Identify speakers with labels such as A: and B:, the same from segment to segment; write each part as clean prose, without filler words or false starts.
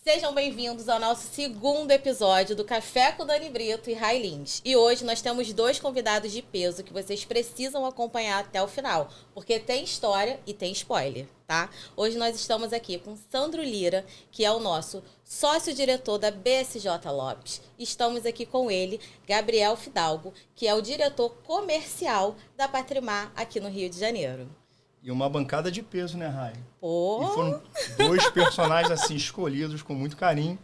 A: Sejam bem-vindos ao nosso segundo episódio do Café com Dani Brito e Rai Lins. E hoje nós temos dois convidados de peso que vocês precisam acompanhar até o final, porque tem história e tem spoiler, tá? Hoje nós estamos aqui com Sandro Lira, que é o nosso sócio-diretor da BSJ Lopes. Estamos aqui com ele, Gabriel Fidalgo, que é o diretor comercial da Patrimar aqui no Rio de Janeiro.
B: E uma bancada de peso, né, Rai?
A: Pô.
B: E foram dois personagens, assim, escolhidos com muito carinho.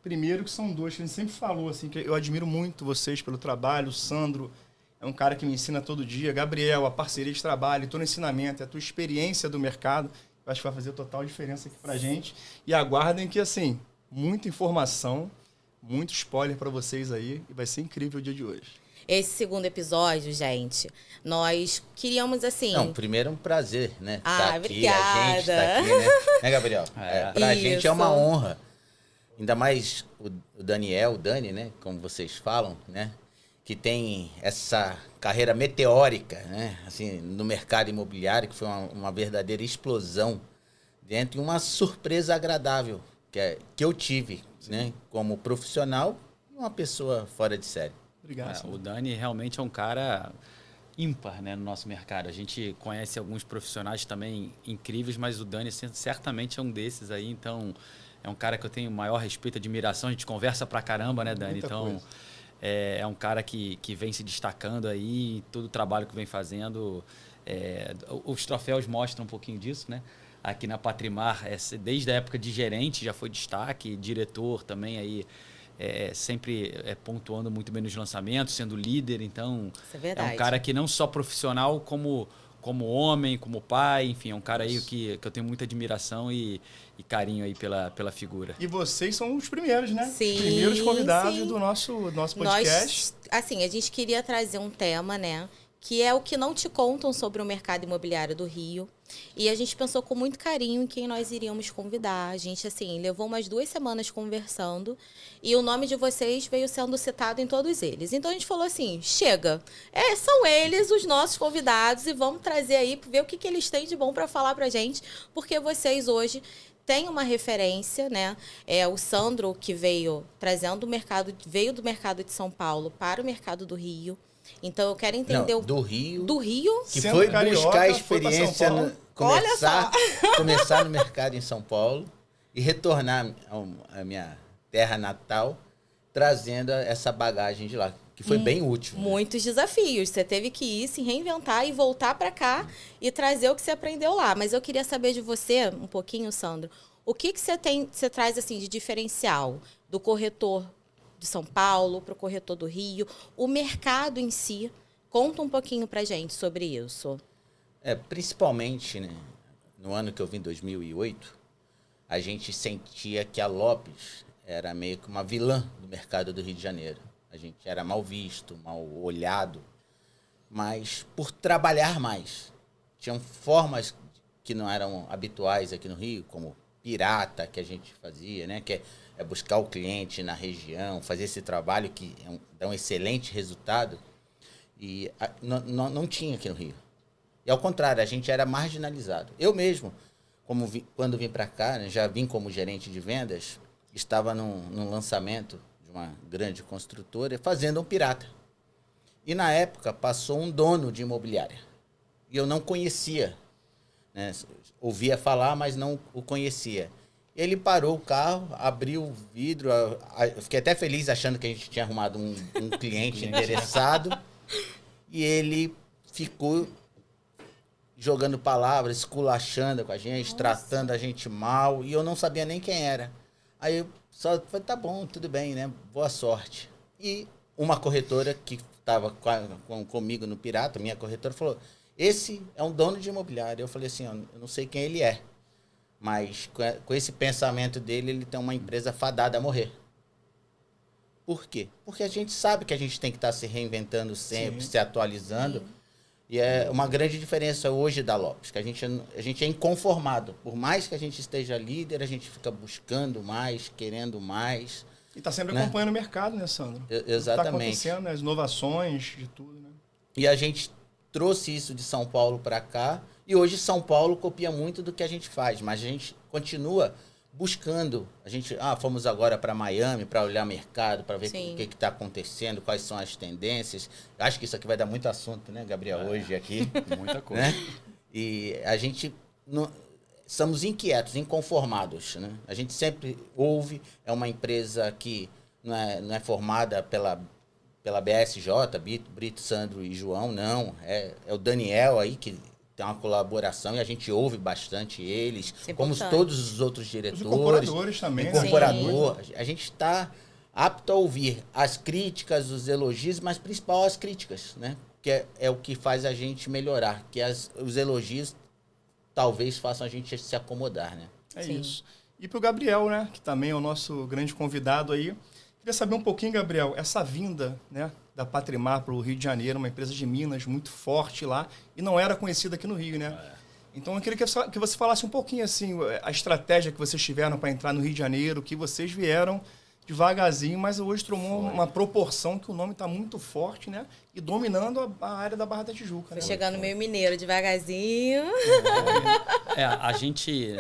B: Primeiro que são dois, que a gente sempre falou, assim, que eu admiro muito vocês pelo trabalho. O Sandro é um cara que me ensina todo dia. Gabriel, a parceria de trabalho, todo o ensinamento, a tua experiência do mercado. Eu acho que vai fazer total diferença aqui pra gente. E aguardem que, assim, muita informação, muito spoiler pra vocês aí. E vai ser incrível o dia de hoje.
A: Esse segundo episódio, gente, nós queríamos, assim...
C: Não, primeiro é um prazer, né?
A: Obrigada.
C: A gente tá aqui, né, Gabriel? Pra gente é uma honra. Ainda mais o Daniel, o Dani, né? Como vocês falam, né? Que tem essa carreira meteórica, né? Assim, no mercado imobiliário, que foi uma verdadeira explosão dentro de uma surpresa agradável que eu tive, né? Como profissional e uma pessoa fora de série.
B: Obrigado.
D: O Dani realmente é um cara ímpar, né, no nosso mercado. A gente conhece alguns profissionais também incríveis, mas o Dani certamente é um desses aí. Então, é um cara que eu tenho maior respeito e admiração. A gente conversa pra caramba, né, Dani?
B: Muita
D: então,
B: coisa.
D: é um cara que vem se destacando aí, todo o trabalho que vem fazendo. Os troféus mostram um pouquinho disso, né? Aqui na Patrimar, desde a época de gerente, já foi destaque, diretor também aí. Sempre pontuando muito bem nos lançamentos, sendo líder. Então,
A: Isso é verdade.
D: um cara que não só profissional, como homem, como pai, enfim, é um cara aí que eu tenho muita admiração e carinho aí pela figura.
B: E vocês são os primeiros, né?
A: Sim,
B: Os primeiros convidados
A: sim.
B: do nosso podcast.
A: Nós, assim, a gente queria trazer um tema, né? Que é o que não te contam sobre o mercado imobiliário do Rio. E a gente pensou com muito carinho em quem nós iríamos convidar. A gente, assim, levou umas 2 semanas conversando e o nome de vocês veio sendo citado em todos eles. Então a gente falou assim, chega, são eles os nossos convidados e vamos trazer aí, ver o que eles têm de bom para falar pra gente, porque vocês hoje tem uma referência, né? O Sandro, que veio trazendo o mercado, veio do mercado de São Paulo para o mercado do Rio. Então eu quero entender
C: do Rio.
A: Do Rio?
C: Que
B: Sendo
C: foi
B: carioca,
C: buscar a
B: foi pra São
C: experiência,
B: Paulo.
C: começar no mercado em São Paulo e retornar à minha terra natal, trazendo essa bagagem de lá, que foi bem útil. Né?
A: Muitos desafios. Você teve que ir, se reinventar e voltar para cá e trazer o que você aprendeu lá. Mas eu queria saber de você, um pouquinho, Sandro, o que você traz assim de diferencial do corretor de São Paulo para o corretor do Rio, o mercado em si? Conta um pouquinho pra gente sobre isso.
C: Principalmente, né, no ano que eu vim, 2008, a gente sentia que a Lopes era meio que uma vilã do mercado do Rio de Janeiro. A gente era mal visto, mal olhado, mas por trabalhar mais. Tinham formas que não eram habituais aqui no Rio, como pirata que a gente fazia, né, que é buscar o cliente na região, fazer esse trabalho que dá um excelente resultado. E não tinha aqui no Rio. E ao contrário, a gente era marginalizado. Eu mesmo, quando vim para cá, né, já vim como gerente de vendas, estava num lançamento de uma grande construtora fazendo um pirata. E na época passou um dono de imobiliária. E eu não conhecia. Né, ouvia falar, mas não o conhecia. Ele parou o carro, abriu o vidro. Eu fiquei até feliz achando que a gente tinha arrumado um cliente interessado. E ele ficou jogando palavras, esculachando com a gente, tratando a gente mal. E eu não sabia nem quem era. Aí eu só falei, tá bom, tudo bem, né? Boa sorte. E uma corretora que estava comigo no Pirata, minha corretora, falou, esse é um dono de imobiliário. Eu falei assim, eu não sei quem ele é. Mas com esse pensamento dele, ele tem uma empresa fadada a morrer. Por quê? Porque a gente sabe que a gente tem que estar se reinventando sempre, se atualizando. E é uma grande diferença hoje da Lopes, que a gente é inconformado. Por mais que a gente esteja líder, a gente fica buscando mais, querendo mais.
B: E está sempre
C: né?
B: acompanhando o mercado, né, Sandro?
C: Exatamente.
B: Está acontecendo, né? As inovações, de tudo, né?
C: E a gente trouxe isso de São Paulo para cá. E hoje São Paulo copia muito do que a gente faz, mas a gente continua buscando. A gente, fomos agora para Miami para olhar mercado, para ver
A: Sim.
C: o que está acontecendo, quais são as tendências. Acho que isso aqui vai dar muito assunto, né, Gabriel, hoje aqui.
D: Muita coisa.
C: Né? E a gente somos inquietos, inconformados, né? A gente sempre ouve, é uma empresa que não é formada pela BSJ, Brito, Sandro e João, não. É o Daniel aí que tem uma colaboração e a gente ouve bastante eles, como todos os outros diretores. Os
B: incorporadores também.
C: Incorporador. A gente está apto a ouvir as críticas, os elogios, mas principal as críticas, né? Que é o que faz a gente melhorar, que os elogios talvez façam a gente se acomodar, né?
B: É isso. E para o Gabriel, né? Que também é o nosso grande convidado aí. Queria saber um pouquinho, Gabriel, essa vinda, né, da Patrimar para o Rio de Janeiro, uma empresa de Minas muito forte lá, e não era conhecida aqui no Rio, né? Então eu queria que você falasse um pouquinho assim, a estratégia que vocês tiveram para entrar no Rio de Janeiro, que vocês vieram devagarzinho, mas hoje tomou uma proporção que o nome está muito forte, né? E dominando a área da Barra da Tijuca.
A: Foi chegando meio mineiro, devagarzinho.
D: A gente,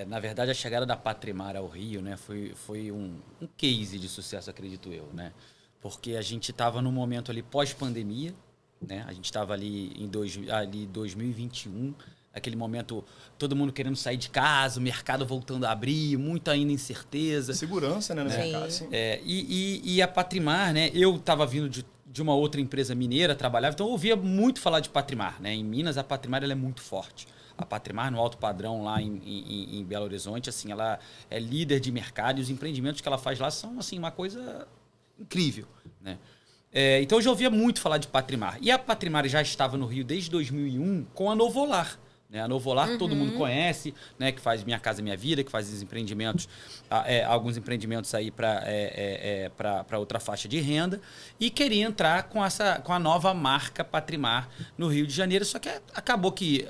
D: na verdade, a chegada da Patrimar ao Rio, né, foi um case de sucesso, acredito eu, né? Porque a gente estava num momento ali pós-pandemia, né? A gente estava ali em 2021, aquele momento, todo mundo querendo sair de casa, o mercado voltando a abrir, muita ainda incerteza.
B: Segurança, né, no mercado, sim.
D: E a Patrimar, né? Eu estava vindo de uma outra empresa mineira, trabalhava, então eu ouvia muito falar de Patrimar, né? Em Minas, a Patrimar ela é muito forte. A Patrimar, no alto padrão, lá em Belo Horizonte, assim, ela é líder de mercado e os empreendimentos que ela faz lá são, assim, uma coisa incrível, né? Então eu já ouvia muito falar de Patrimar. E a Patrimar já estava no Rio desde 2001 com a Novolar. Né? A Novolar todo mundo conhece, né? Que faz Minha Casa Minha Vida, que faz os empreendimentos, alguns empreendimentos aí para outra faixa de renda, e queria entrar com a nova marca Patrimar no Rio de Janeiro, só que acabou que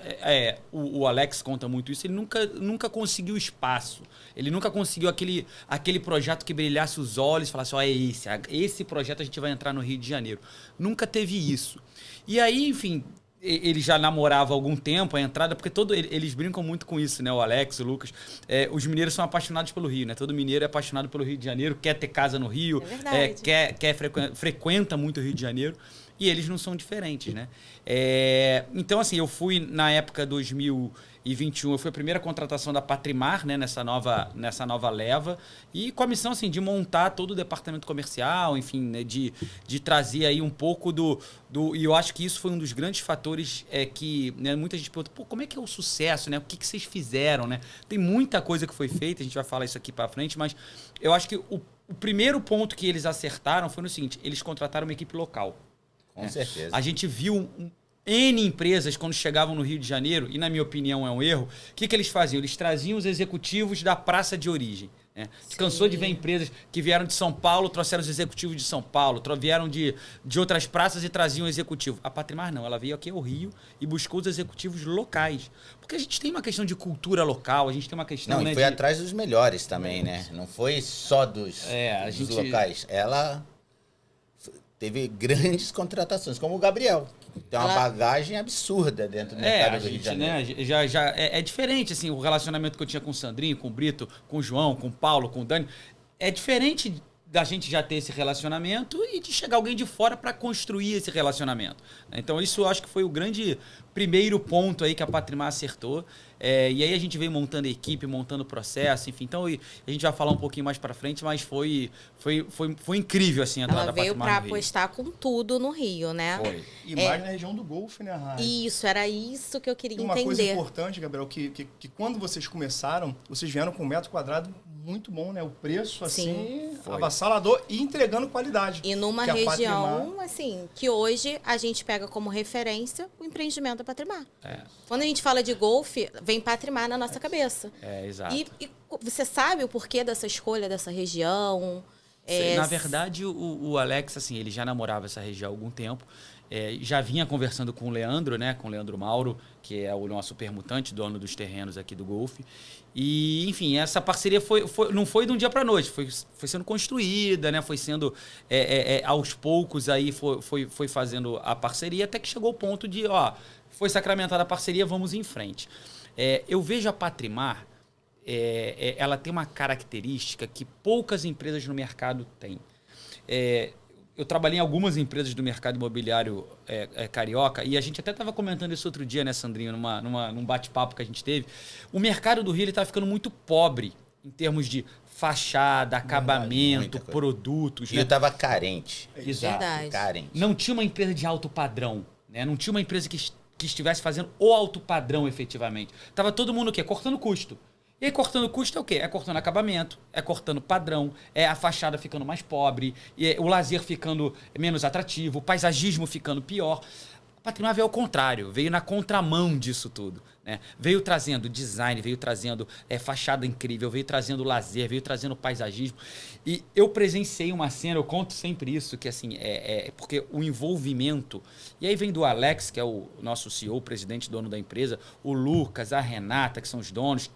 D: o Alex conta muito isso, ele nunca conseguiu espaço, ele nunca conseguiu aquele projeto que brilhasse os olhos e falasse, esse projeto a gente vai entrar no Rio de Janeiro. Nunca teve isso. E aí, enfim, ele já namorava há algum tempo a entrada, porque eles brincam muito com isso, né? O Alex, o Lucas. Os mineiros são apaixonados pelo Rio, né? Todo mineiro é apaixonado pelo Rio de Janeiro, quer ter casa no Rio, frequenta muito o Rio de Janeiro. E eles não são diferentes, né? Então, assim, eu fui, na época 2021, eu fui a primeira contratação da Patrimar, né? Nessa nova leva. E com a missão, assim, de montar todo o departamento comercial, enfim, né? De trazer aí um pouco e eu acho que isso foi um dos grandes fatores que, né, muita gente pergunta, como é que é o sucesso, né? O que vocês fizeram, né? Tem muita coisa que foi feita, a gente vai falar isso aqui para frente, mas eu acho que o primeiro ponto que eles acertaram foi no seguinte, eles contrataram uma equipe local.
C: Com certeza.
D: A gente viu N empresas quando chegavam no Rio de Janeiro, e na minha opinião é um erro, o que eles faziam? Eles traziam os executivos da praça de origem. Né? Cansou de ver empresas que vieram de São Paulo, trouxeram os executivos de São Paulo, vieram de outras praças e traziam o executivo. A Patrimar não, ela veio aqui ao Rio e buscou os executivos locais. Porque a gente tem uma questão de cultura local, a gente tem uma questão...
C: Não, e foi atrás dos melhores também, né? Não foi só dos locais. Ela teve grandes contratações, como o Gabriel. Tem uma bagagem absurda dentro do mercado do Rio de Janeiro.
D: Né, é diferente, assim, o relacionamento que eu tinha com o Sandrinho, com o Brito, com o João, com o Paulo, com o Dani. É diferente da gente já ter esse relacionamento e de chegar alguém de fora para construir esse relacionamento. Então, isso eu acho que foi o grande primeiro ponto aí que a Patrimar acertou. E aí a gente veio montando a equipe, montando o processo, enfim. Então, a gente vai falar um pouquinho mais para frente, mas foi incrível, assim, a entrada da Patrimar no Rio.
A: Ela veio para apostar com tudo no Rio, né?
D: Foi.
B: E mais na região do Golfo, né, Raí?
A: Isso, era isso que eu queria entender.
B: Uma coisa importante, Gabriel, que quando vocês começaram, vocês vieram com um metro quadrado muito bom, né? O preço, assim, avassalador e entregando qualidade.
A: E numa região, assim, que hoje a gente pega como referência o empreendimento da Patrimar. Quando a gente fala de golfe, vem Patrimar na nossa cabeça.
D: Exato.
A: E você sabe o porquê dessa escolha dessa região?
D: Na verdade, o Alex, assim, ele já namorava essa região há algum tempo. Já vinha conversando com o Leandro, né? Com o Leandro Mauro, que é o nosso permutante, dono dos terrenos aqui do Golfe. E, enfim, essa parceria não foi de um dia para a noite, foi sendo construída, né? Foi sendo, aos poucos, aí foi fazendo a parceria, até que chegou o ponto de, foi sacramentada a parceria, vamos em frente. Eu vejo a Patrimar, ela tem uma característica que poucas empresas no mercado têm. Eu trabalhei em algumas empresas do mercado imobiliário carioca e a gente até estava comentando isso outro dia, né, Sandrinho, num bate-papo que a gente teve. O mercado do Rio está ficando muito pobre em termos de fachada, acabamento, produtos.
C: E eu estava carente.
D: Exato.
A: Verdade.
C: Carente.
D: Não tinha uma empresa de alto padrão, né? Não tinha uma empresa que estivesse fazendo o alto padrão efetivamente. Tava todo mundo o quê? Cortando custo. E aí, cortando custo é o quê? É cortando acabamento, é cortando padrão, é a fachada ficando mais pobre, o lazer ficando menos atrativo, o paisagismo ficando pior. A Patrimar veio ao contrário, veio na contramão disso tudo, né? Veio trazendo design, veio trazendo fachada incrível, veio trazendo lazer, veio trazendo paisagismo. E eu presenciei uma cena, eu conto sempre isso, que assim, porque o envolvimento... E aí vem do Alex, que é o nosso CEO, presidente, dono da empresa, o Lucas, a Renata, que são os donos,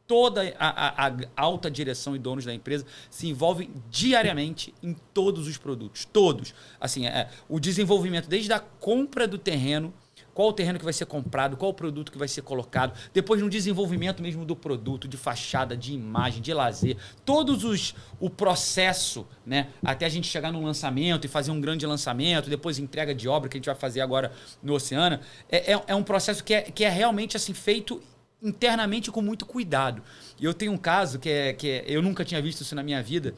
D: toda a alta direção e donos da empresa se envolvem diariamente em todos os produtos. Todos. Assim, o desenvolvimento, desde a compra do terreno, qual o terreno que vai ser comprado, qual o produto que vai ser colocado, depois no desenvolvimento mesmo do produto, de fachada, de imagem, de lazer, o processo, né, até a gente chegar no lançamento e fazer um grande lançamento, depois entrega de obra, que a gente vai fazer agora no Oceana, é um processo que é realmente assim, feito internamente com muito cuidado. E eu tenho um caso que eu nunca tinha visto isso na minha vida.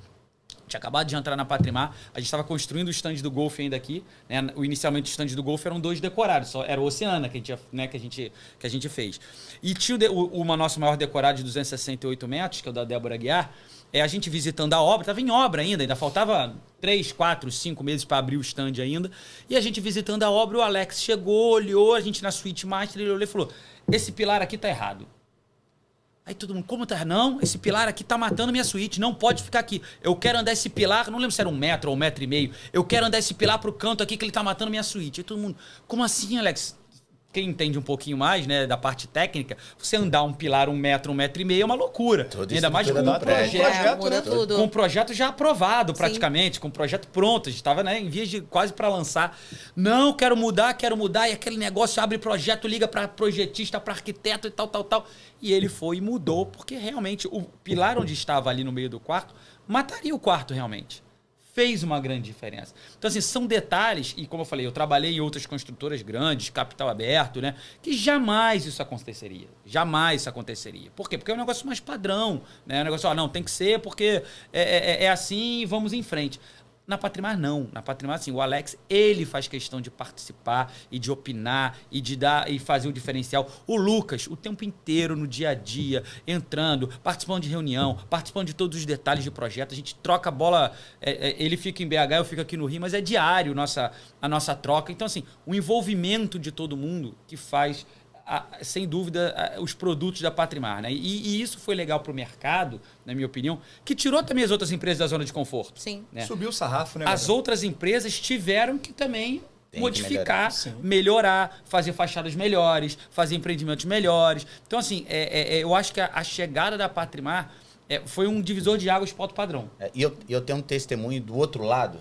D: Tinha acabado de entrar na Patrimar, a gente estava construindo o stand do Golf ainda aqui, né? Inicialmente o stand do Golf eram 2 decorados, só era o Oceana que a gente fez. E tinha o nosso maior decorado de 268 metros, que é o da Débora Guiar. A gente visitando a obra, estava em obra ainda faltava 3, 4, 5 meses para abrir o stand ainda. E a gente visitando a obra, o Alex chegou, olhou, a gente na Suite Master, ele olhou e falou: esse pilar aqui tá errado. Aí todo mundo, como tá errado? Não, esse pilar aqui tá matando minha suíte, não pode ficar aqui. Eu quero andar esse pilar, não lembro se era 1 metro ou 1,5 metros, eu quero andar esse pilar pro canto aqui que ele tá matando minha suíte. Aí todo mundo, como assim, Alex? Quem entende um pouquinho mais, né, da parte técnica, você andar um pilar 1 metro, 1,5 metro é uma loucura. Ainda mais com um projeto,
A: muda tudo.
D: Com um projeto já aprovado praticamente, com um projeto pronto. A gente estava, né, em vias de quase para lançar. Não, quero mudar, e aquele negócio abre projeto, liga para projetista, para arquiteto e tal. E ele foi e mudou, porque realmente o pilar onde estava ali no meio do quarto mataria o quarto realmente. Fez uma grande diferença. Então, assim, são detalhes, e como eu falei, eu trabalhei em outras construtoras grandes, capital aberto, né? Que jamais isso aconteceria. Jamais isso aconteceria. Por quê? Porque é um negócio mais padrão, né? É um negócio, não, tem que ser porque é assim e vamos em frente. Na Patrimar, não. Na Patrimar, assim, o Alex, ele faz questão de participar e de opinar e de dar e fazer o diferencial. O Lucas, o tempo inteiro, no dia a dia, entrando, participando de reunião, participando de todos os detalhes de projeto. A gente troca a bola, ele fica em BH, eu fico aqui no Rio, mas é diário a nossa troca. Então, assim, o envolvimento de todo mundo que faz... sem dúvida, os produtos da Patrimar, né? E isso foi legal para o mercado, na minha opinião, que tirou também as outras empresas da zona de conforto.
A: Sim.
B: Né? Subiu o sarrafo, né?
D: As outras empresas tiveram que também modificar, melhorar, fazer fachadas melhores, fazer empreendimentos melhores. Então, assim, eu acho que a chegada da Patrimar foi um divisor de águas para o alto padrão.
C: E eu tenho um testemunho do outro lado,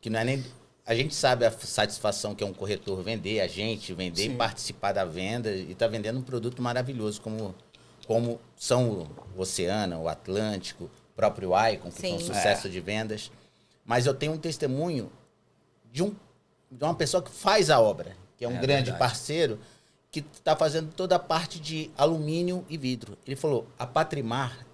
C: que não é nem... A gente sabe a satisfação que é um corretor vender, e participar da venda e tá vendendo um produto maravilhoso, como são o Oceana, o Atlântico, o próprio Icon, que foi um sucesso de vendas. Mas eu tenho um testemunho de uma pessoa que faz a obra, que é um grande parceiro, que está fazendo toda a parte de alumínio e vidro. Ele falou, a Patrimar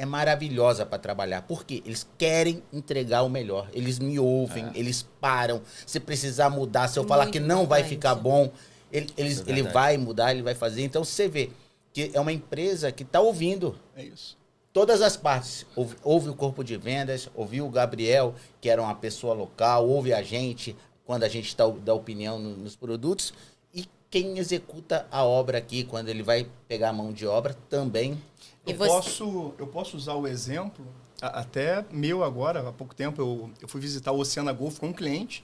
C: é maravilhosa para trabalhar, porque eles querem entregar o melhor. Eles me ouvem, eles param. Se precisar mudar, se eu falar que não vai ficar bom, ele vai mudar, ele vai fazer. Então, você vê que é uma empresa que está ouvindo.
B: É isso.
C: Todas as partes. Ouve o corpo de vendas, ouviu o Gabriel, que era uma pessoa local, ouve a gente, quando a gente dá opinião nos produtos. E quem executa a obra aqui, quando ele vai pegar a mão de obra, também...
B: Eu posso usar o exemplo, até meu agora, há pouco tempo, eu fui visitar o Oceana Golf com um cliente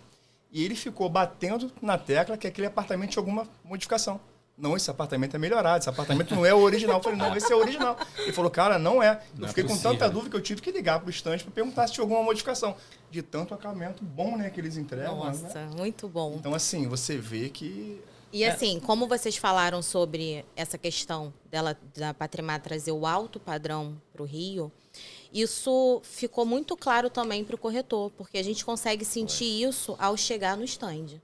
B: e ele ficou batendo na tecla que aquele apartamento tinha alguma modificação. Não, esse apartamento é melhorado, esse apartamento não é o original. Eu falei, não, esse é o original. Ele falou, cara, não é. Eu fiquei com tanta dúvida que eu tive que ligar para o estande para perguntar se tinha alguma modificação. De tanto acabamento bom, né, que eles entregam.
A: Nossa,
B: né?
A: muito bom.
B: Então, assim, você vê que...
A: E assim, como vocês falaram sobre essa questão da Patrimar trazer o alto padrão para o Rio, isso ficou muito claro também para o corretor, porque a gente consegue sentir isso ao chegar no stand.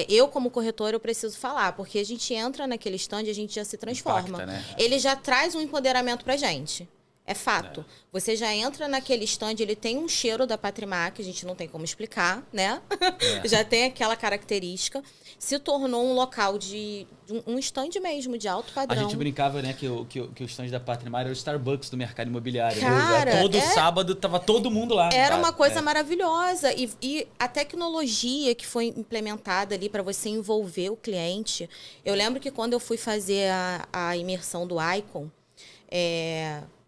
A: Eu, como corretor, eu preciso falar, porque a gente entra naquele stand e a gente já se transforma.
D: Impacta, né?
A: Ele já traz um empoderamento pra gente. É fato. Você já entra naquele stand, ele tem um cheiro da Patrimar, que a gente não tem como explicar, né? Já tem aquela característica. Se tornou um local de um stand mesmo, de alto padrão.
D: A gente brincava, né, que o stand da Patrimar era o Starbucks do mercado imobiliário.
A: Cara,
D: né? Todo sábado tava todo mundo lá.
A: Era uma coisa maravilhosa. E a tecnologia que foi implementada ali para você envolver o cliente. Eu lembro que quando eu fui fazer a imersão do Icon,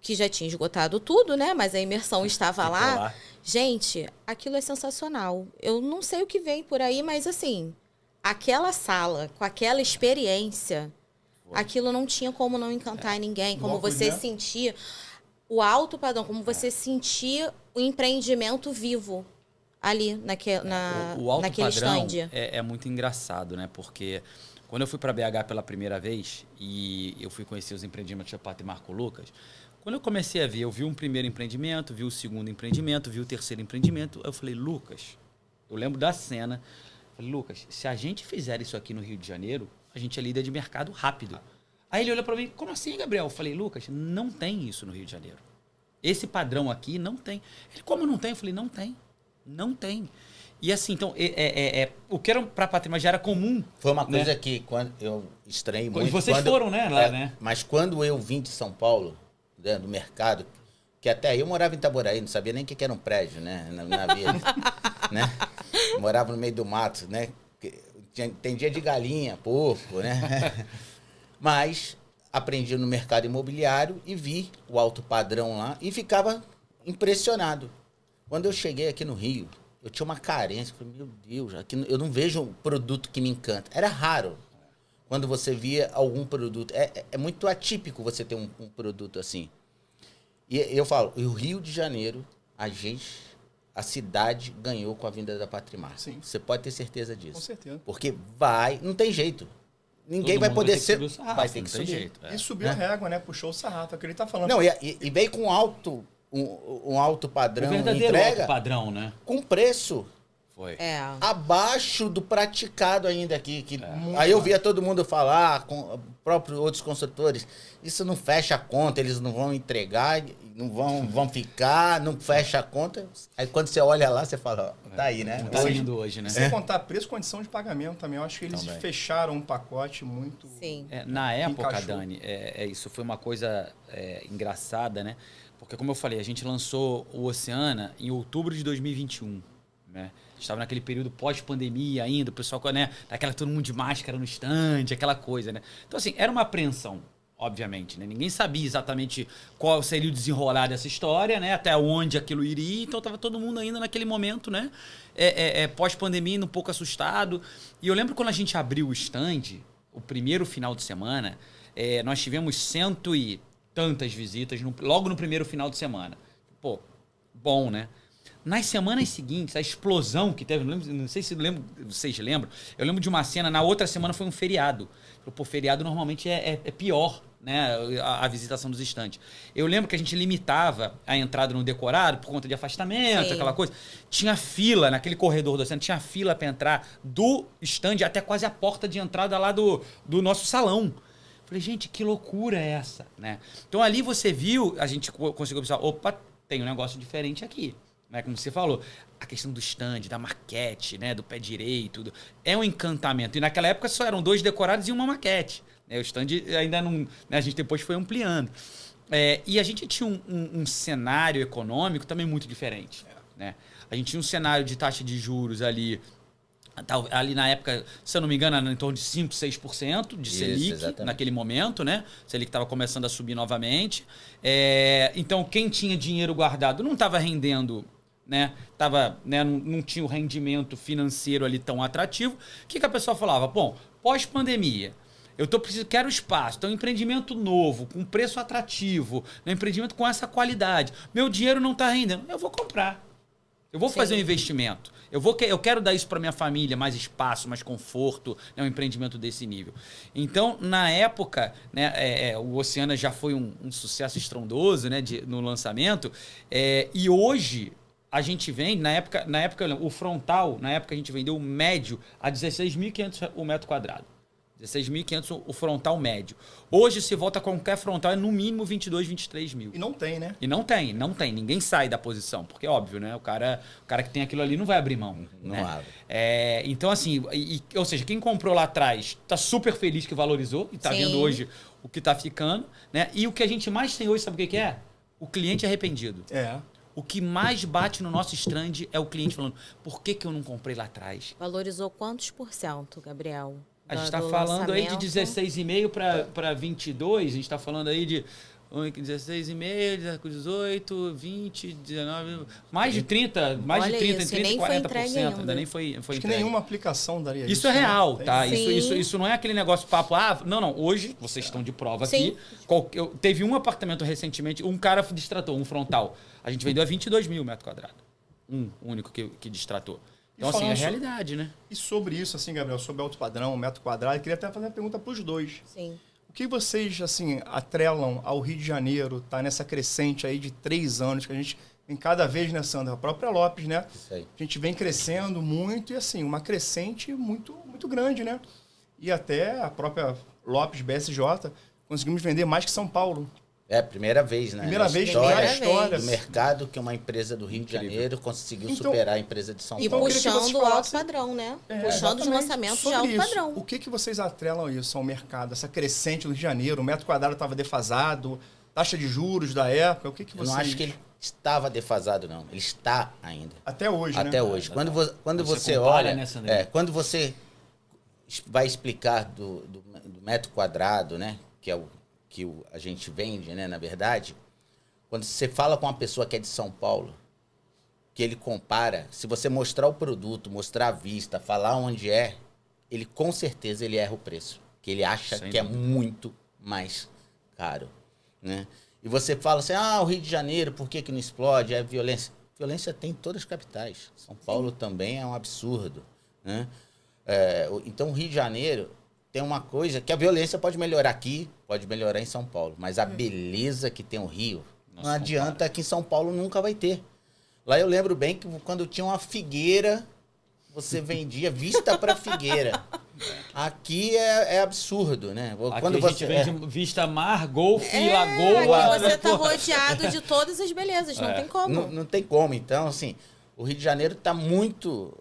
A: que já tinha esgotado tudo, né? Mas a imersão estava lá. Gente, aquilo é sensacional. Eu não sei o que vem por aí, mas assim, aquela sala, com aquela experiência, aquilo não tinha como não encantar ninguém. Como você sentia o alto padrão, como você sentia o empreendimento vivo ali
D: o alto
A: naquele
D: padrão
A: stand.
D: É muito engraçado, né? Porque quando eu fui para BH pela primeira vez e eu fui conhecer os empreendimentos da Patrimar com o Lucas, quando eu comecei a ver, eu vi um primeiro empreendimento, vi o segundo empreendimento, vi o terceiro empreendimento, eu falei, Lucas, eu lembro da cena, falei, Lucas, se a gente fizer isso aqui no Rio de Janeiro, a gente é líder de mercado rápido. Aí ele olhou para mim, como assim, Gabriel? Eu falei, Lucas, não tem isso no Rio de Janeiro. Esse padrão aqui não tem. Ele, como não tem? Eu falei, não tem. Não tem. E assim, então, o que era para a Patrimar já era comum.
C: Foi uma coisa que quando eu estranhei muito.
D: E vocês foram, né? Lá, né?
C: Mas quando eu vim de São Paulo, né, do mercado, que até aí eu morava em Itaboraí, não sabia nem o que era um prédio, né? Na vida, né? Eu morava no meio do mato, né? Tem dia de galinha, porco, né? Mas aprendi no mercado imobiliário e vi o alto padrão lá e ficava impressionado. Quando eu cheguei aqui no Rio, eu tinha uma carência. Falei, meu Deus, aqui eu não vejo um produto que me encanta. Era raro quando você via algum produto. É muito atípico você ter um produto assim. E eu falo, o Rio de Janeiro, a cidade ganhou com a vinda da Patrimar.
B: Sim.
C: Você pode ter certeza disso.
B: Com certeza.
C: Porque não tem jeito. Ninguém vai poder ser. Vai ter que subir.
D: Jeito,
B: E subiu a régua, né? Puxou o sarrafo, é o que ele tá falando.
C: Não, e veio com um alto padrão
D: o verdadeiro
C: entrega,
D: alto padrão, né?
C: com preço
D: Foi.
C: abaixo do praticado ainda aqui. Aí eu via todo mundo falar, com próprios outros construtores, isso não fecha a conta, eles não vão entregar, não vão ficar, não fecha a conta. Aí quando você olha lá, você fala, ó, tá aí, né?
D: Não tá indo hoje, né?
B: Sem contar preço, condição de pagamento também. Eu acho que eles fecharam um pacote muito...
A: Sim.
D: Na época,
B: encaixou.
D: Dani, isso foi uma coisa engraçada, né? Porque, como eu falei, a gente lançou o Oceana em outubro de 2021, né? Estava naquele período pós-pandemia ainda, o pessoal, né? Daquela todo mundo de máscara no stand, aquela coisa, né? Então, assim, era uma apreensão, obviamente, né? Ninguém sabia exatamente qual seria o desenrolar dessa história, né? Até onde aquilo iria, então estava todo mundo ainda naquele momento, né? Pós-pandemia, um pouco assustado. E eu lembro quando a gente abriu o stand, o primeiro final de semana, nós tivemos 100 e tantas visitas logo no primeiro final de semana. Pô, bom, né? Nas semanas seguintes, a explosão que teve, não sei se vocês lembram, eu lembro de uma cena, na outra semana foi um feriado. Pô, feriado normalmente é pior, né, a visitação dos estandes. Eu lembro que a gente limitava a entrada no decorado por conta de afastamento,
A: Sim.
D: aquela coisa. Tinha fila naquele corredor do centro, tinha fila para entrar do estande até quase a porta de entrada lá do nosso salão. Falei, gente, que loucura é essa, né? Então ali você viu, a gente conseguiu observar, opa, tem um negócio diferente aqui. Né, como você falou, a questão do stand, da maquete, né, do pé direito, é um encantamento. E naquela época só eram 2 decorados e uma maquete. Né, o stand ainda não... Né, a gente depois foi ampliando. E a gente tinha um cenário econômico também muito diferente. Né? A gente tinha um cenário de taxa de juros ali na época, se eu não me engano, era em torno de 5%, 6% de Selic, exatamente. Naquele momento, né? Selic estava começando a subir novamente. Então, quem tinha dinheiro guardado não estava rendendo, né? Não tinha o rendimento financeiro ali tão atrativo. O que a pessoa falava? Bom, pós-pandemia, quero espaço, então um empreendimento novo, com preço atrativo, um empreendimento com essa qualidade. Meu dinheiro não está rendendo, eu vou comprar. Eu vou fazer um investimento. Eu quero dar isso para minha família, mais espaço, mais conforto, né, um empreendimento desse nível. Então, na época, né, o Oceana já foi um sucesso estrondoso, né, no lançamento. E hoje a gente vende, na época o frontal, na época a gente vendeu o médio a 16.500 o metro quadrado. 16.500 o frontal médio. Hoje, se volta qualquer frontal, é no mínimo 22, 23 mil.
B: E não tem, né?
D: E não tem. Ninguém sai da posição. Porque, óbvio, né? O cara que tem aquilo ali não vai abrir mão.
C: Não
D: né?
C: abre.
D: Então, assim, ou seja, quem comprou lá atrás tá super feliz que valorizou e tá vendo hoje o que tá ficando. Né? E o que a gente mais tem hoje, sabe o que é? O cliente arrependido. O que mais bate no nosso stand é o cliente falando, por que eu não comprei lá atrás?
A: Valorizou quantos por cento, Gabriel?
D: A gente está falando aí de 16,5 para 22, a gente está falando aí de 16,5, 18, 20, 19, mais de 30,
A: Olha
D: 30
A: isso,
D: e 40%.
A: Ainda
D: nem foi
B: Acho que
D: entregue.
B: nenhuma aplicação daria isso.
D: Isso é real,
B: né?
D: tá?
A: Sim.
D: Isso não é aquele negócio papo, não, hoje, vocês estão de prova aqui. Teve um apartamento recentemente, um cara destratou, um frontal. A gente vendeu a 22 mil metros quadrados. Um único que destratou. Então, assim, é a realidade, né?
B: E sobre isso, assim, Gabriel, sobre alto padrão, metro quadrado, eu queria até fazer uma pergunta para os dois.
A: Sim.
B: O que vocês, assim, atrelam ao Rio de Janeiro, tá nessa crescente aí de 3 anos, que a gente vem cada vez, né, Sandra? A própria Lopes, né?
C: Isso aí.
B: A gente vem crescendo muito e, assim, uma crescente muito, muito grande, né? E até a própria Lopes BSJ conseguimos vender mais que São Paulo.
C: Primeira vez, né?
B: Primeira vez
C: história,
B: na história.
C: do mercado que uma empresa do Rio de Janeiro conseguiu
B: Então,
C: superar a empresa de São
A: E
C: Paulo.
A: puxando o alto padrão, né? Puxando os lançamentos de alto padrão.
B: O que vocês atrelam isso ao mercado? Essa crescente no Rio de Janeiro, o metro quadrado estava defasado, taxa de juros da época, o que vocês...
C: Eu não acho que ele estava defasado, não. Ele está ainda.
B: Até hoje, né?
C: Até hoje. Quando você
D: compara,
C: olha...
D: né, Sandrinho?
C: Quando você vai explicar do metro quadrado, né? Que é o que a gente vende, né? Na verdade, quando você fala com uma pessoa que é de São Paulo, que ele compara, se você mostrar o produto, mostrar a vista, falar onde é, ele com certeza ele erra o preço. Que ele acha que é muito mais caro, né? E você fala assim, o Rio de Janeiro, por que não explode? É violência. Violência tem em todas as capitais. São Paulo também é um absurdo, né? Então, o Rio de Janeiro tem uma coisa que a violência pode melhorar aqui, pode melhorar em São Paulo, mas a beleza que tem o Rio, não adianta, que em São Paulo nunca vai ter. Lá eu lembro bem que quando tinha uma figueira, você vendia vista para figueira. Aqui é absurdo, né?
D: Aqui
C: quando
D: a gente vende vista mar, golfe, lagoa...
A: Aqui você tá rodeado de todas as belezas, não tem como.
C: Não tem como. Então, assim, o Rio de Janeiro está muito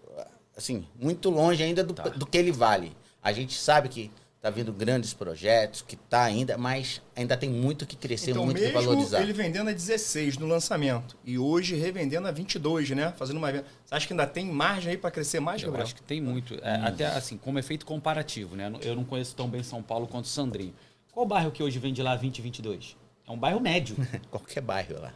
C: longe ainda do que ele vale. A gente sabe que está vindo grandes projetos, que está ainda, mas ainda tem muito que crescer,
B: então,
C: muito que valorizar.
B: Ele vendendo a 16 no lançamento e hoje revendendo a 22, né? Fazendo uma venda. Você acha que ainda tem margem aí para crescer mais, Gabriel?
D: Eu acho que tem muito. Até assim, como efeito comparativo, né? Eu não conheço tão bem São Paulo quanto Sandrinho. Qual bairro que hoje vende lá 20 e 22? É um bairro médio.
C: Qualquer bairro lá,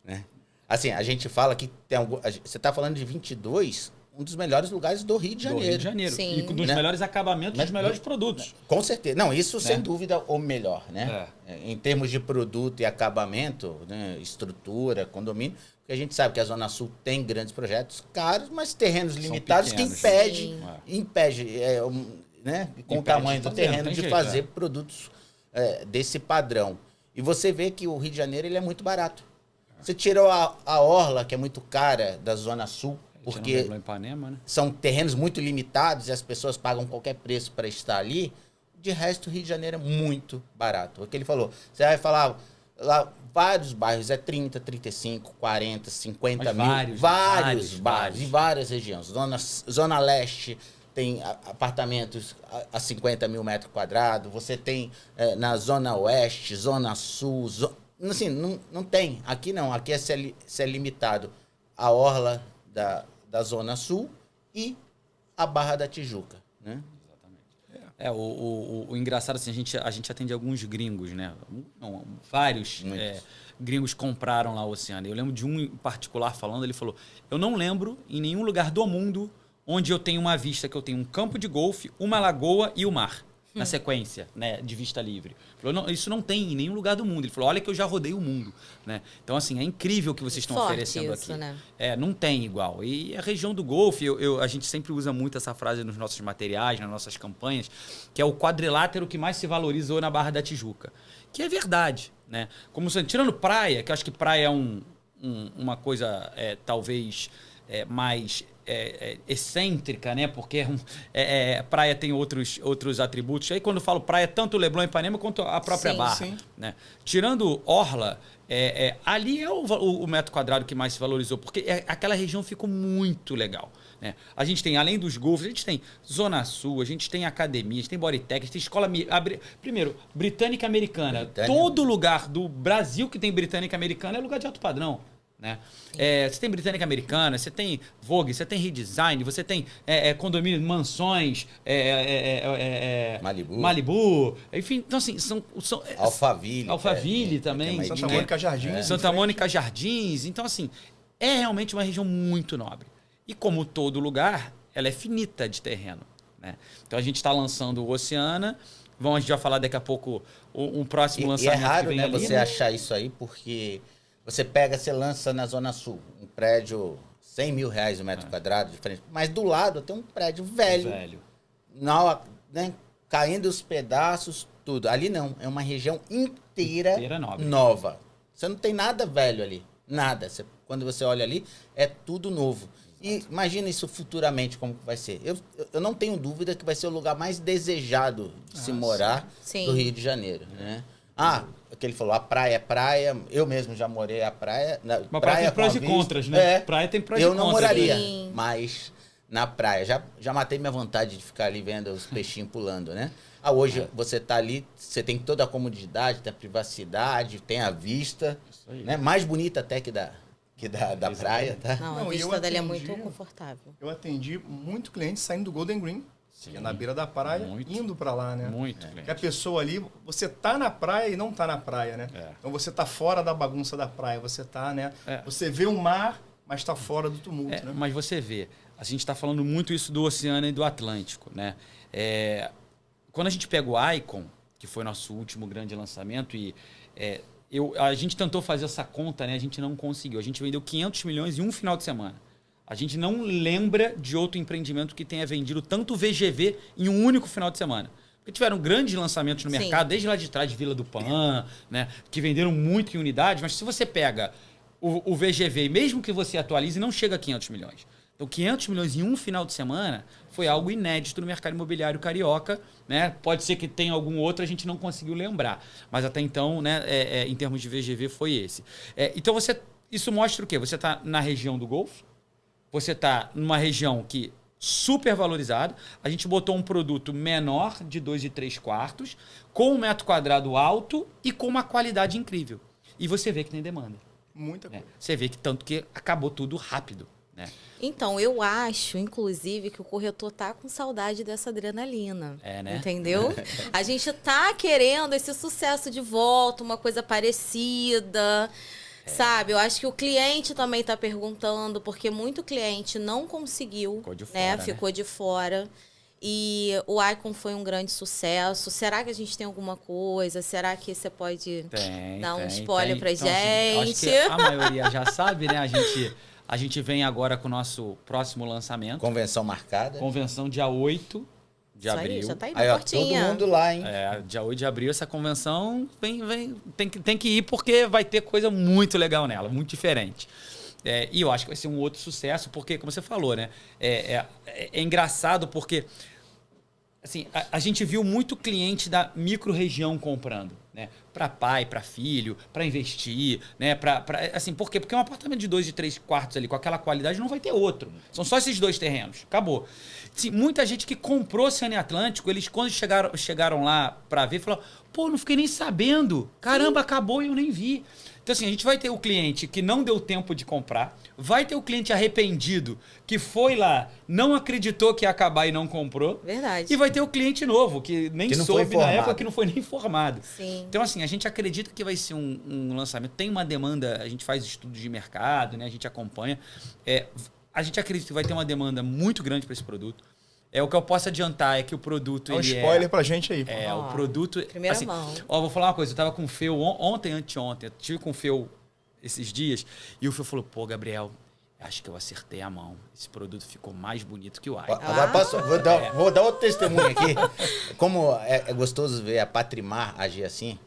C: né? Assim, a gente fala que tem você está falando de 22, um dos melhores lugares do Rio de Janeiro.
D: Do Rio de Janeiro.
A: Sim.
D: E dos melhores acabamentos, dos melhores produtos.
C: Com certeza. Não, isso sem dúvida o melhor, né? Em termos de produto e acabamento, né? Estrutura, condomínio, porque a gente sabe que a Zona Sul tem grandes projetos caros, mas terrenos limitados que impede, né? Com o tamanho do terreno de fazer produtos desse padrão. E você vê que o Rio de Janeiro ele é muito barato. Você tirou a orla, que é muito cara, da Zona Sul, porque
D: Ipanema, né?
C: são terrenos muito limitados e as pessoas pagam qualquer preço para estar ali. De resto, o Rio de Janeiro é muito barato. É o que ele falou. Você vai falar, lá vários bairros, 30, 35, 40, 50 mil. Vários bairros, em várias regiões. Zona Leste tem apartamentos a 50 mil metros quadrados. Você tem na Zona Oeste, Zona Sul. Assim, não tem. Aqui não. Aqui é limitado a orla da Zona Sul e a Barra da Tijuca, né?
D: Exatamente. O engraçado, assim, a gente atende alguns gringos, né? Vários gringos compraram lá o Oceana. Eu lembro de um em particular falando, ele falou, eu não lembro em nenhum lugar do mundo onde eu tenho uma vista, que eu tenho um campo de golfe, uma lagoa e o mar. na sequência, né, de Vista Livre. Falou, não, isso não tem em nenhum lugar do mundo. Ele falou, olha que eu já rodei o mundo, né? Então, assim, é incrível o que vocês estão
A: Forte
D: oferecendo
A: isso,
D: aqui.
A: né?
D: Não tem igual. E a região do Golfe, a gente sempre usa muito essa frase nos nossos materiais, nas nossas campanhas, que é o quadrilátero que mais se valorizou na Barra da Tijuca. Que é verdade, né? Como tirando praia, que eu acho que praia é uma coisa talvez mais excêntrica, né? Porque praia tem outros atributos. Aí quando eu falo praia, tanto o Leblon e Ipanema quanto a própria Barra.
B: Sim.
D: Né? Tirando Orla, ali é o metro quadrado que mais se valorizou, porque aquela região ficou muito legal. Né? A gente tem, além dos golfos, a gente tem Zona Sul, a gente tem academia, a gente tem Bodytech, a gente tem escola... Primeiro, britânica americana. Todo lugar do Brasil que tem britânica americana é lugar de alto padrão. Né? Você tem britânica americana, você tem Vogue, você tem redesign, você tem condomínio, mansões, Malibu, enfim, então assim, são Alphaville também,
B: Santa Mônica Jardins,
D: Santa Mônica Jardins, então assim, é realmente uma região muito nobre. E como todo lugar, ela é finita de terreno, né? Então a gente está lançando o Oceana, a gente vai falar daqui a pouco um próximo lançamento.
C: E é raro,
D: que vem
C: né,
D: ali,
C: você achar isso aí, porque você lança na Zona Sul, um prédio R$100 mil o metro quadrado, diferente. Mas do lado tem um prédio velho. Né, caindo os pedaços, tudo. Ali não, é uma região inteira nova. Você não tem nada velho ali, nada. Quando você olha ali, é tudo novo. E imagina isso futuramente, como que vai ser. Eu não tenho dúvida que vai ser o lugar mais desejado de se morar do Rio de Janeiro, né? Que ele falou, a praia é praia, eu mesmo já morei à praia.
D: Mas praia tem prós e contras, né? Praia tem prós e contras.
C: Eu não moraria, mas na praia. Já matei minha vontade de ficar ali vendo os peixinhos pulando, né? Hoje você tá ali, você tem toda a comodidade, tem a privacidade, tem a vista, né? Mais bonita até que da praia, tá?
A: Não, a vista dali é muito confortável.
B: Eu atendi muito cliente saindo do Golden Green, que é na beira da praia, indo para lá, né?
D: Muito.
B: Que a pessoa ali, você tá na praia e não tá na praia, né? Então você tá fora da bagunça da praia, você tá, né? Você vê o mar, mas tá fora do tumulto, né?
D: Mas você vê, a gente está falando muito isso do Oceano e do Atlântico, né? Quando a gente pega o Icon, que foi nosso último grande lançamento, e a gente tentou fazer essa conta, né? A gente não conseguiu. A gente vendeu 500 milhões em um final de semana. A gente não lembra de outro empreendimento que tenha vendido tanto VGV em um único final de semana. Porque tiveram grandes lançamentos no mercado, desde lá de trás de Vila do Pan, né? Que venderam muito em unidades, mas se você pega o VGV, mesmo que você atualize, não chega a 500 milhões. Então, 500 milhões em um final de semana foi algo inédito no mercado imobiliário carioca, né? Pode ser que tenha algum outro, a gente não conseguiu lembrar. Mas até então, né, em termos de VGV, foi esse. Então, isso mostra o quê? Você está na região do Golfo, você está numa região que super valorizada. A gente botou um produto menor de 2 3/4, com um metro quadrado alto e com uma qualidade incrível. E você vê que tem demanda.
B: Muita coisa.
D: Você vê que tanto que acabou tudo rápido. Né?
A: Então, eu acho, inclusive, que o corretor tá com saudade dessa adrenalina.
D: Né?
A: Entendeu? A gente tá querendo esse sucesso de volta, uma coisa parecida. Sabe? Eu acho que o cliente também tá perguntando, porque muito cliente não conseguiu,
D: ficou de fora,
A: ficou de fora. E o Icon foi um grande sucesso. Será que a gente tem alguma coisa? Será que você pode dar um spoiler pra
D: então,
A: gente?
D: Assim, acho que a maioria já sabe, né? A gente vem agora com o nosso próximo lançamento.
C: Convenção marcada.
D: Convenção dia 8 de abril.
A: Aí, já tá aí na portinha.
C: Todo mundo lá, hein?
D: Dia 8 de abril, essa convenção tem que ir porque vai ter coisa muito legal nela, muito diferente. E eu acho que vai ser um outro sucesso, porque, como você falou, né? É engraçado porque assim, a gente viu muito cliente da micro-região comprando, né? Para pai, para filho, para investir, né? Assim, por quê? Porque um apartamento de 2 3/4 ali com aquela qualidade não vai ter outro. São só esses 2 terrenos. Acabou. Sim, muita gente que comprou Oceano e Atlântico, eles quando chegaram lá para ver, falaram, pô, não fiquei nem sabendo. Caramba, acabou e eu nem vi. Então, assim, a gente vai ter o cliente que não deu tempo de comprar, vai ter o cliente arrependido que foi lá, não acreditou que ia acabar e não comprou.
A: Verdade.
D: E vai ter o cliente novo, que nem soube na época, que não foi nem informado.
A: Sim.
D: Então, assim, a gente acredita que vai ser um lançamento. Tem uma demanda, a gente faz estudos de mercado, né? A gente acompanha. A gente acredita que vai ter uma demanda muito grande para esse produto. o que eu posso adiantar é que o produto...
B: Dá um spoiler pra gente aí.
D: O produto...
A: Primeira
D: assim,
A: mão.
D: Vou falar uma coisa. Eu tava com o Feu anteontem. Eu tive com o Feu esses dias. E o Feu falou, pô, Gabriel, acho que eu acertei a mão. Esse produto ficou mais bonito que o Icon.
C: Agora vou dar outro testemunho aqui. Como é gostoso ver a Patrimar agir assim.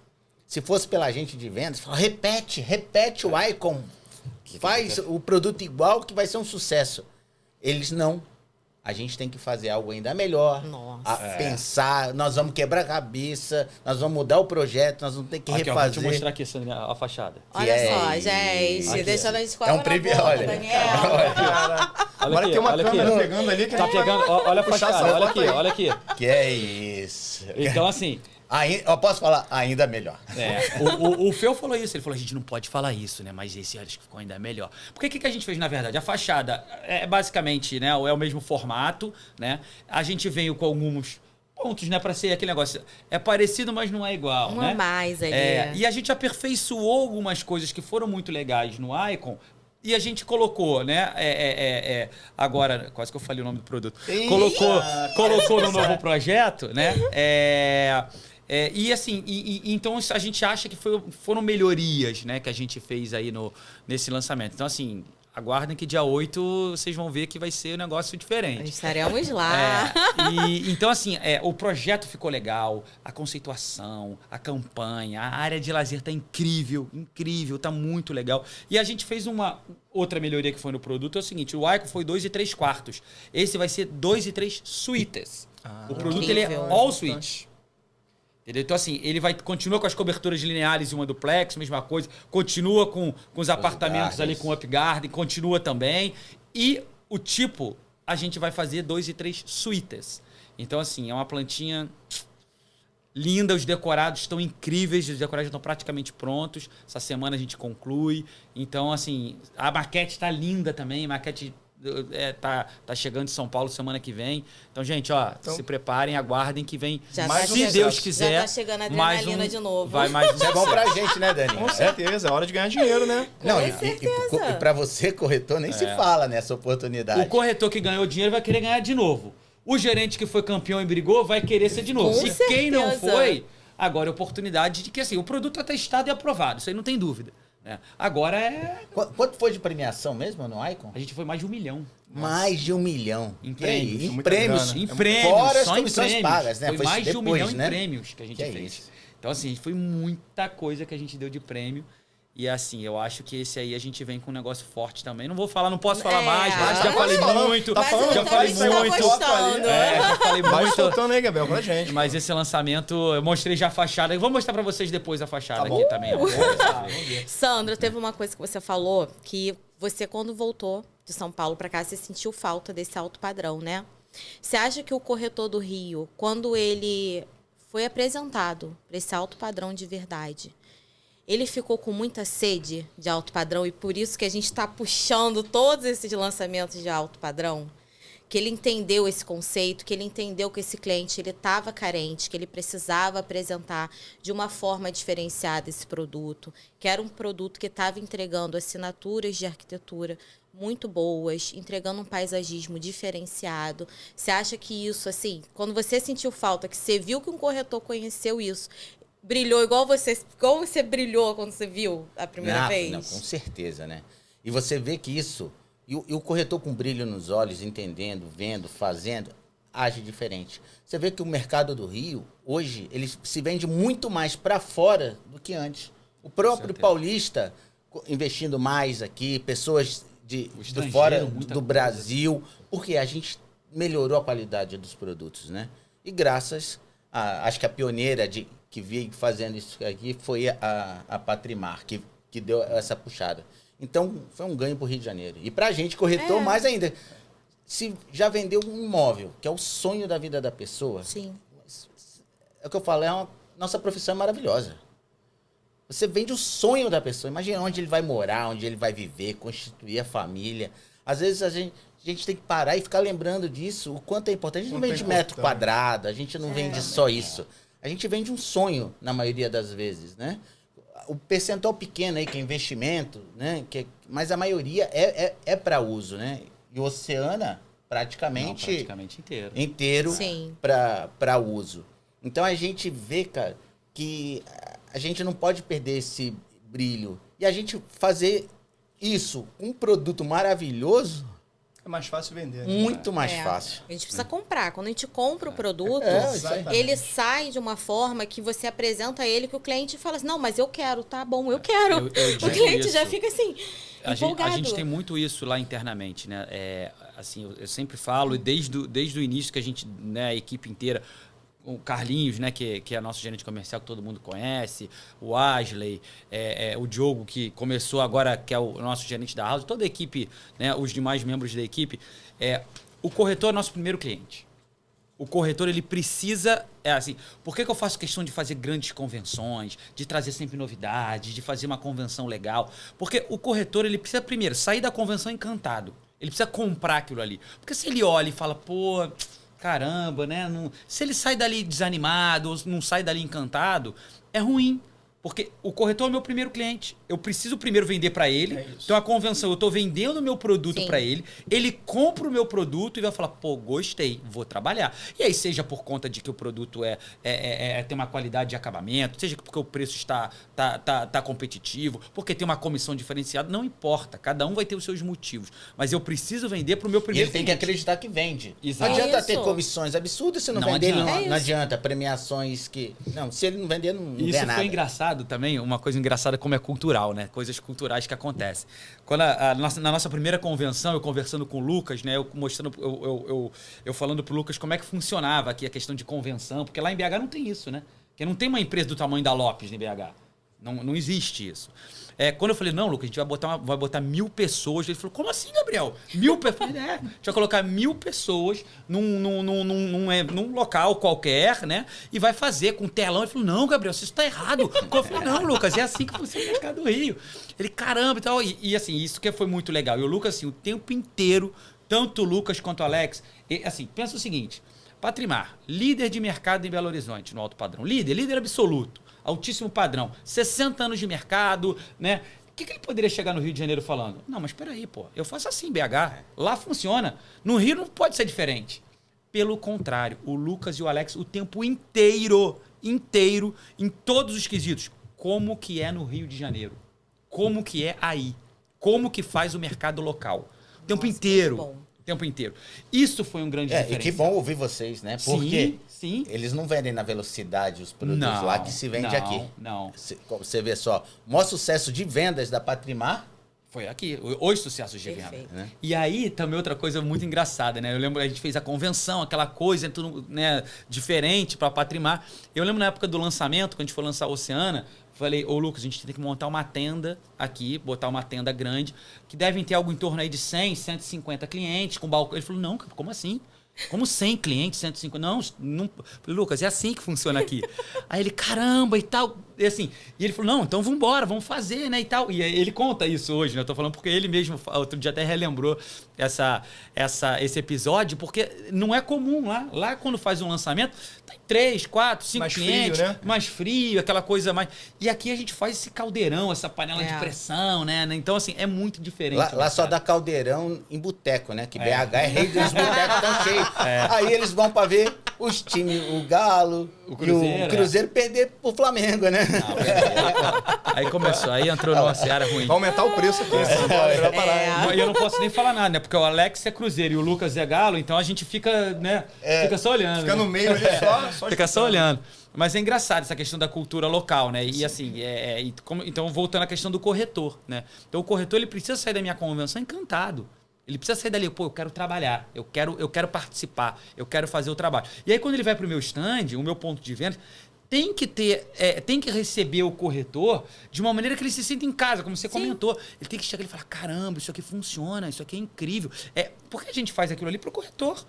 C: Se fosse pela gente de vendas, fala, repete o Icon. Faz o produto igual que vai ser um sucesso. Eles não. A gente tem que fazer algo ainda melhor. Pensar, nós vamos quebrar a cabeça, nós vamos mudar o projeto, nós vamos ter que
D: Aqui, ó,
C: refazer.
D: deixa eu mostrar aqui a fachada.
A: Olha só, gente.
D: Aqui.
A: Deixando a gente com
C: É um
A: água na
C: privilégio,
A: boca,
C: olha.
A: Daniel.
B: Agora tem uma câmera pegando ali que
D: Tá pegando, olha a
B: Puxar
D: fachada,
B: essa
D: olha
B: foto
D: aqui,
B: aí.
D: olha aqui.
C: Que é isso.
D: Então, assim,
C: Eu posso falar ainda melhor.
D: o Feu falou isso. Ele falou, a gente não pode falar isso, né? Mas esse acho que ficou ainda melhor. Porque o que a gente fez, na verdade? A fachada é basicamente, né? É o mesmo formato, né? A gente veio com alguns pontos, né? Pra ser aquele negócio. É parecido, mas não é igual,
A: Um
D: né?
A: a mais ali.
D: E a gente aperfeiçoou algumas coisas que foram muito legais no Icon. E a gente colocou, né? Agora, quase que eu falei o nome do produto. Colocou no novo projeto, né? Então a gente acha que foram melhorias, né, que a gente fez aí nesse lançamento. Então, assim, aguardem que dia 8 vocês vão ver que vai ser um negócio diferente.
A: Estaremos lá.
D: Então, assim, o projeto ficou legal, a conceituação, a campanha, a área de lazer tá incrível, tá muito legal. E a gente fez uma outra melhoria que foi no produto, é o seguinte, o Icon foi 2 3/4. Esse vai ser 2 3 suítes. O produto ele é
A: Incrível.
D: all suite. Entendeu? Então, assim, ele continua com as coberturas lineares e uma duplex, mesma coisa. Continua com os apartamentos ali com upgarden, continua também. E o tipo, a gente vai fazer 2 e 3 suítes. Então, assim, é uma plantinha linda, os decorados estão incríveis, os decorados estão praticamente prontos. Essa semana a gente conclui. Então, assim, a maquete está linda também, a maquete... tá chegando em São Paulo semana que vem. Então, gente, se preparem, aguardem que vem. Se Deus quiser.
A: Já tá chegando a adrenalina de novo.
D: Vai mais
C: Isso é bom pra gente, né, Dani?
B: Com certeza, é hora de ganhar dinheiro, né?
C: Não,
A: Com
C: e
A: certeza.
C: pra você, corretor, nem se fala nessa oportunidade.
D: O corretor que ganhou dinheiro vai querer ganhar de novo. O gerente que foi campeão e brigou vai querer ser de novo.
A: Com
D: E quem não
A: certeza.
D: foi, agora é oportunidade de que, assim, o produto é testado e aprovado. Isso aí não tem dúvida. Né? Agora
C: Quanto foi de premiação mesmo no Icon?
D: a gente foi mais de 1 milhão.
C: Mais de 1 milhão.
D: Em
C: Que
D: prêmios.
C: isso? Em
B: Muita
C: prêmios.
B: grana.
D: Em prêmios,
C: Fora as
D: só em
C: comissões
D: prêmios.
C: pagas, né?
D: Foi
C: Foi
D: mais de 1
C: depois,
D: milhão
C: né?
D: em prêmios que a gente
C: Que é
D: fez.
C: isso?
D: Então, assim, foi muita coisa que a gente deu de prêmio. E, assim, eu acho que esse aí a gente vem com um negócio forte também. Não posso falar mais,
A: mas
D: já falei
B: falando,
D: muito.
B: tá falando,
D: já falei
A: tá
D: muito.
A: gostando.
D: Já falei
B: Vai
D: muito.
B: soltando aí, Gabriel, pra gente.
D: Mas esse lançamento, eu mostrei já a fachada. Eu vou mostrar pra vocês depois a fachada
B: bom.
D: aqui também. Vamos ver.
A: Sandro, teve uma coisa que você falou que você, quando voltou de São Paulo para cá, você sentiu falta desse alto padrão, né? Você acha que o corretor do Rio, quando ele foi apresentado para esse alto padrão de verdade, ele ficou com muita sede de alto padrão e por isso que a gente está puxando todos esses lançamentos de alto padrão? Que ele entendeu esse conceito, que ele entendeu que esse cliente ele estava carente, que ele precisava apresentar de uma forma diferenciada esse produto, que era um produto que estava entregando assinaturas de arquitetura muito boas, entregando um paisagismo diferenciado. Você acha que isso, assim, quando você sentiu falta, que você viu que um corretor conheceu isso, brilhou igual você brilhou quando você viu a primeira vez?
C: Não, com certeza, né? E você vê que isso... E o corretor com brilho nos olhos, entendendo, vendo, fazendo, age diferente. Você vê que o mercado do Rio, hoje, ele se vende muito mais para fora do que antes. O próprio paulista investindo mais aqui, pessoas de fora do Brasil, porque a gente melhorou a qualidade dos produtos, né? E graças a... Acho que a pioneira que veio fazendo isso aqui foi a Patrimar, que deu essa puxada. Então, foi um ganho para o Rio de Janeiro. E para a gente, corretor, mais ainda. Se já vendeu um imóvel, que é o sonho da vida da pessoa...
A: Sim.
C: É o que eu falo, nossa profissão é maravilhosa. Você vende o sonho da pessoa. Imagina onde ele vai morar, onde ele vai viver, constituir a família. Às vezes a gente tem que parar e ficar lembrando disso, o quanto é importante. A gente não vende metro quadrado, a gente não vende só isso. A gente vende um sonho, na maioria das vezes, né? O percentual pequeno aí, que é investimento, né? Mas a maioria é para uso, né? E o Oceana, praticamente
D: inteiro
C: para uso. Então a gente vê, cara, que a gente não pode perder esse brilho. E a gente fazer isso, um produto maravilhoso,
B: é mais fácil vender.
C: Muito mais fácil.
A: A gente precisa comprar. Quando a gente compra o produto, ele sai de uma forma que você apresenta ele, que o cliente fala assim, não, mas eu quero, tá bom, eu quero. O cliente já fica assim, empolgado.
D: A gente tem muito isso lá internamente, né? Assim, eu sempre falo, desde o início que a gente, né, a equipe inteira, o Carlinhos, né, que é nosso gerente comercial, que todo mundo conhece, o Asley, o Diogo, que começou agora, que é o nosso gerente da House, toda a equipe, né, os demais membros da equipe, o corretor é nosso primeiro cliente. O corretor, ele precisa... assim, por que eu faço questão de fazer grandes convenções, de trazer sempre novidades, de fazer uma convenção legal? Porque o corretor, ele precisa, primeiro, sair da convenção encantado. Ele precisa comprar aquilo ali. Porque se ele olha e fala, pô... caramba, né? Se ele sai dali desanimado ou não sai dali encantado, é ruim. Porque o corretor é o meu primeiro cliente. Eu preciso primeiro vender para ele. Então, a convenção, eu estou vendendo o meu produto para ele. Ele compra o meu produto e vai falar, pô, gostei, vou trabalhar. E aí, seja por conta de que o produto tem uma qualidade de acabamento, seja porque o preço está competitivo, porque tem uma comissão diferenciada, não importa. Cada um vai ter os seus motivos. Mas eu preciso vender para o meu primeiro cliente.
C: Ele tem que acreditar que vende.
D: Exato.
C: Não adianta ter comissões absurdas se não vender. Não adianta. Premiações que... Não, se ele não vender, não ganha nada.
D: Isso foi engraçado também, uma coisa engraçada como é cultural, né? Coisas culturais que acontecem. Quando na nossa primeira convenção, eu conversando com o Lucas, né? Eu falando pro Lucas como é que funcionava aqui a questão de convenção, porque lá em BH não tem isso, né? Porque não tem uma empresa do tamanho da Lopes em BH. Não existe isso. Quando eu falei, não, Lucas, a gente vai botar 1.000 pessoas. Ele falou, como assim, Gabriel? 1.000 pessoas? A gente vai colocar 1.000 pessoas num local qualquer, né? E vai fazer com telão. Ele falou, não, Gabriel, isso está errado. Eu falei, não, Lucas, é assim que funciona o mercado do Rio. Ele, caramba, e tal. E assim, isso que foi muito legal. E o Lucas, assim, o tempo inteiro, tanto o Lucas quanto o Alex, assim, pensa o seguinte, Patrimar, líder de mercado em Belo Horizonte, no alto padrão. Líder absoluto. Altíssimo padrão, 60 anos de mercado, né? O que ele poderia chegar no Rio de Janeiro falando? Não, mas espera aí, pô, eu faço assim em BH, lá funciona. No Rio não pode ser diferente. Pelo contrário, o Lucas e o Alex o tempo inteiro, em todos os quesitos. Como que é no Rio de Janeiro? Como que é aí? Como que faz o mercado local? O tempo inteiro. O tempo inteiro. Isso foi um grande diferencial.
C: E que bom ouvir vocês, né? Porque eles não vendem na velocidade os produtos lá que se vende aqui.
D: Não.
C: Você vê só, o maior sucesso de vendas da Patrimar
D: foi aqui, os sucessos de venda. Né? E aí também outra coisa muito engraçada, né? Eu lembro que a gente fez a convenção, aquela coisa tudo, né, diferente para a Patrimar. Eu lembro na época do lançamento, quando a gente foi lançar a Oceana, falei, ô Lucas, a gente tem que montar uma tenda aqui, botar uma tenda grande, que devem ter algo em torno aí de 100, 150 clientes, com balcão. Ele falou, não, como assim? Como 100 clientes, 150? Não. Falei, Lucas, é assim que funciona aqui. Aí ele, caramba, e tal. E assim, e ele falou, não, então vamos embora, vamos fazer, né, e tal. E ele conta isso hoje, né? Eu tô falando porque ele mesmo, outro dia até relembrou esse episódio, porque não é comum lá. Lá, quando faz um lançamento, tem 3, 4, 5 mais clientes. Frio, né? Mais frio, aquela coisa mais... E aqui a gente faz esse caldeirão, essa panela de pressão, né? Então, assim, é muito diferente.
C: Lá só dá caldeirão em boteco, né? Que BH é rei dos botecos tão cheios. Aí eles vão pra ver os times, o Galo o Cruzeiro perder pro Flamengo, né?
D: Não, aí começou, aí entrou numa seara ruim.
B: Vai aumentar o preço aqui.
D: E eu não posso nem falar nada, né? Porque o Alex é Cruzeiro e o Lucas é Galo, então a gente fica, né? Fica só olhando.
B: Fica no meio ali só
D: fica só olhando. Mas é engraçado essa questão da cultura local, né? E assim, então voltando à questão do corretor, né? Então o corretor ele precisa sair da minha convenção encantado. Ele precisa sair dali, pô, eu quero trabalhar, eu quero participar, eu quero fazer o trabalho. E aí quando ele vai para o meu stand, o meu ponto de venda, tem que receber o corretor de uma maneira que ele se sinta em casa, como você comentou. Ele tem que chegar e falar, caramba, isso aqui funciona, isso aqui é incrível. Por que a gente faz aquilo ali para o corretor?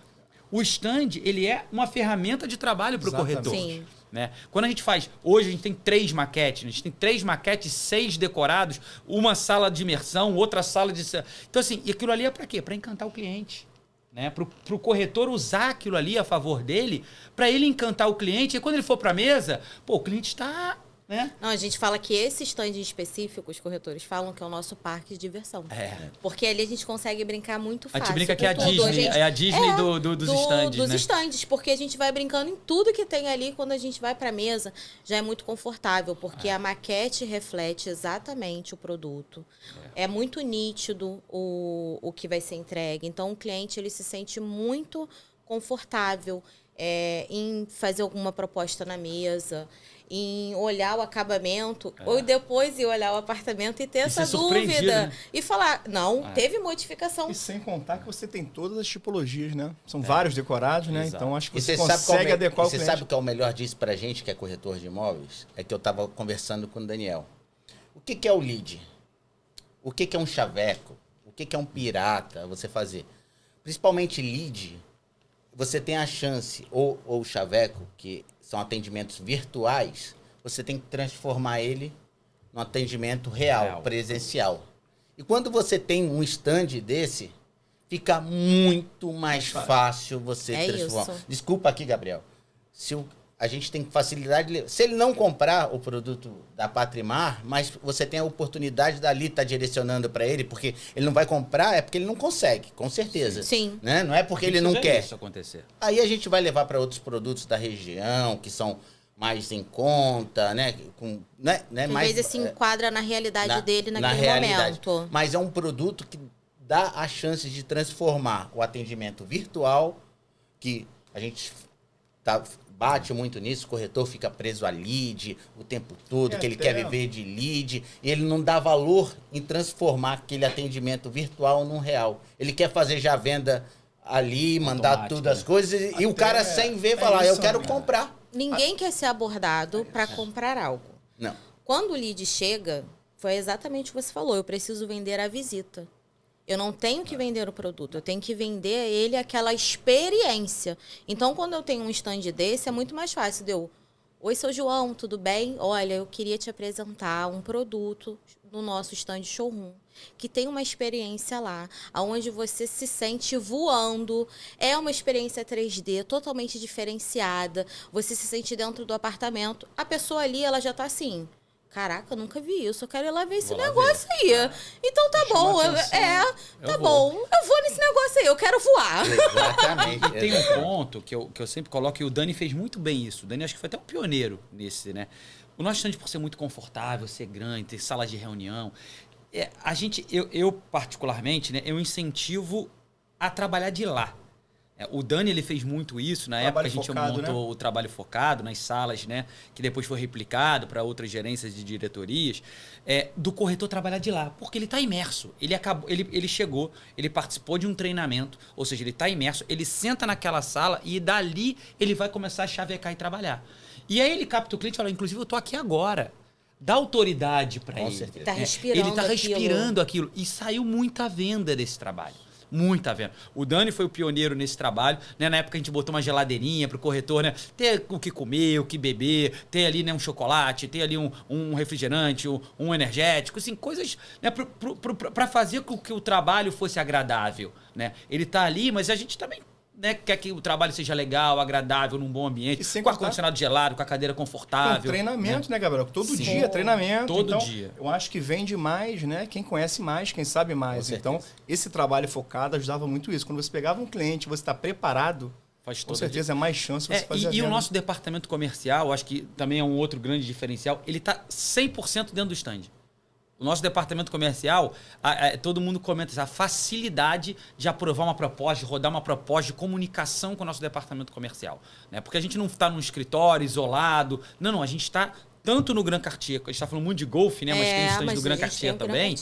D: O stand, ele é uma ferramenta de trabalho para o corretor. Sim. Né? Quando a gente faz... Hoje a gente tem 3 maquetes. A gente tem 3 maquetes, 6 decorados, uma sala de imersão, outra sala de... Então, assim, e aquilo ali é para quê? Para encantar o cliente. Né? Para o corretor usar aquilo ali a favor dele, para ele encantar o cliente. E quando ele for para a mesa, pô, o cliente está
C: né?
A: Não, a gente fala que esse stand específico, os corretores falam que é o nosso parque de diversão. Porque ali a gente consegue brincar muito fácil.
D: A gente brinca que é a
A: com tudo.
D: Disney, é a Disney dos stands,
A: dos
D: né?
A: stands, porque a gente vai brincando em tudo que tem ali. Quando a gente vai para a mesa, já é muito confortável, porque a maquete reflete exatamente o produto. É muito nítido o que vai ser entregue. Então, o cliente ele se sente muito confortável em fazer alguma proposta na mesa, em olhar o acabamento, ou depois ir olhar o apartamento e ter essa dúvida.
D: Né?
A: E falar, não, teve modificação.
B: E sem contar que você tem todas as tipologias, né? São vários decorados, né?
D: Exato.
B: Então acho que
C: E
B: você consegue adequar o
C: Você
B: cliente.
C: sabe o que é o melhor disso pra gente, que é corretor de imóveis? É que eu tava conversando com o Daniel. O que é o lead? O que é um chaveco? O que é um pirata você fazer? Principalmente lead, você tem a chance, ou o chaveco, que são atendimentos virtuais, você tem que transformar ele num atendimento real, presencial. E quando você tem um stand desse, fica muito mais fácil você transformar.
A: Isso.
C: Desculpa aqui, Gabriel. A gente tem facilidade... Se ele não comprar o produto da Patrimar, mas você tem a oportunidade dali estar direcionando para ele, porque ele não vai comprar, é porque ele não consegue, com certeza.
A: Sim.
C: Né? Não é porque ele não quer.
D: Isso acontecer.
C: Aí a gente vai levar para outros produtos da região, que são mais em conta, né?
A: Às vezes se enquadra na realidade dele naquele
C: realidade.
A: momento.
C: Mas é um produto que dá a chance de transformar o atendimento virtual, que a gente bate muito nisso, o corretor fica preso a lead o tempo todo, que ele quer viver de lead, e ele não dá valor em transformar aquele atendimento virtual num real. Ele quer fazer já a venda ali, mandar tudo as coisas, e o cara sem ver falar, eu quero comprar.
A: Ninguém quer ser abordado para comprar algo.
C: Não.
A: Quando o lead chega, foi exatamente o que você falou, eu preciso vender a visita. Eu não tenho que vender o produto, eu tenho que vender a ele aquela experiência. Então, quando eu tenho um stand desse, é muito mais fácil de eu... Oi, seu João, tudo bem? Olha, eu queria te apresentar um produto no nosso stand showroom, que tem uma experiência lá, onde você se sente voando. É uma experiência 3D totalmente diferenciada. Você se sente dentro do apartamento. A pessoa ali, ela já está assim... Caraca, eu nunca vi isso. Eu quero ir lá ver esse negócio aí. Então tá bom. Tá bom. Eu vou nesse negócio aí. Eu quero voar.
C: Exatamente.
D: E tem um ponto que eu sempre coloco, e o Dani fez muito bem isso. O Dani acho que foi até um pioneiro nesse, né? O nosso stand, por ser muito confortável, ser grande, ter sala de reunião, eu particularmente, né, eu incentivo a trabalhar de lá. O Dani, ele fez muito isso. Na época a gente montou o trabalho focado nas salas, né? Que depois foi replicado para outras gerências de diretorias. Do corretor trabalhar de lá, porque ele está imerso. Ele chegou, ele participou de um treinamento, ou seja, ele está imerso, ele senta naquela sala e dali ele vai começar a chavecar e trabalhar. E aí ele capta o cliente e fala, inclusive, eu estou aqui agora. Dá autoridade para ele.
C: Certeza.
A: Tá respirando
D: ele está respirando aquilo. E saiu muita venda desse trabalho. Muita venda. O Dani foi o pioneiro nesse trabalho, né? Na época a gente botou uma geladeirinha pro corretor, né? Ter o que comer, o que beber, ter ali, né, um chocolate, ter ali um refrigerante, um energético, assim, coisas, né, para fazer com que o trabalho fosse agradável, né? Ele tá ali, mas a gente também, né, quer que o trabalho seja legal, agradável, num bom ambiente, com ar-condicionado gelado, com a cadeira confortável.
B: Com treinamento, né, Gabriel? Todo dia, treinamento.
D: Todo dia.
B: Eu acho que vende mais, né? Quem conhece mais, quem sabe mais. Então, esse trabalho focado ajudava muito isso. Quando você pegava um cliente, você está preparado, com certeza é mais chance de você fazer a venda.
D: E o nosso departamento comercial, acho que também é um outro grande diferencial, ele está 100% dentro do stand. O nosso departamento comercial, todo mundo comenta a facilidade de aprovar uma proposta, de rodar uma proposta de comunicação com o nosso departamento comercial. Né? Porque a gente não está num escritório isolado. Não, a gente está tanto no Grand Cartier, a gente está falando muito de golfe, né? Mas tem stand do Grand Cartier também.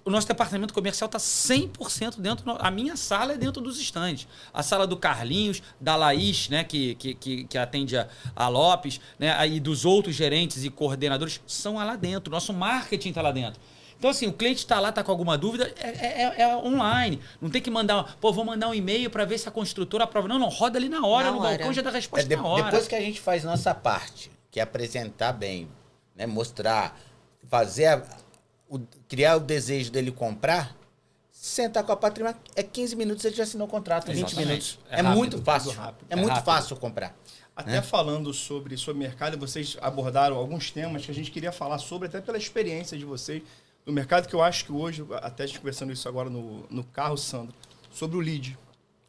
D: O nosso departamento comercial está 100% dentro. A minha sala é dentro dos stands. A sala do Carlinhos, da Laís, né? Que atende a Lopes, né? E dos outros gerentes e coordenadores são lá dentro. Nosso marketing está lá dentro. Então, assim, o cliente está lá, está com alguma dúvida, é online. Não tem que mandar, vou mandar um e-mail para ver se a construtora aprova. Não, roda ali na hora, no balcão, já dá a resposta na hora.
C: Depois que a gente faz nossa parte, que é apresentar bem, né, mostrar, fazer, criar o desejo dele comprar, sentar com a Patrimar, 15 minutos ele já assinou o contrato, 20
D: Exatamente.
C: minutos.
D: É
C: É
D: rápido,
C: muito fácil.
B: tudo rápido.
C: É muito
D: rápido.
C: fácil comprar.
B: Até falando sobre mercado, vocês abordaram alguns temas que a gente queria falar sobre, até pela experiência de vocês no mercado, que eu acho que hoje, até a gente conversando isso agora no carro, Sandro, sobre o lead.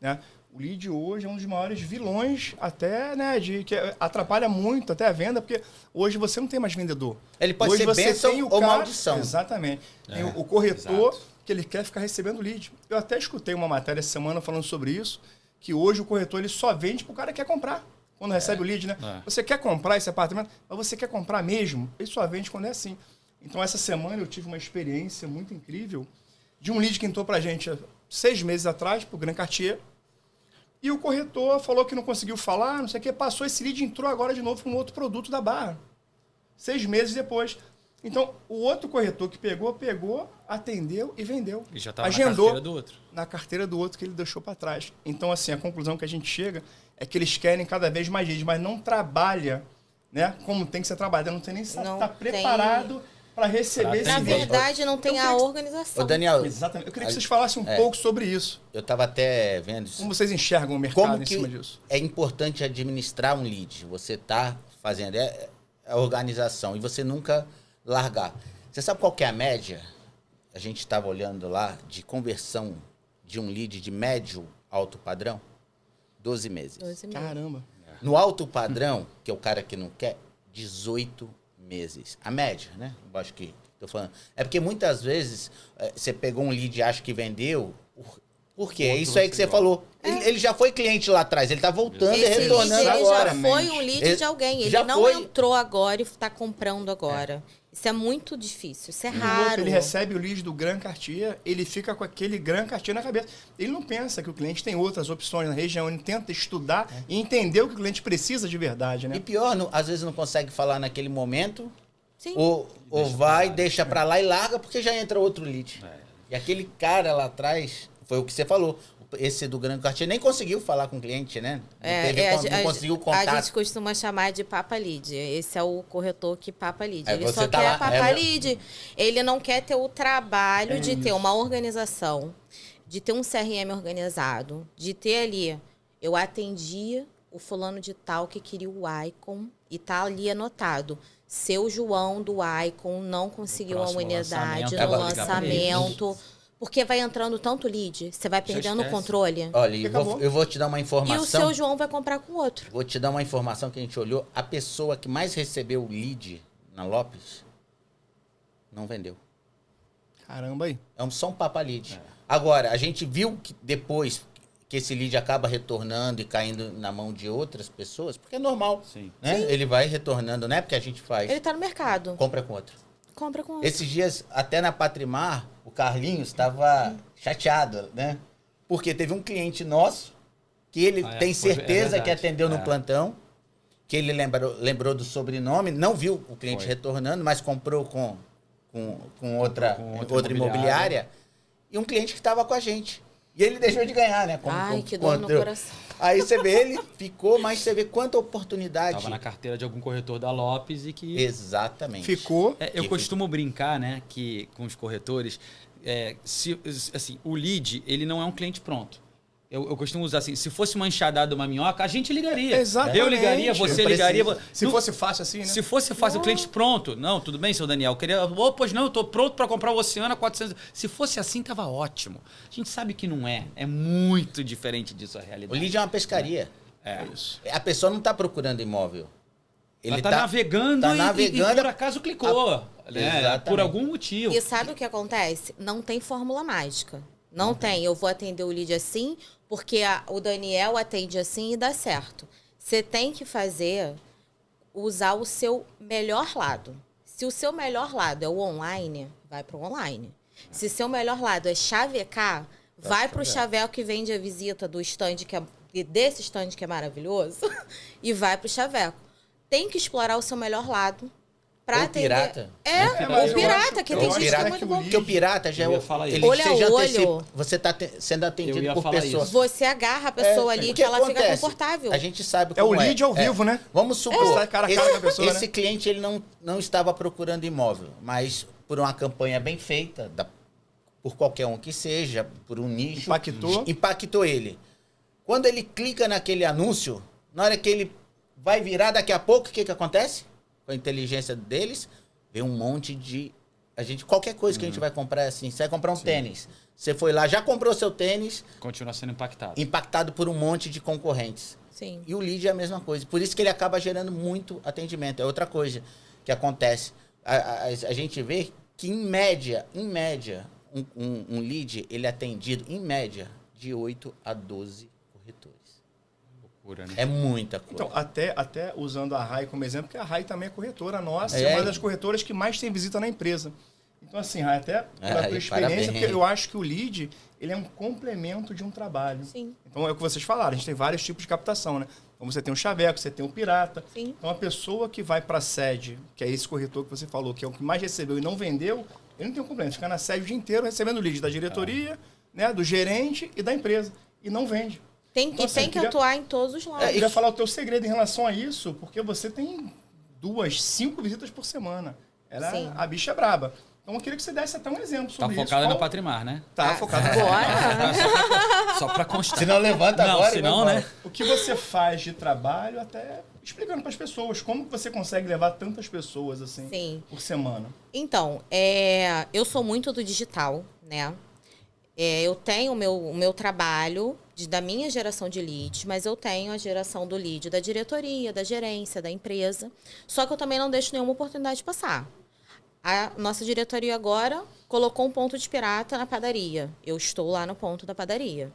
B: Né? O lead hoje é um dos maiores vilões, até, né, que atrapalha muito até a venda, porque hoje você não tem mais vendedor.
C: Ele pode
B: hoje
C: ser bênção
B: tem o
C: ou maldição.
B: Exatamente. Tem o corretor,
D: exato.
B: que ele quer ficar recebendo lead. Eu até escutei uma matéria essa semana falando sobre isso, que hoje o corretor ele só vende para o cara que quer comprar. Quando recebe o lead, né? Você quer comprar esse apartamento, mas você quer comprar mesmo? Ele só vende quando é assim. Então, essa semana eu tive uma experiência muito incrível de um lead que entrou para a gente 6 meses atrás, para o Grand Cartier. E o corretor falou que não conseguiu falar, não sei o que, passou esse lead e entrou agora de novo com outro produto da Barra. 6 meses depois. Então, o outro corretor que pegou, atendeu e vendeu.
D: E já estava na
B: Agendou
D: carteira do outro.
B: na carteira do outro que ele deixou para trás. Então, assim, a conclusão que a gente chega é que eles querem cada vez mais leads, mas não trabalha, né, como tem que ser trabalhado. Não tem nem
A: Não
B: tá
A: tem-
B: preparado para receber esse
A: Na
B: lead.
A: verdade, não tem
B: Eu
A: a
B: queria-
A: organização.
C: Ô, Daniel,
B: Exatamente. Eu queria que vocês falassem um pouco sobre isso.
C: eu estava até vendo isso.
B: Como vocês enxergam o mercado
C: Como
B: em
C: que
B: cima disso?
C: é importante administrar um lead? Você está fazendo a organização e você nunca largar. Você sabe qual que é a média? A gente estava olhando lá de conversão de um lead de médio alto padrão? 12 meses.
A: 12 meses.
B: Caramba.
C: No alto padrão, que é o cara que não quer, 18 meses. A média, né? Eu acho que estou falando. É porque muitas vezes você pegou um lead e acha que vendeu. Por quê? É isso aí que você falou. Ele já foi cliente lá atrás, ele está voltando e
A: Esse lead,
C: retornando
A: ele
C: agora.
A: já foi um lead
C: Ele
A: de alguém. Ele
C: já
A: não
C: foi.
A: entrou agora e está comprando agora. Isso é muito difícil. Isso é
B: E o outro,
A: raro.
B: ele recebe o lead do Grand Cartier, ele fica com aquele Grand Cartier na cabeça. Ele não pensa que o cliente tem outras opções na região, ele tenta estudar e entender o que o cliente precisa de verdade, né?
C: E pior, às vezes não consegue falar naquele momento,
A: Sim.
C: ou deixa pra lá e larga, porque já entra outro lead. E aquele cara lá atrás, foi o que você falou, esse do Grand Cartier nem conseguiu falar com o cliente, né? Não conseguiu contato.
A: A gente costuma chamar de papa lead. Esse é o corretor que papa lead.
C: Aí
A: Ele
C: você
A: só
C: tá
A: quer
C: lá,
A: papa lead. Ele não quer ter o trabalho de ter uma organização, de ter um CRM organizado, de ter ali... Eu atendi o fulano de tal que queria o Icon e tá ali anotado. Seu João do Icon não conseguiu a
D: próximo
A: unidade
D: lançamento,
A: no
D: vai ligar pra ele.
A: lançamento. Porque vai entrando tanto lead, você vai perdendo o
D: esquece.
A: controle.
C: Olha,
B: Acabou.
C: eu vou te dar uma
A: E
C: informação.
A: o seu João vai comprar com outro.
C: Vou te dar uma informação que a gente olhou. A pessoa que mais recebeu lead na Lopes não vendeu.
B: Caramba aí.
C: Só um papa lead. Agora, a gente viu que depois que esse lead acaba retornando e caindo na mão de outras pessoas, porque é normal.
D: Sim.
C: Né? Ele vai retornando, não é porque a gente faz.
A: Ele tá no mercado.
C: Compra com outro.
A: Compra com outro.
C: Esses dias, até na Patrimar, o Carlinhos estava chateado, né? Porque teve um cliente nosso que ele tem certeza que
D: verdade.
C: atendeu no plantão, que ele lembrou do sobrenome, não viu o cliente
D: Foi.
C: retornando, mas comprou com outra
D: outra
C: imobiliária, e um cliente que estava com a gente. E ele deixou de ganhar, né?
A: Ai, que dor no coração.
C: Aí você vê, ele ficou, mas você vê quanta oportunidade.
D: Tava na carteira de algum corretor da Lopes e que...
C: Exatamente.
B: Ficou.
D: Eu costumo brincar, né, que com os corretores, assim, o lead, ele não é um cliente pronto. Eu costumo usar assim, se fosse uma enxadada, uma minhoca, a gente ligaria.
B: Exatamente.
D: Eu ligaria, você ligaria.
B: Se fosse fácil assim, né?
D: Se fosse fácil, o cliente pronto. Não, tudo bem, seu Daniel. Pois não, eu tô pronto para comprar o Oceana 400. Se fosse assim, tava ótimo. A gente sabe que não é. É muito diferente disso a
C: O
D: realidade.
C: lead é uma pescaria.
B: É isso.
C: A pessoa não está procurando imóvel.
D: Ela tá navegando, e por acaso clicou. Né?
C: Exatamente.
D: Por algum motivo.
A: E sabe o que acontece? Não tem fórmula mágica. Não tem. Eu vou atender o lead assim, porque o Daniel atende assim e dá certo. Você tem que usar o seu melhor lado. Se o seu melhor lado é o online, vai para o online. Se seu melhor lado é chavecar, vai para o chaveco que vende a visita do stand, desse stand que é maravilhoso, e vai para o chaveco. Tem que explorar o seu melhor lado. Pra
C: Ou
A: atender.
C: pirata.
A: O pirata, que
B: eu
A: tem
B: acho
A: gente que é
B: que
A: muito
B: o
A: bom.
C: Porque o pirata já
D: Eu ia falar isso.
A: Olho a
C: você já
A: olho.
C: você está sendo
D: Eu
C: atendido
D: ia
C: por
D: falar
C: pessoas.
D: isso.
A: Você agarra a pessoa ali
C: O
A: que ela fica
C: acontece?
A: confortável.
C: A gente sabe
B: É o
C: como
B: lead ao vivo, né?
C: Vamos supor,
B: Você tá cara a cara com a pessoa,
C: esse
B: né?
C: cliente ele não estava procurando imóvel, mas por uma campanha bem feita, por qualquer um que seja, por um nicho.
B: Impactou
C: ele. Quando ele clica naquele anúncio, na hora que ele vai virar daqui a pouco, o que acontece? Com a inteligência deles, vem um monte de... qualquer coisa que a gente vai comprar assim, você vai comprar um tênis. Você foi lá, já comprou seu tênis.
D: Continua sendo impactado.
C: Impactado por um monte de concorrentes.
A: Sim.
C: E o lead é a mesma coisa. Por isso que ele acaba gerando muito atendimento. É outra coisa que acontece. A gente vê que, em média, um lead, ele é atendido, em média, de 8 a 12 corretores.
D: Loucura, né?
C: É muita coisa.
B: Então, até usando a RAI como exemplo, porque a RAI também é corretora nossa, é uma das corretoras que mais tem visita na empresa. Então, assim, RAI, até pela tua experiência, porque eu acho que o lead, ele é um complemento de um trabalho.
A: Sim.
B: Então, é o que vocês falaram, a gente tem vários tipos de captação, né? Então, você tem o chaveco, você tem o pirata.
A: Sim.
B: Então, a pessoa que vai para a sede, que é esse corretor que você falou, que é o que mais recebeu e não vendeu, ele não tem um problema. Fica na sede o dia inteiro recebendo lead da diretoria, né, do gerente e da empresa. E não vende.
A: Tem que atuar em todos os lados.
B: Eu queria falar o teu segredo em relação a isso, porque você tem 5 visitas por semana. A bicha é braba. Então eu queria que você desse até um exemplo sobre isso.
D: Tá focada na Patrimar, né?
B: Tá focada
A: agora.
D: Só para constar.
C: Se não levanta agora.
D: Senão, né?
B: O que você faz de trabalho, até explicando para as pessoas, como que você consegue levar tantas pessoas assim por semana?
A: Então, eu sou muito do digital, né? Eu tenho o meu trabalho da minha geração de leads, mas eu tenho a geração do lead da diretoria, da gerência, da empresa. Só que eu também não deixo nenhuma oportunidade passar. A nossa diretoria agora colocou um ponto de pirata na padaria. Eu estou lá no ponto da padaria.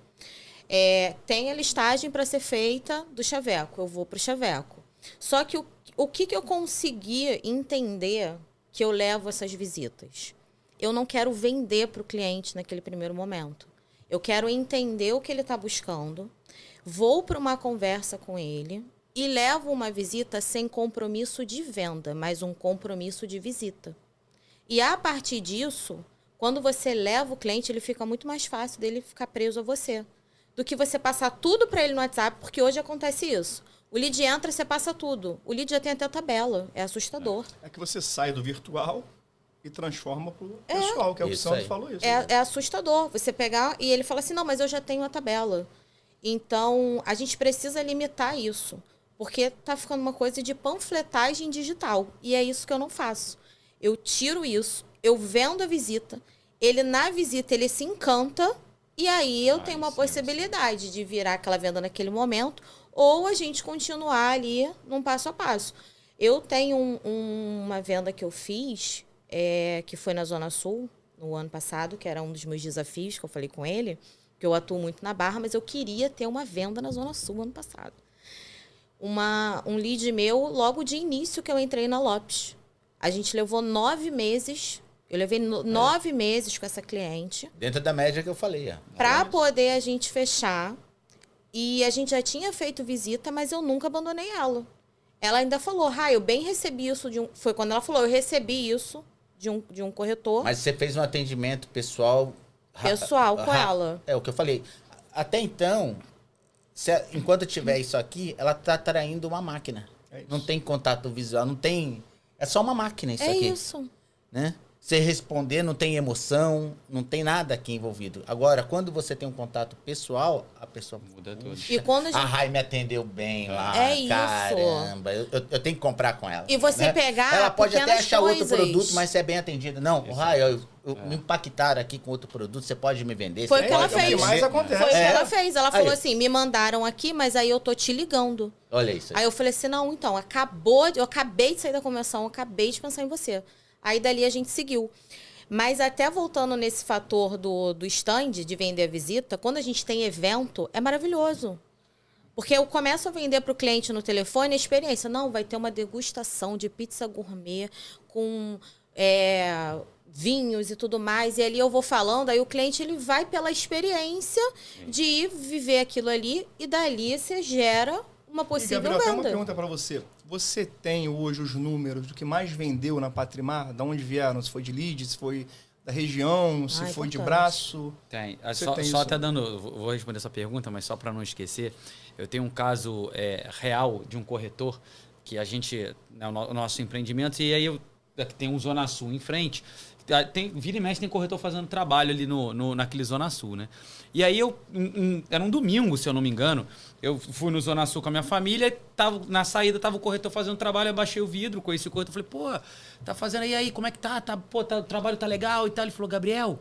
A: Tem a listagem para ser feita do chaveco. Eu vou para o chaveco. Só que o que eu consegui entender que eu levo essas visitas? Eu não quero vender para o cliente naquele primeiro momento. Eu quero entender o que ele está buscando, vou para uma conversa com ele e levo uma visita sem compromisso de venda, mas um compromisso de visita. E a partir disso, quando você leva o cliente, ele fica muito mais fácil dele ficar preso a você do que você passar tudo para ele no WhatsApp, porque hoje acontece isso. O lead entra, você passa tudo. O lead já tem até tabela. É assustador.
B: É que você sai do virtual e transforma pro pessoal, que é o que o Sandro falou isso.
A: É assustador você pegar e ele fala assim, não, mas eu já tenho a tabela. Então, a gente precisa limitar isso, porque tá ficando uma coisa de panfletagem digital. E é isso que eu não faço. Eu tiro isso, eu vendo a visita, ele na visita ele se encanta e aí eu tenho uma possibilidade de virar aquela venda naquele momento ou a gente continuar ali num passo a passo. Eu tenho uma venda que eu fiz, que foi na Zona Sul, no ano passado, que era um dos meus desafios, que eu falei com ele, que eu atuo muito na Barra, mas eu queria ter uma venda na Zona Sul ano passado. Um lead meu, logo de início que eu entrei na Lopes. A gente levou 9 meses, eu levei 9 meses com essa cliente.
C: Dentro da média que eu falei.
A: Para poder a gente fechar. E a gente já tinha feito visita, mas eu nunca abandonei ela. Ela ainda falou, eu bem recebi isso foi quando ela falou, eu recebi isso de um corretor.
C: Mas você fez um atendimento pessoal...
A: com ela.
C: É o que eu falei. Até então, enquanto tiver isso aqui, ela tá traindo uma máquina. Não tem contato visual, não tem... É só uma máquina isso aqui.
A: É isso.
C: Né? Você responder, não tem emoção, não tem nada aqui envolvido. Agora, quando você tem um contato pessoal, a pessoa muda tudo.
A: E quando
C: a Rai me atendeu bem lá.
A: É
C: caramba, eu tenho que comprar com ela.
A: E você pegar.
C: Ela pode até achar
A: coisas.
C: outro produto, mas você é bem atendida. Não, Rai, me impactaram aqui com outro produto, você pode me vender.
A: Foi o que ela fez.
B: O que mais acontece.
A: Foi o que ela fez. Ela falou assim: me mandaram aqui, mas aí eu tô te ligando.
C: Olha isso.
A: Aí eu falei assim: não, então, eu acabei de sair da convenção, eu acabei de pensar em você. Aí dali a gente seguiu. Mas até voltando nesse fator do stand, de vender a visita, quando a gente tem evento, é maravilhoso. Porque eu começo a vender para o cliente no telefone a experiência. Não, vai ter uma degustação de pizza gourmet com vinhos e tudo mais. E ali eu vou falando, aí o cliente ele vai pela experiência de ir viver aquilo ali e dali você gera uma possível
B: Gabriel,
A: venda.
B: tem uma pergunta para você. Você tem hoje os números do que mais vendeu na Patrimar? De onde vieram? Se foi de lead, se foi da região, se foi de braço?
D: Tem.
B: Tem
D: só até dando... Vou responder essa pergunta, mas só para não esquecer. Eu tenho um caso real de um corretor que a gente... o nosso empreendimento, e aí tem um Zona Sul em frente, Vira e mexe, tem corretor fazendo trabalho ali naquele Zona Sul, né? E aí era um domingo, se eu não me engano. Eu fui no Zona Sul com a minha família, na saída tava o corretor fazendo trabalho, eu baixei o vidro, conheci o corretor, falei, pô, tá fazendo aí, como é que tá? O trabalho tá legal e tal. Ele falou, Gabriel,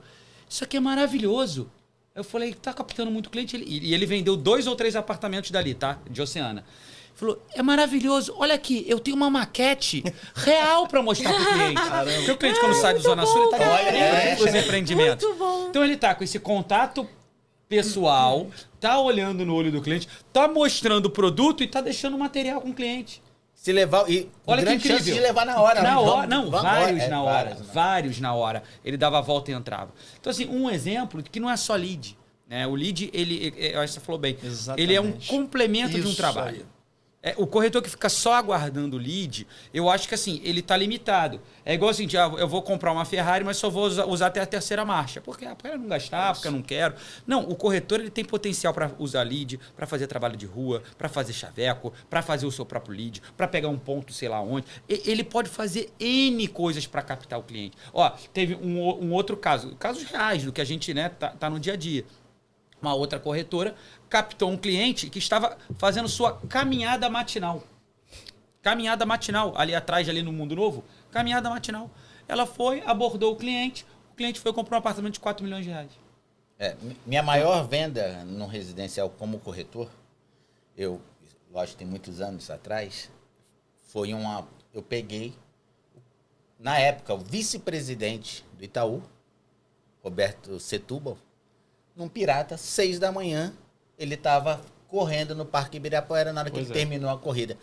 D: isso aqui é maravilhoso. Eu falei, tá captando muito cliente. E ele vendeu 2 ou 3 apartamentos dali, tá? De Oceana. Falou, é maravilhoso. Olha aqui, eu tenho uma maquete real para mostrar pro cliente. Porque o cliente, quando sai do Zona Sul, ele tá de frente dos empreendimentos.
A: Muito bom.
D: Então ele tá com esse contato pessoal, tá olhando no olho do cliente, tá mostrando o produto e tá deixando o material com o cliente.
C: Se levar. E
D: olha que
C: grande
D: incrível.
C: chance de levar na hora.
D: Na hora,
C: Vamos
D: vários na hora.
C: vários, né?
D: Vários na hora. Ele dava a volta e entrava. Então, assim, um exemplo que não é só lead. Né? O lead, eu acho que você falou bem.
B: Exatamente.
D: Ele é um complemento de um trabalho.
B: Aí.
D: O corretor que fica só aguardando o lead, eu acho que assim, ele está limitado. É igual assim, eu vou comprar uma Ferrari, mas só vou usar até a 3ª marcha. Porque eu não gastar, porque eu não quero. Não, o corretor ele tem potencial para usar lead, para fazer trabalho de rua, para fazer chaveco, para fazer o seu próprio lead, para pegar um ponto sei lá onde. Ele pode fazer N coisas para captar o cliente. Ó, teve um outro caso, casos reais do que a gente, né, tá no dia a dia. Uma outra corretora captou um cliente que estava fazendo sua caminhada matinal. Caminhada matinal, ali atrás, ali no Mundo Novo. Caminhada matinal. Ela foi, abordou o cliente foi comprar um apartamento de 4 milhões de reais.
C: Minha maior venda no residencial como corretor, lógico, tem muitos anos atrás, foi eu peguei, na época, o vice-presidente do Itaú, Roberto Setúbal, num pirata, 6 da manhã, ele estava correndo no Parque Ibirapuera na hora que ele terminou a corrida.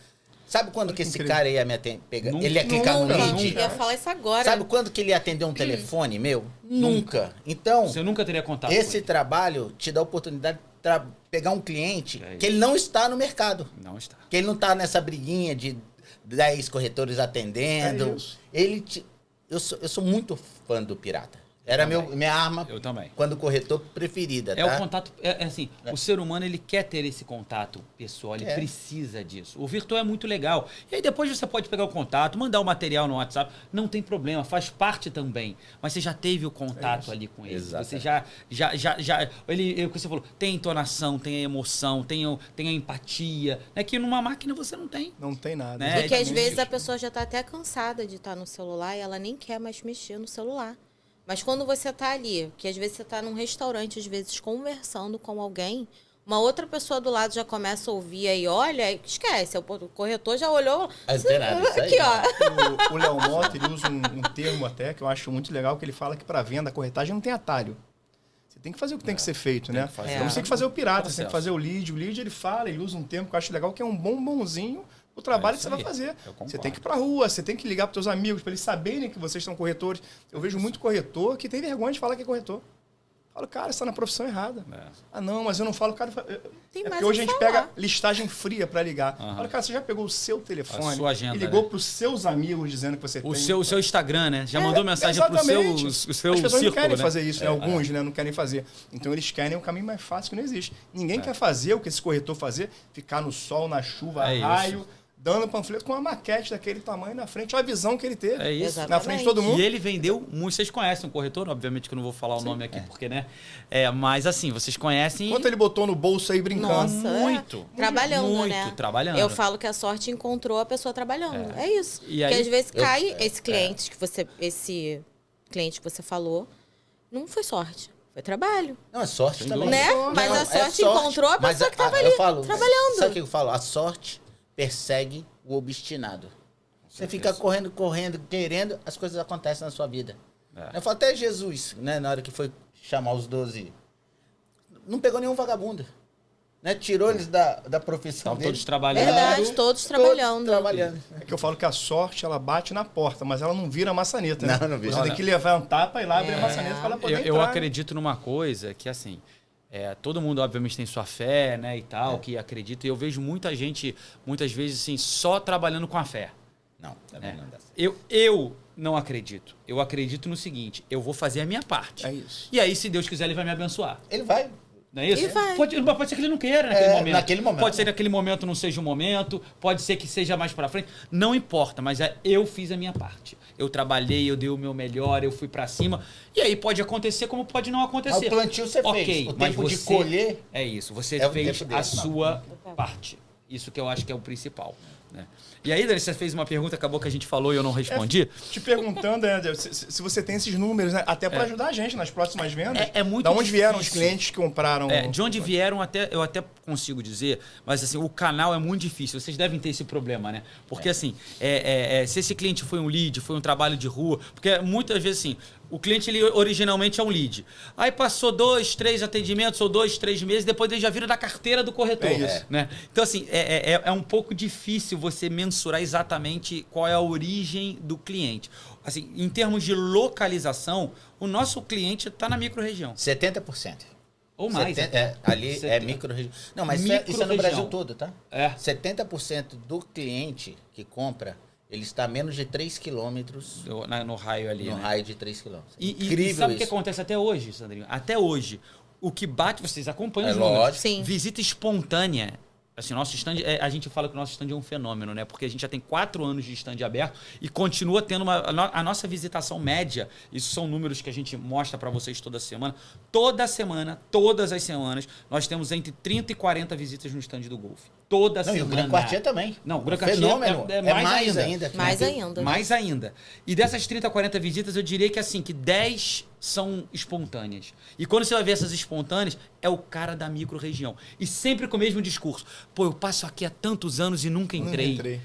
C: Sabe quando que esse cara ia me pegar? Ele ia clicar no lead?
A: Eu ia falar isso agora.
C: Sabe quando que ele ia atender um telefone meu? Nunca. Então,
D: você nunca teria contato
C: esse trabalho te dá a oportunidade de pegar um cliente que ele não está no mercado.
D: Não está.
C: Que ele não está nessa briguinha de 10 corretores atendendo. Eu sou muito fã do pirata. Era minha arma quando corretor preferida, tá?
D: O contato, assim, o ser humano ele quer ter esse contato pessoal, ele precisa disso. O virtual é muito legal. E aí depois você pode pegar o contato, mandar o material no WhatsApp, não tem problema, faz parte também. Mas você já teve o contato ali com ele. Exatamente. Você o que você falou, tem entonação, tem a emoção, tem a empatia, né? Que numa máquina você não tem.
B: Não tem nada.
A: Né? E que às vezes a pessoa já está até cansada de estar no celular e ela nem quer mais mexer no celular. Mas quando você está ali, que às vezes você está num restaurante, às vezes conversando com alguém, uma outra pessoa do lado já começa a ouvir aí, olha, esquece, o corretor já olhou.
C: Aqui,
A: ó.
B: O Léo Mota, ele usa um termo até que eu acho muito legal, que ele fala que para venda, a corretagem não tem atalho. Você tem que fazer o que tem que ser feito, né? Então você tem que fazer o pirata, você tem que fazer o lead. O lead, ele fala, ele usa um termo que eu acho legal, que é um bombonzinho o trabalho que você vai fazer. Você tem que ir pra rua, você tem que ligar para seus amigos, para eles saberem que vocês são corretores. Eu vejo muito corretor que tem vergonha de falar que é corretor. Falo, cara, você está na profissão errada. Ah, não, mas eu não falo, cara. Porque hoje a gente pega listagem fria para ligar. Fala, cara, você já pegou o seu telefone
D: sua agenda,
B: e ligou para os seus amigos dizendo que você tem.
D: O seu Instagram, né? Já mandou mensagem para o seu
B: As pessoas não querem
D: né?
B: fazer isso, né? Alguns, né? Não querem fazer. Então eles querem um caminho mais fácil que não existe. Ninguém quer fazer o que esse corretor fazer, ficar no sol, na chuva, raio. Dando panfleto com uma maquete daquele tamanho na frente, olha a visão que ele teve.
D: É isso.
B: Na frente de todo mundo.
D: E ele vendeu muito. Vocês conhecem o corretor, obviamente que eu não vou falar o nome aqui, porque, né? Mas assim, vocês conhecem.
B: Quanto ele botou no bolso aí brincando?
A: Nossa,
D: muito.
A: Trabalhando, né?
D: Muito, trabalhando.
A: Eu falo que a sorte encontrou a pessoa trabalhando. É isso.
D: E aí,
A: porque às vezes cai esse cliente que você falou, não foi sorte. Foi trabalho.
C: Não, é sorte também.
A: Né? Mas a sorte encontrou a pessoa que estava ali, trabalhando.
C: Sabe o que eu falo? A sorte persegue o obstinado. Você fica correndo, querendo, as coisas acontecem na sua vida. Eu falo até Jesus, né, na hora que foi chamar os 12, não pegou nenhum vagabundo. Né? Tirou eles da profissão deles.
D: Todos trabalhando.
A: Verdade, todos trabalhando.
B: É que eu falo que a sorte, ela bate na porta, mas ela não vira maçaneta, né?
C: Não vira.
B: Você tem que levantar para ir lá abrir a maçaneta para ela poder entrar.
D: Eu acredito numa coisa que, assim, todo mundo, obviamente, tem sua fé, né, e tal, que acredita. E eu vejo muita gente, muitas vezes, assim, só trabalhando com a fé.
C: Não, também não dá certo.
D: Eu não acredito. Eu acredito no seguinte, eu vou fazer a minha parte.
B: É isso.
D: E aí, se Deus quiser, ele vai me abençoar.
C: Ele vai.
D: Não é isso?
A: E vai.
D: Pode ser que ele não queira
C: naquele momento.
D: Pode ser que naquele momento não seja o momento, pode ser que seja mais pra frente. Não importa, mas eu fiz a minha parte. Eu trabalhei, eu dei o meu melhor, eu fui pra cima. E aí pode acontecer como pode não acontecer.
C: O plantio você fez. O tempo de colher...
D: É isso, você
C: é o
D: fez
C: tempo dele.
D: a sua parte. Isso que eu acho que é o principal. Né? E aí, Dani, você fez uma pergunta, acabou que a gente falou e eu não respondi.
B: Te perguntando, se você tem esses números, né? Até para ajudar a gente nas próximas vendas.
D: É muito
B: Da onde
D: difícil.
B: vieram os clientes que compraram?
D: De onde vieram, eu até consigo dizer, mas assim, o canal é muito difícil. Vocês devem ter esse problema, né? Porque assim, se esse cliente foi um lead, foi um trabalho de rua, porque muitas vezes assim, o cliente ele originalmente é um lead. Aí passou 2, 3 atendimentos ou 2, 3 meses, depois ele já vira da carteira do corretor.
B: É isso.
D: Né? Então assim, é um pouco difícil você mensurar exatamente qual é a origem do cliente. Assim, em termos de localização, o nosso cliente está na micro-região.
C: 70%.
D: Ou mais.
C: Ali
D: 70.
C: é micro-região. Não, mas isso é no
D: Micro-região.
C: Brasil todo, tá? 70% do cliente que compra, ele está a menos de 3 quilômetros
D: No raio ali.
C: no
D: né?
C: raio de 3 quilômetros.
D: E sabe o que acontece até hoje, Sandrinho? Até hoje, o que bate, vocês acompanham os
C: lógico.
D: números.
A: Sim.
D: Visita espontânea. Assim, nosso stand, a gente fala que o nosso stand é um fenômeno, né? Porque a gente já tem 4 anos de stand aberto e continua tendo a nossa visitação média. Isso são números que a gente mostra para vocês toda semana. Toda semana, todas as semanas, nós temos entre 30 e 40 visitas no stand do Golf. Toda semana.
C: E o Gran Quartier também.
D: Não, o Gran
C: Fenômeno.
D: Quartier é mais ainda.
A: Mais ainda.
D: Mais ainda. E dessas 30, 40 visitas, eu diria que assim, que 10 são espontâneas. E quando você vai ver essas espontâneas, é o cara da micro-região. E sempre com o mesmo discurso. Pô, eu passo aqui há tantos anos e nunca entrei.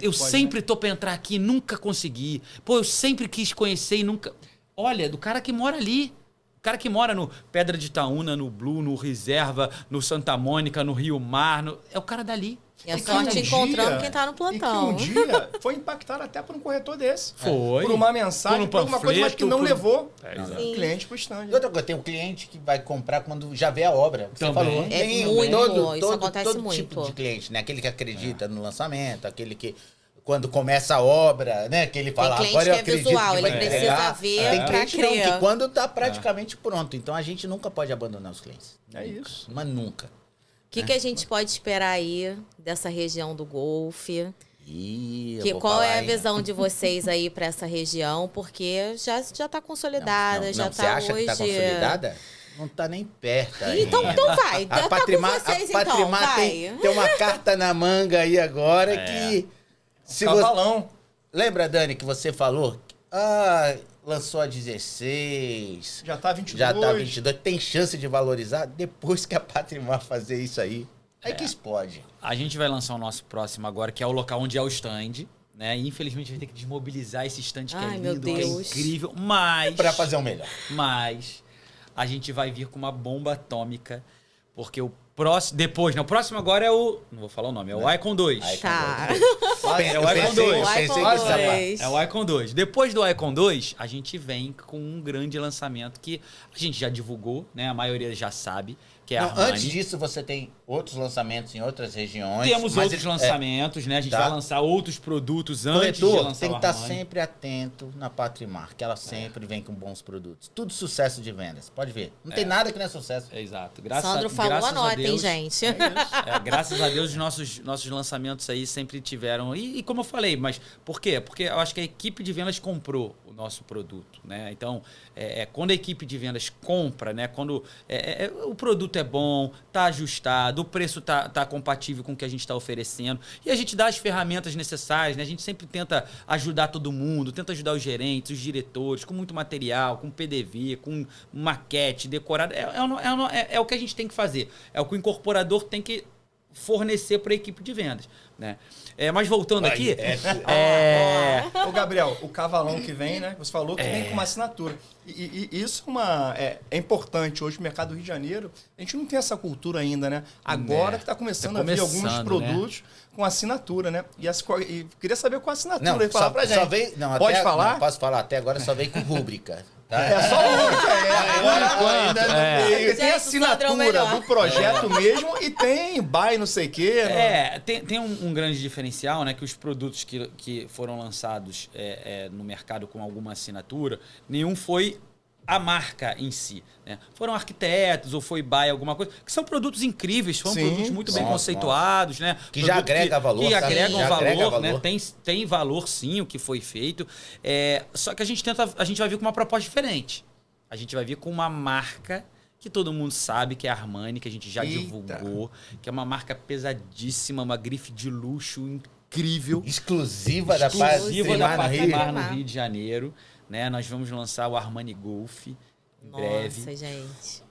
D: Eu sempre tô pra entrar aqui e nunca consegui. Pô, eu sempre quis conhecer e nunca... Olha, do cara que mora ali. O cara que mora no Pedra de Itaúna, no Blue, no Reserva, no Santa Mônica, no Rio Mar. É o cara dali.
A: E a sorte encontrando quem tá no plantão.
B: E que um dia foi impactado até por um corretor desse.
D: Foi.
B: Por uma mensagem, por alguma coisa, mas que não levou o cliente pro stand.
C: E outra coisa, tem um cliente que vai comprar quando já vê a obra. Você
D: Também.
C: falou.
A: É
C: Tem
A: muito, isso acontece
C: todo
A: muito.
C: tipo de cliente, né? Aquele que acredita no lançamento, aquele que quando começa a obra, né? Que ele fala,
A: cliente
C: agora eu
A: que é
C: acredito
A: visual,
C: que vai
A: ele precisa
C: entregar.
A: ver
C: Tem
A: pra
C: cliente não,
A: crer.
C: que quando tá praticamente pronto. Então a gente nunca pode abandonar os clientes.
B: É isso.
C: Mas nunca.
A: O que a gente pode esperar aí dessa região do Golfe?
C: Ih,
A: Qual é a visão de vocês aí para essa região? Porque já está consolidada, já está
C: Você acha
A: hoje...
C: que tá consolidada? Não tá nem perto ainda.
A: Então vai, tá com vocês então, vai.
C: Tem uma carta na manga aí agora que... Se
B: Cavalão.
C: Lembra, Dani, que você falou? Lançou a 16.
B: Já tá 22.
C: Já tá 22. Tem chance de valorizar depois que a Patrimar fazer isso aí. Aí que explode.
D: A gente vai lançar o nosso próximo agora, que é o local onde é o stand. Né? E, infelizmente, vai ter que desmobilizar esse stand que é lindo,
A: meu Deus.
D: que é incrível. Mas...
C: Pra fazer o melhor.
D: Mas a gente vai vir com uma bomba atômica, porque o próximo... Depois, né? O próximo agora é o... Não vou falar o nome, é o Icon 2.
A: Tá.
D: É o Icon 2.
C: É
D: É o Icon 2. Depois do Icon 2, a gente vem com um grande lançamento que a gente já divulgou, né? A maioria já sabe, que é a Armani.
C: Antes disso, você tem outros lançamentos em outras regiões.
D: Temos outros lançamentos, né? A gente vai lançar outros produtos antes de
C: Corretor,
D: lançar
C: tem que
D: o
C: estar
D: Armani.
C: sempre atento na Patrimar, que ela sempre vem com bons produtos. Tudo sucesso de vendas. Pode ver. Não tem nada que não é sucesso.
D: Exato.
A: Sandro falou, anotem, gente.
D: Graças a Deus, os nossos lançamentos aí sempre tiveram... E como eu falei, mas por quê? Porque eu acho que a equipe de vendas comprou o nosso produto, né? Então, quando a equipe de vendas compra, né? Quando o produto é bom, tá ajustado, o preço tá compatível com o que a gente está oferecendo, e a gente dá as ferramentas necessárias, né? A gente sempre tenta ajudar todo mundo, tenta ajudar os gerentes, os diretores, com muito material, com PDV, com maquete, decorado. É o que a gente tem que fazer. É o que o incorporador tem que fornecer para a equipe de vendas, né? Mas voltando aqui...
B: Ô, Gabriel, o cavalão que vem, né? Você falou que vem com uma assinatura. E isso é importante hoje no mercado do Rio de Janeiro. A gente não tem essa cultura ainda, né? Agora que está começando a vir alguns produtos com assinatura, né? E queria saber qual a assinatura.
C: Não,
B: falar pra gente. Pode falar?
C: Não, posso falar. Até agora só veio com rúbrica. Tá?
B: É só rúbrica. Tem assinatura do projeto mesmo e tem buy não sei o quê.
D: Tem um grande diferencial, né? Que os produtos que foram lançados no mercado com alguma assinatura, nenhum foi a marca em si, né? Foram arquitetos ou foi Baia, alguma coisa, que são produtos incríveis, foram produtos muito bem conceituados, né?
C: Que já agrega valor.
D: Que agregam
C: já
D: valor,
C: agrega valor,
D: né? Tem valor sim o que foi feito. Só que a gente vai vir com uma proposta diferente. A gente vai vir com uma marca que todo mundo sabe que é a Armani, que a gente já divulgou, que é uma marca pesadíssima, uma grife de luxo incrível.
C: Exclusiva da Patrimar
D: no Rio de Janeiro. Né? Nós vamos lançar o Armani Golf em breve.
A: Nossa, gente.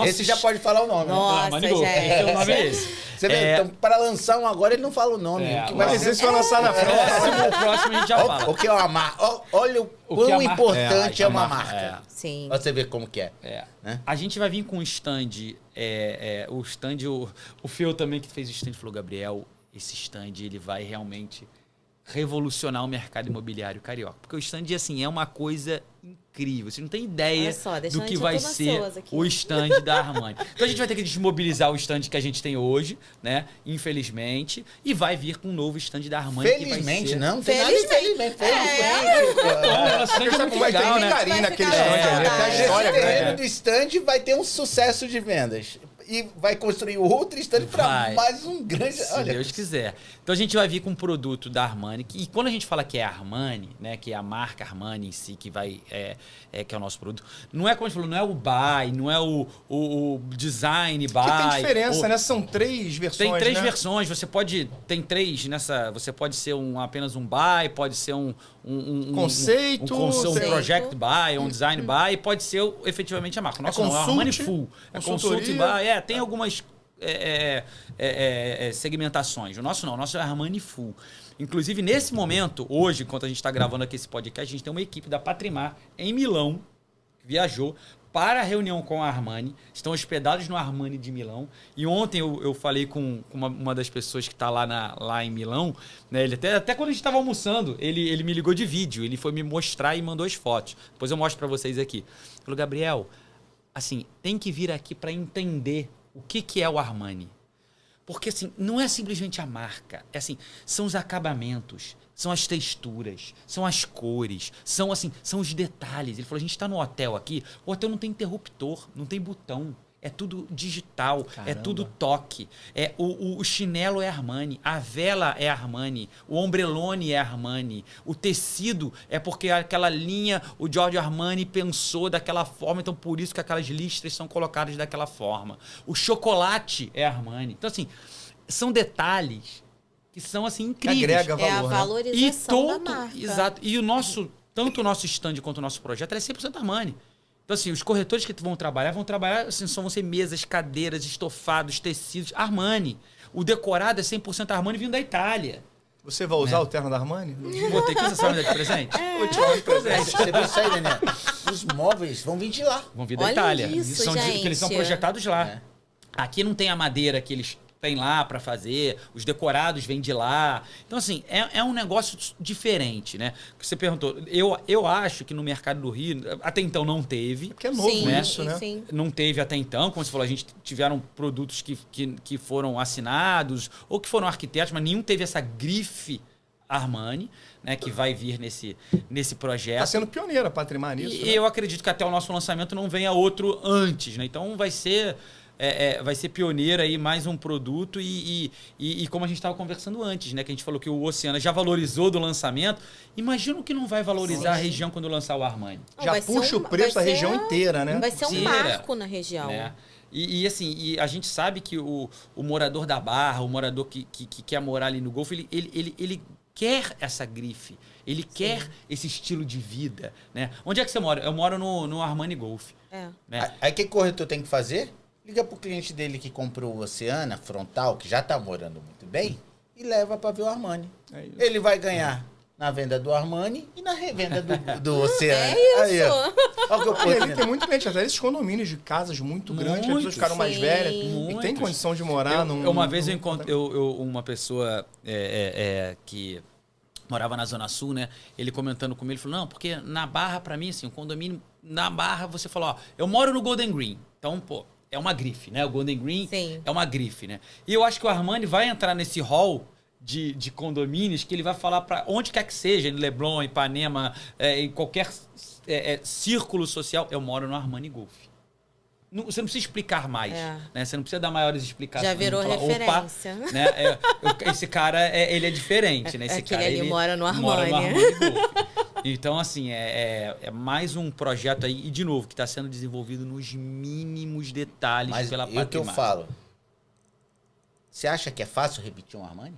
C: Esse já pode falar o nome.
A: Nossa,
D: Armani Golf. Esse é o nome é esse.
C: Você vê, então, para lançar um agora, ele não fala o nome.
B: Mas esse vai lançar na frente.
D: O próximo a gente já fala.
C: O que é uma marca? Olha o quão importante é uma marca.
A: Sim.
C: Pra você ver como que é.
D: Né? A gente vai vir com um stand. O Feu também, que fez o stand, falou, Gabriel, esse stand ele vai realmente revolucionar o mercado imobiliário carioca. Porque o stand, assim, é uma coisa incrível. Você não tem ideia do que vai ser o stand da Armani. Então a gente vai ter que desmobilizar o stand que a gente tem hoje, né? Infelizmente. E vai vir com um novo stand da Armani.
C: Felizmente,
D: que vai ser...
C: não tem nada infelizmente.
B: Vai ter carinho naquele stand ali, até a história grande.
C: Do stand vai ter um sucesso de vendas. E vai construir outro stand para mais um grande...
D: Se Deus quiser. Então a gente vai vir com um produto da Armani. E quando a gente fala que é Armani, né, que é a marca Armani em si, que vai que é o nosso produto, não é como a gente falou, não é o buy, não é o design buy.
B: Que tem diferença, né? São 3 versões.
D: Tem 3 versões. Tem 3 nessa. Você pode ser apenas um buy, pode ser um
B: conceito,
D: um project buy, um design buy, e pode ser efetivamente a marca. Nossa, não, é Armani Full. É consult buy, tem algumas segmentações. O nosso não, o nosso é Armani Full. Inclusive, nesse momento, hoje, enquanto a gente está gravando aqui esse podcast, a gente tem uma equipe da Patrimar em Milão, que viajou para a reunião com a Armani, estão hospedados no Armani de Milão. E ontem eu falei com uma das pessoas que está lá em Milão, né? Ele até quando a gente estava almoçando, ele me ligou de vídeo, ele foi me mostrar e mandou as fotos. Depois eu mostro para vocês aqui. Ele falou, Gabriel, assim, tem que vir aqui para entender o que é o Armani. Porque, assim, não é simplesmente a marca. São os acabamentos, são as texturas, são as cores, são os detalhes. Ele falou, a gente está no hotel aqui, o hotel não tem interruptor, não tem botão. É tudo digital,
B: Caramba.
D: É tudo toque. O chinelo é Armani, a vela é Armani, o ombrelone é Armani, o tecido é porque aquela linha, o Giorgio Armani pensou daquela forma, então por isso que aquelas listras são colocadas daquela forma. O chocolate é Armani. Então, assim, são detalhes que são, assim, incríveis.
B: Agrega valor,
A: a valorização da marca.
D: Exato. E tanto o nosso stand quanto o nosso projeto é 100% Armani. Então, assim, os corretores que vão trabalhar, assim, vão ser mesas, cadeiras, estofados, tecidos, Armani. O decorado é 100% Armani vindo da Itália.
B: Você vai usar o terno da Armani?
D: Vou ter que usar, sabe, de presente?
B: Vou te dar de presente.
C: Você viu isso aí, Daniel? Os móveis vão vir de lá.
D: Vão vir da
A: Olha
D: Itália.
A: isso, gente.
D: Eles são projetados lá. Aqui não tem a madeira que eles têm lá para fazer, os decorados vêm de lá. Então, assim, é um negócio diferente, né? Que você perguntou. Eu acho que no mercado do Rio, até então não teve.
B: Porque é novo isso, né?
A: Sim.
D: Não teve até então, como você falou, a gente tiveram produtos que foram assinados ou que foram arquitetos, mas nenhum teve essa grife Armani, né, que vai vir nesse projeto.
B: Está sendo pioneira a Patrimar nisso.
D: E eu acredito que até o nosso lançamento não venha outro antes, né? Então vai ser pioneira aí mais um produto e como a gente estava conversando antes, né? Que a gente falou que o Oceana já valorizou do lançamento. Imagina o que não vai valorizar a região quando lançar o Armani.
B: Já puxa o preço da região inteira, né?
A: Vai ser um marco na região.
D: Né? E a gente sabe que o morador da Barra, o morador que quer morar ali no Golfo, ele quer essa grife, ele quer esse estilo de vida, né? Onde é que você mora? Eu moro no Armani Golf. Né?
C: Aí o que o corretor tem que fazer? Liga pro cliente dele que comprou o Oceana frontal, que já tá morando muito bem, e leva para ver o Armani. Ele vai ganhar na venda do Armani e na revenda do Oceana.
A: É isso.
B: Ele tem muito cliente, até esses condomínios de casas muito grandes, as pessoas ficaram mais velhas e tem condição de morar num...
D: Uma vez eu encontrei uma pessoa que morava na Zona Sul, né? Ele comentando comigo, ele falou, não, porque na Barra, para mim, assim, o condomínio, na Barra, você falou, ó, eu moro no Golden Green, então, pô, é uma grife, né? O Golden Green é uma grife, né? E eu acho que o Armani vai entrar nesse hall de condomínios que ele vai falar para onde quer que seja, em Leblon, Ipanema, em qualquer círculo social, eu moro no Armani Golf. Você não precisa explicar mais, né? Você não precisa dar maiores explicações.
A: Já virou
D: falar,
A: referência.
D: Né? Esse cara, ele é diferente, né? Esse
A: Aquele
D: cara,
A: ali
D: ele
A: mora no Armani.
D: Mora no Armani Golf. Então, assim, é mais um projeto aí, e de novo, que está sendo desenvolvido nos mínimos detalhes pela Patrimar.
C: Mas o que eu falo, você acha que é fácil repetir um Armani?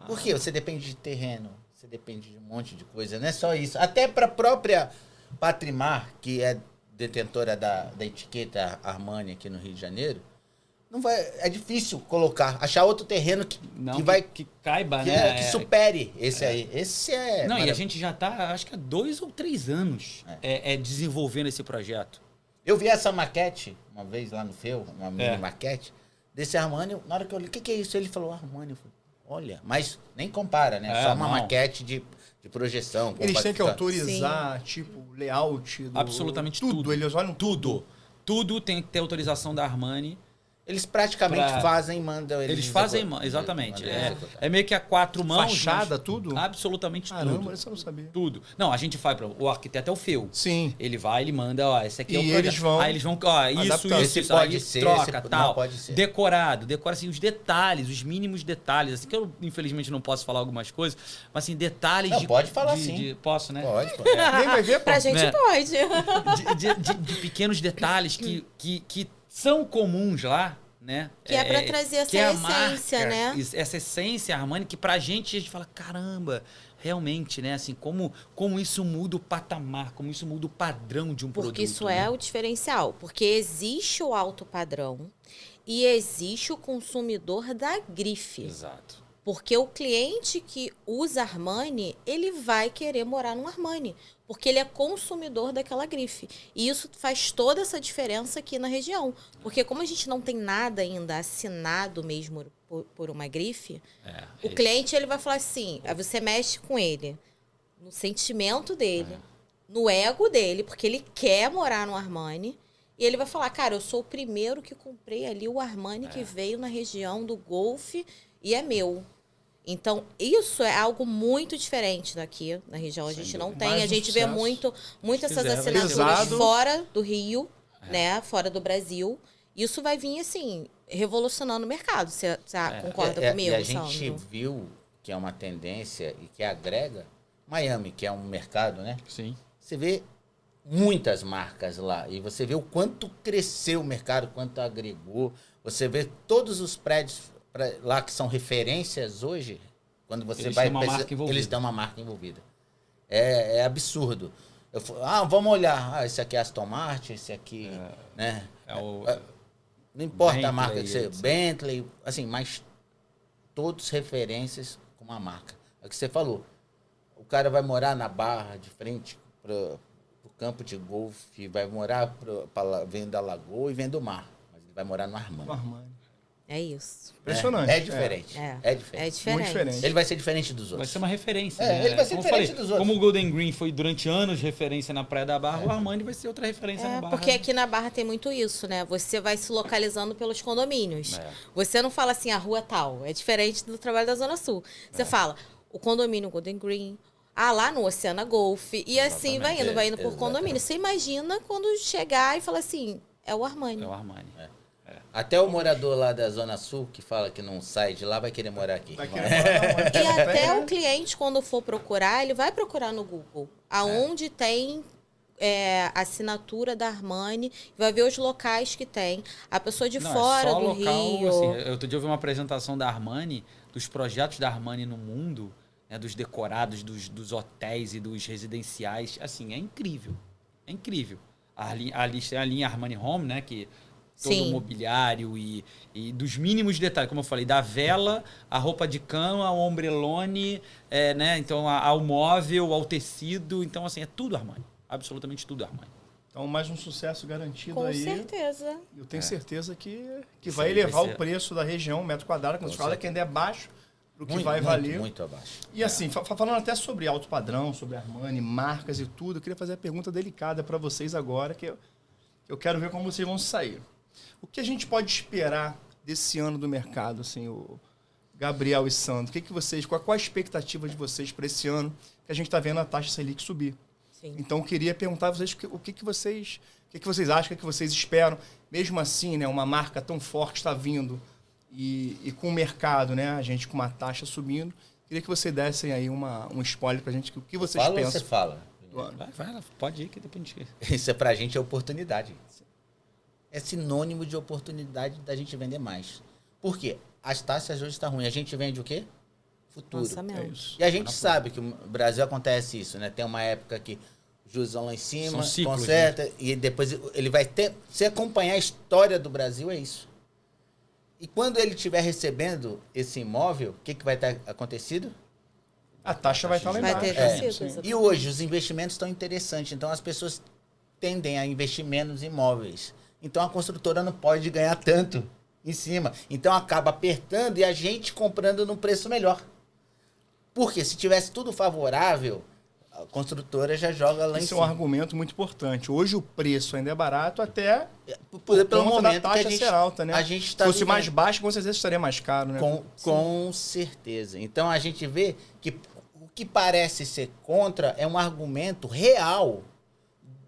C: Porque você depende de terreno, você depende de um monte de coisa, não é só isso. Até para a própria Patrimar, que é detentora da etiqueta Armani aqui no Rio de Janeiro, não vai, é difícil achar outro terreno que
D: caiba,
C: que,
D: né?
C: Que supere esse aí. Esse é...
D: Não, e a gente já está, acho que há 2 ou 3 anos desenvolvendo esse projeto.
C: Eu vi essa maquete uma vez lá no FEU, uma mini maquete, desse Armani. Na hora que eu li, o que é isso? Ele falou Armani. Eu falei, olha, mas nem compara, né? Só uma maquete de projeção.
B: Eles têm que autorizar, tipo, layout.
D: Absolutamente tudo.
B: Eles olham tudo.
D: Tudo tem que ter autorização da Armani.
C: Eles praticamente fazem e mandam
D: eles fazem, exatamente. É meio que a 4 mãos.
B: Fachada, tudo?
D: Absolutamente tudo.
B: Caramba, isso eu não sabia.
D: Tudo. Não, a gente faz, o arquiteto é o FEU.
B: Sim.
D: Ele vai, ele manda, ó, esse aqui é o projeto.
B: Eles vão
D: aí eles vão, ó, isso,
C: pode
D: aí
C: ser,
D: troca, tal.
C: Não pode ser.
D: Decorado, assim, os detalhes, os mínimos detalhes. Assim, que eu, infelizmente, não posso falar algumas coisas, mas assim, detalhes
C: não, pode falar sim.
D: Posso, né?
C: Pode.
B: Ninguém vai ver, pô.
A: Pra gente pode.
D: De pequenos detalhes que são comuns lá. Né?
A: Que é para trazer essa essência, né?
D: Essa essência Armani que pra gente a gente fala, caramba, realmente, né? Assim, como isso muda o patamar, como isso muda o padrão de um produto.
A: Porque isso é o diferencial. Porque existe o alto padrão e existe o consumidor da grife.
D: Exato.
A: Porque o cliente que usa Armani, ele vai querer morar no Armani. Porque ele é consumidor daquela grife. E isso faz toda essa diferença aqui na região. Porque como a gente não tem nada ainda assinado mesmo por uma grife, o cliente ele vai falar assim, aí você mexe com ele, no sentimento dele, no ego dele, porque ele quer morar no Armani. E ele vai falar, cara, eu sou o primeiro que comprei ali o Armani que veio na região do Golfe e é meu. Então, isso é algo muito diferente daqui na região. A gente não tem. A gente vê muito essas assinaturas fora do Rio, né? Fora do Brasil. Isso vai vir, assim, revolucionando o mercado. Você concorda comigo,
C: e a
A: Sandro?
C: gente viu que é uma tendência e que agrega Miami, que é um mercado, né?
D: Sim.
C: Você vê muitas marcas lá. E você vê o quanto cresceu o mercado, quanto agregou. Você vê todos os prédios lá que são referências hoje, quando você
D: eles
C: vai...
D: Eles
C: têm uma marca envolvida. É absurdo. Vamos olhar. Esse aqui é Aston Martin, esse aqui... né? Não importa Bentley, a marca que você... Bentley, assim, mas todos referências com uma marca. É o que você falou. O cara vai morar na Barra, de frente pro campo de golfe, vai morar vem da Lagoa e vem do mar. Mas ele vai morar no Armani.
A: É isso.
B: Impressionante.
C: É diferente.
A: É diferente.
B: Muito diferente.
C: Ele vai ser diferente dos outros.
D: Vai ser uma referência. Né?
C: Ele vai ser diferente dos outros.
D: Como o Golden Green foi durante anos referência na Praia da Barra, o Armani vai ser outra referência na Barra.
A: Porque aqui na Barra tem muito isso, né? Você vai se localizando pelos condomínios. Você não fala assim, a rua tal. É diferente do trabalho da Zona Sul. Você fala, o condomínio Golden Green, lá no Oceana Golf. E assim vai indo por condomínio. Você imagina quando chegar e falar assim, é o Armani.
D: É o Armani.
C: Até o morador lá da Zona Sul, que fala que não sai de lá, vai querer morar aqui.
A: E até o cliente, quando for procurar, ele vai procurar no Google. Aonde tem assinatura da Armani, vai ver os locais que tem. A pessoa de fora do Rio...
D: Assim, outro dia eu vi uma apresentação da Armani, dos projetos da Armani no mundo, né, dos decorados, dos hotéis e dos residenciais. Assim, é incrível. É incrível. Ali tem a linha Armani Home, né, que... todo o mobiliário e dos mínimos detalhes, como eu falei, da vela, a roupa de cama, ao ombrelone, né? Então, ao móvel, ao tecido. Então, assim, é tudo Armani. Absolutamente tudo Armani.
B: Então, mais um sucesso garantido
A: Com
B: aí.
A: Com certeza.
B: Eu tenho certeza que vai elevar o preço da região, metro quadrado, quando você fala que ainda é baixo do que vai valer.
C: Muito abaixo.
B: E assim, falando até sobre alto padrão, sobre Armani, marcas e tudo, eu queria fazer a pergunta delicada para vocês agora, que eu quero ver como vocês vão sair. O que a gente pode esperar desse ano do mercado, assim, Gabriel e Sandro, qual a expectativa de vocês para esse ano que a gente está vendo a taxa Selic subir?
A: Sim.
B: Então, eu queria perguntar a vocês o que vocês acham, o que vocês esperam. Mesmo assim, né, uma marca tão forte está vindo e com o mercado, né, a gente com uma taxa subindo. Queria que vocês dessem aí um spoiler para a gente, o que vocês
C: Fala
B: pensam.
C: ou você fala?
D: Vai, pode ir que depende.
C: Isso pra gente é oportunidade. É sinônimo de oportunidade da gente vender mais. Por quê? As taxas hoje estão ruins. A gente vende o quê? Futuro.
A: Lançamento.
B: É isso.
C: E a gente sabe que no Brasil acontece isso, né? Tem uma época que os juros vão lá em cima,
D: São ciclos,
C: conserta, e depois ele vai ter... Se acompanhar a história do Brasil, é isso. E quando ele estiver recebendo esse imóvel, o que vai ter acontecido?
B: A taxa vai estar lá
A: Vai
B: embaixo.
A: ter
C: É.
A: descido, exatamente.
C: E hoje os investimentos estão interessantes, então as pessoas tendem a investir menos em imóveis. Então a construtora não pode ganhar tanto em cima. Então acaba apertando e a gente comprando num preço melhor. Porque se tivesse tudo favorável, a construtora já joga lá em
B: Esse é um
C: cima.
B: argumento muito importante. Hoje o preço ainda é barato até
C: Pelo
B: conta
C: momento
B: da taxa
C: que a gente,
B: ser alta, né?
C: a gente tá
B: Se fosse
C: vivendo.
B: mais baixo, com certeza estaria mais caro, né?
C: Com certeza. Então a gente vê que o que parece ser contra é um argumento real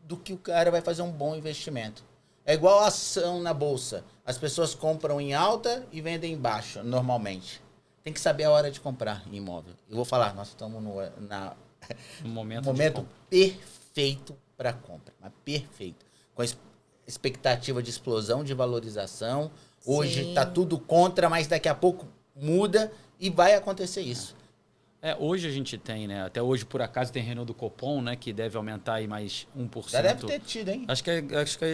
C: do que o cara vai fazer um bom investimento. É igual a ação na bolsa. As pessoas compram em alta e vendem em baixa, normalmente. Tem que saber a hora de comprar em imóvel. Eu vou falar, nós estamos no
D: No
C: momento perfeito para compra. Mas perfeito. Com a expectativa de explosão de valorização. Hoje
A: Sim.
C: está tudo contra, mas daqui a pouco muda e vai acontecer isso.
D: Hoje a gente tem, né? Até hoje, por acaso, tem Renault do Copom, né? Que deve aumentar aí mais 1%.
C: Já deve ter tido, hein?
D: Acho que é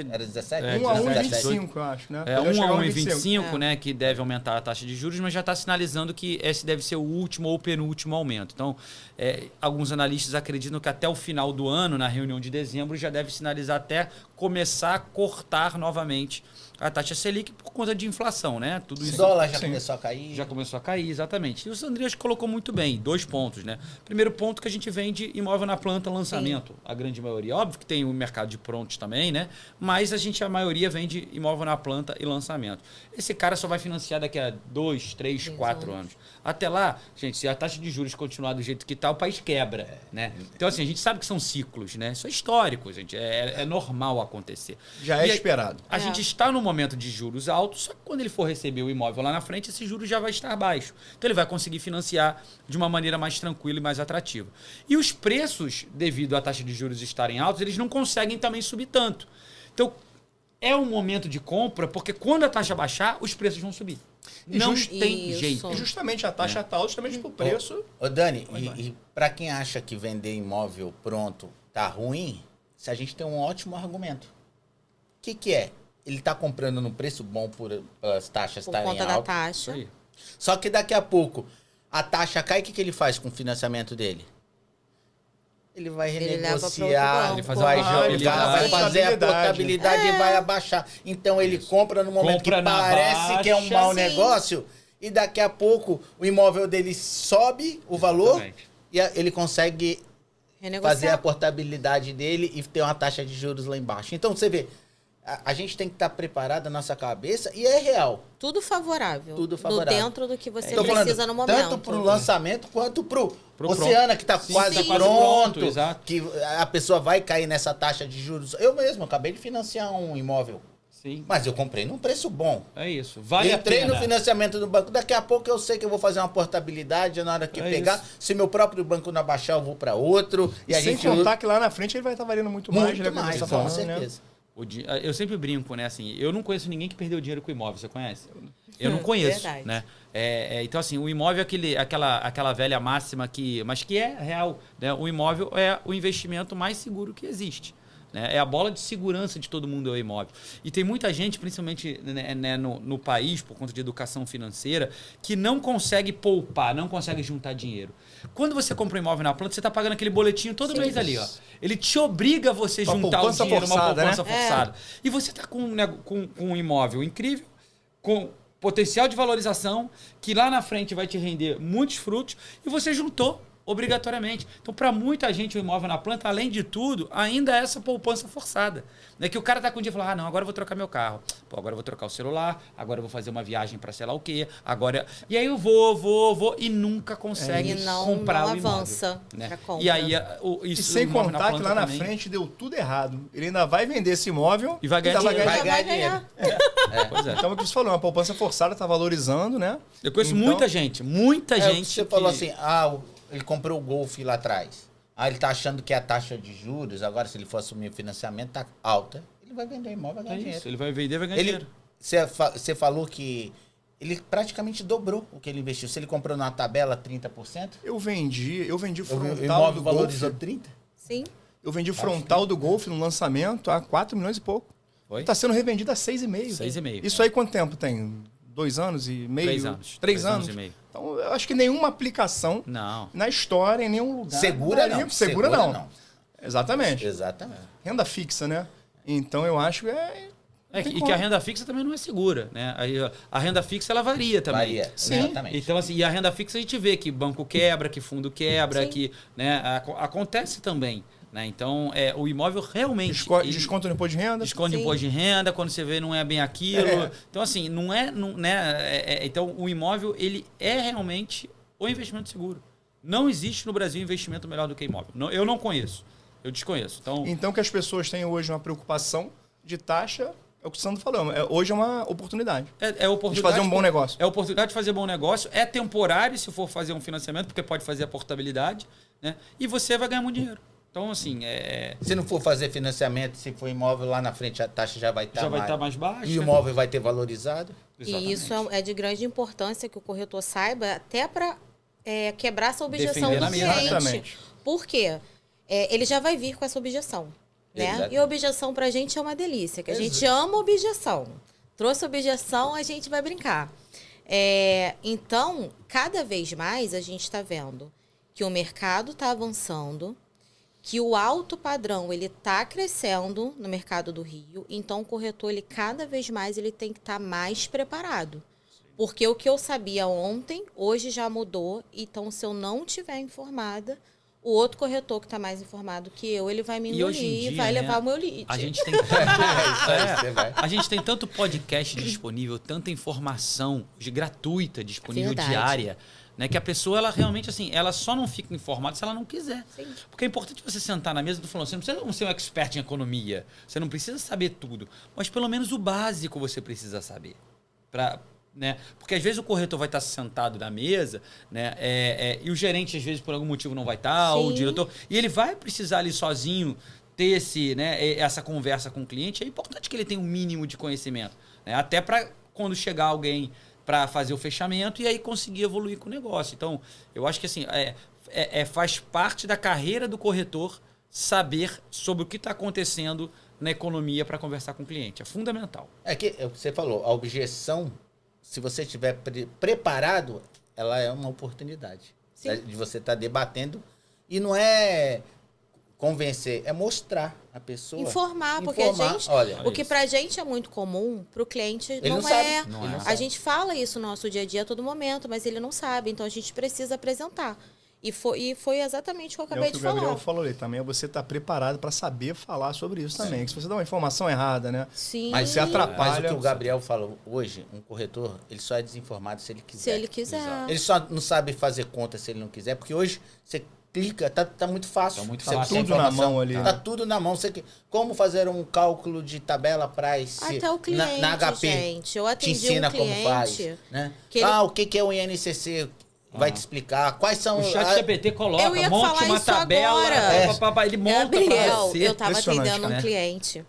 C: Era 17?
B: 1 a
C: 17.
B: 1,25, eu acho, né?
D: É,
B: Ele vai
D: 1
B: chegar
D: a
B: a
D: 1,25,
A: É.
D: né? Que deve aumentar a taxa de juros, mas já está sinalizando que esse deve ser o último ou penúltimo aumento. Então, alguns analistas acreditam que até o final do ano, na reunião de dezembro, já deve sinalizar até começar a cortar novamente a taxa Selic por conta de inflação, né? Tudo
C: O
D: isso
C: dólar já
B: Sim.
C: começou a cair.
D: já começou a cair, exatamente. E o Sandrinhas colocou muito bem, 2 pontos, né? Primeiro ponto que a gente vende imóvel na planta, lançamento, a grande maioria. Óbvio que tem o mercado de prontos também, né? Mas a maioria vende imóvel na planta e lançamento. Esse cara só vai financiar daqui a 2, 3, 4 anos. Até lá, gente, se a taxa de juros continuar do jeito que está, o país quebra, né? Então, assim, a gente sabe que são ciclos, né? Isso é histórico, gente. É normal acontecer.
B: Já é
D: E
B: esperado.
D: A gente está num momento de juros altos, só que quando ele for receber o imóvel lá na frente, esse juros já vai estar baixo. Então ele vai conseguir financiar de uma maneira mais tranquila e mais atrativa. E os preços, devido à taxa de juros estarem altos, eles não conseguem também subir tanto. Então é um momento de compra, porque quando a taxa baixar, os preços vão subir.
B: E
D: Não
B: just-
D: tem
A: Isso.
D: jeito.
B: E justamente a taxa está alta, justamente por preço.
C: Ô Dani, e para quem acha que vender imóvel pronto tá ruim, se a gente tem um ótimo argumento. O que é? Ele tá comprando num preço bom pelas taxas
A: Por
C: estarem
A: conta da
C: altas.
D: Isso
A: taxa.
D: aí.
C: Só que daqui a pouco a taxa cai, o que ele faz com o financiamento dele? Ele vai
A: Ele leva pra
C: renegociar,
A: outro banco.
C: vai
B: Ele
C: jogar,
B: faz
C: vai
B: a
C: fazer a
B: portabilidade.
C: portabilidade e vai abaixar. Então ele compra no momento
D: Compra
C: que
D: na
C: parece que é um
D: baixa.
C: mau
A: Sim.
C: negócio e daqui a pouco o imóvel dele sobe o valor
D: Exatamente.
C: e ele consegue
A: Renegociar.
C: fazer a portabilidade dele e ter uma taxa de juros lá embaixo. Então você vê, a gente tem que estar preparado na nossa cabeça e é real.
A: Tudo favorável.
C: Tudo favorável.
A: Dentro do que você
C: Tô falando
A: precisa no momento.
C: tanto pro lançamento quanto pro
D: Pro
C: Oceana, que tá
D: Sim,
C: quase
D: tá quase
C: pronto,
D: pronto, exato.
C: que a pessoa vai cair nessa taxa de juros. Eu mesmo acabei de financiar um imóvel,
D: Sim.
C: mas eu comprei num preço bom.
D: É isso. Vale
C: Entrei
D: a pena.
C: no financiamento do banco, daqui a pouco eu sei que eu vou fazer uma portabilidade na hora que
D: É
C: pegar.
D: isso.
C: Se meu próprio banco não abaixar, eu vou para outro. E a
B: Sem
C: gente
B: contar que lá na frente ele vai estar valendo muito mais,
C: muito
B: né? como
C: mais,
B: você tá
C: com
B: falando, né?
C: certeza.
D: Eu sempre brinco, né? Assim, eu não conheço ninguém que perdeu dinheiro com imóvel. Você conhece? Eu não conheço,
A: Verdade.
D: né? Então, assim, o imóvel é aquela velha máxima mas que é real, né? O imóvel é o investimento mais seguro que existe. Né? É a bola de segurança de todo mundo é o imóvel. E tem muita gente, principalmente né, no país, por conta de educação financeira, que não consegue poupar, não consegue juntar dinheiro. Quando você compra um imóvel na planta, você está pagando aquele boletinho todo mês ali. Ó. Ele te obriga a você
B: Uma
D: juntar o
B: poupança
D: dinheiro, uma
B: forçada,
D: poupança
B: né?
D: forçada. E você está com um imóvel incrível, com potencial de valorização, que lá na frente vai te render muitos frutos, e você juntou Obrigatoriamente. Então, para muita gente, o imóvel na planta, além de tudo, ainda é essa poupança forçada. Né? Que o cara tá com o dia e fala, não, agora eu vou trocar meu carro. Pô, agora eu vou trocar o celular, agora eu vou fazer uma viagem para sei lá o quê. Agora... E aí eu vou, e nunca consegue comprar o imóvel.
A: Avança
D: né?
A: pra compra.
D: E aí,
B: e sem contar que lá na frente deu tudo errado. Ele ainda vai vender esse imóvel
D: e vai ganhar dinheiro.
C: Vai ganhar dinheiro.
D: Pois é.
B: Então, o que você falou, uma poupança forçada, está valorizando, né?
D: Eu conheço
B: Então,
D: muita gente
C: Você falou assim, ele comprou o Golf lá atrás. Ele tá achando que a taxa de juros, agora se ele for assumir o financiamento, tá alta. Ele vai vender o imóvel, vai ganhar dinheiro.
D: Isso, ele vai vender, vai ganhar dinheiro.
C: Você falou que ele praticamente dobrou o que ele investiu. Se ele comprou na tabela 30%...
B: Eu vendi o frontal
C: o imóvel
B: do
C: valorizou
B: Golf.
C: 30%?
A: Sim.
B: Eu vendi o frontal do Golf no lançamento a 4 milhões e pouco.
D: Foi?
B: Está sendo revendido a 6,5.
D: 6,5.
B: Isso aí quanto tempo tem? 2 anos e meio?
D: 3 anos.
B: 3 anos
D: e meio.
B: Então, eu acho que nenhuma aplicação
D: Não.
B: na história, em nenhum lugar.
C: Segura não.
B: Segura não. Exatamente.
C: Exatamente.
B: Renda fixa, né? Então, eu acho que
D: E que a renda fixa também não é segura, né? A renda fixa, ela varia também.
C: Varia, exatamente.
D: Então, assim, e a renda fixa a gente vê que banco quebra, que fundo quebra,
A: Sim.
D: que né, acontece também. Né? Então, o imóvel realmente...
B: Desconto no imposto de renda?
D: Desconto de
A: Sim.
D: imposto de renda, quando você vê não é bem aquilo. Então, assim, então, o imóvel, ele é realmente o investimento seguro. Não existe no Brasil investimento melhor do que imóvel. Eu não conheço. Eu desconheço.
B: Então, que as pessoas têm hoje uma preocupação de taxa, é o que o Sandro falou, hoje é uma oportunidade.
D: É oportunidade
B: de fazer um bom negócio.
D: É oportunidade de fazer bom negócio. É temporário se for fazer um financiamento, porque pode fazer a portabilidade. Né? E você vai ganhar muito dinheiro. Então, assim,
C: Se não for fazer financiamento, se for imóvel lá na frente, a taxa já vai estar
D: mais baixa.
C: E o imóvel vai ter valorizado.
A: E isso é de grande importância que o corretor saiba, até para quebrar essa objeção
D: Defender
A: do
D: na mesa.
A: cliente.
B: Exatamente.
A: Por quê? Ele já vai vir com essa objeção. Né?
C: Exato.
A: E a objeção pra gente é uma delícia, que a gente ama objeção. Trouxe objeção, a gente vai brincar. Então, cada vez mais a gente está vendo que o mercado está avançando, que o alto padrão ele está crescendo no mercado do Rio. Então, o corretor, ele cada vez mais ele tem que estar mais preparado. Porque o que eu sabia ontem, hoje já mudou. Então, se eu não estiver informada, o outro corretor que está mais informado que eu, ele vai me engolir e vai levar o meu lead.
D: A gente tem a gente tem tanto podcast disponível, tanta informação gratuita disponível diária, né, que a pessoa, ela realmente, assim, ela só não fica informada se ela não quiser.
A: Sim.
D: Porque é importante você sentar na mesa do falando, você não precisa ser um expert em economia, você não precisa saber tudo, mas pelo menos o básico você precisa saber. Né? Porque às vezes o corretor vai estar sentado na mesa, né? E o gerente, às vezes, por algum motivo não vai estar, ou o diretor, e ele vai precisar ali sozinho ter essa conversa com o cliente. É importante que ele tenha um mínimo de conhecimento, né? Até para quando chegar alguém para fazer o fechamento e aí conseguir evoluir com o negócio. Então, eu acho que assim, faz parte da carreira do corretor saber sobre o que está acontecendo na economia para conversar com o cliente. É fundamental.
C: Você falou, a objeção, se você estiver preparado, ela é uma oportunidade.
A: Sim.
C: De você estar debatendo. E não é convencer, é mostrar a pessoa.
A: Informar, porque a gente...
C: Olha,
A: o que pra gente é muito comum, pro cliente
C: ele
A: não
C: sabe.
A: é.
C: Não é.
A: A gente fala isso no nosso dia a dia a todo momento, mas ele não sabe. Então, a gente precisa apresentar. E foi exatamente o que eu acabei de falar.
B: É o que o Gabriel falou ali também, é você estar preparado para saber falar sobre isso também. Que se você dá uma informação errada, né?
A: Sim.
C: Mas
B: você atrapalha.
C: Mas o que o Gabriel falou hoje, um corretor, ele só é desinformado se ele quiser.
A: Se ele quiser.
D: Exato.
C: Ele só não sabe fazer conta se ele não quiser, porque hoje você clica, tá muito fácil.
D: Tá muito
C: Você
D: fácil.
C: tem
B: Tudo na
C: informação,
B: mão ali.
C: Tá tudo na mão. Como fazer um cálculo de tabela price
A: Até o cliente,
C: na HP.
A: gente. Eu
C: Te
A: atendi
C: ensina
A: um cliente
C: como faz. Né?
A: que ele-
C: O que é o INCC? Vai te explicar quais são...
D: O chat GPT coloca,
A: Eu ia
D: monte
A: falar
D: uma
A: isso
D: tabela,
A: agora.
D: ele monta pra
A: Gabriel,
D: você.
A: eu tava
B: Impressionante,
A: atendendo um
D: né?
A: cliente.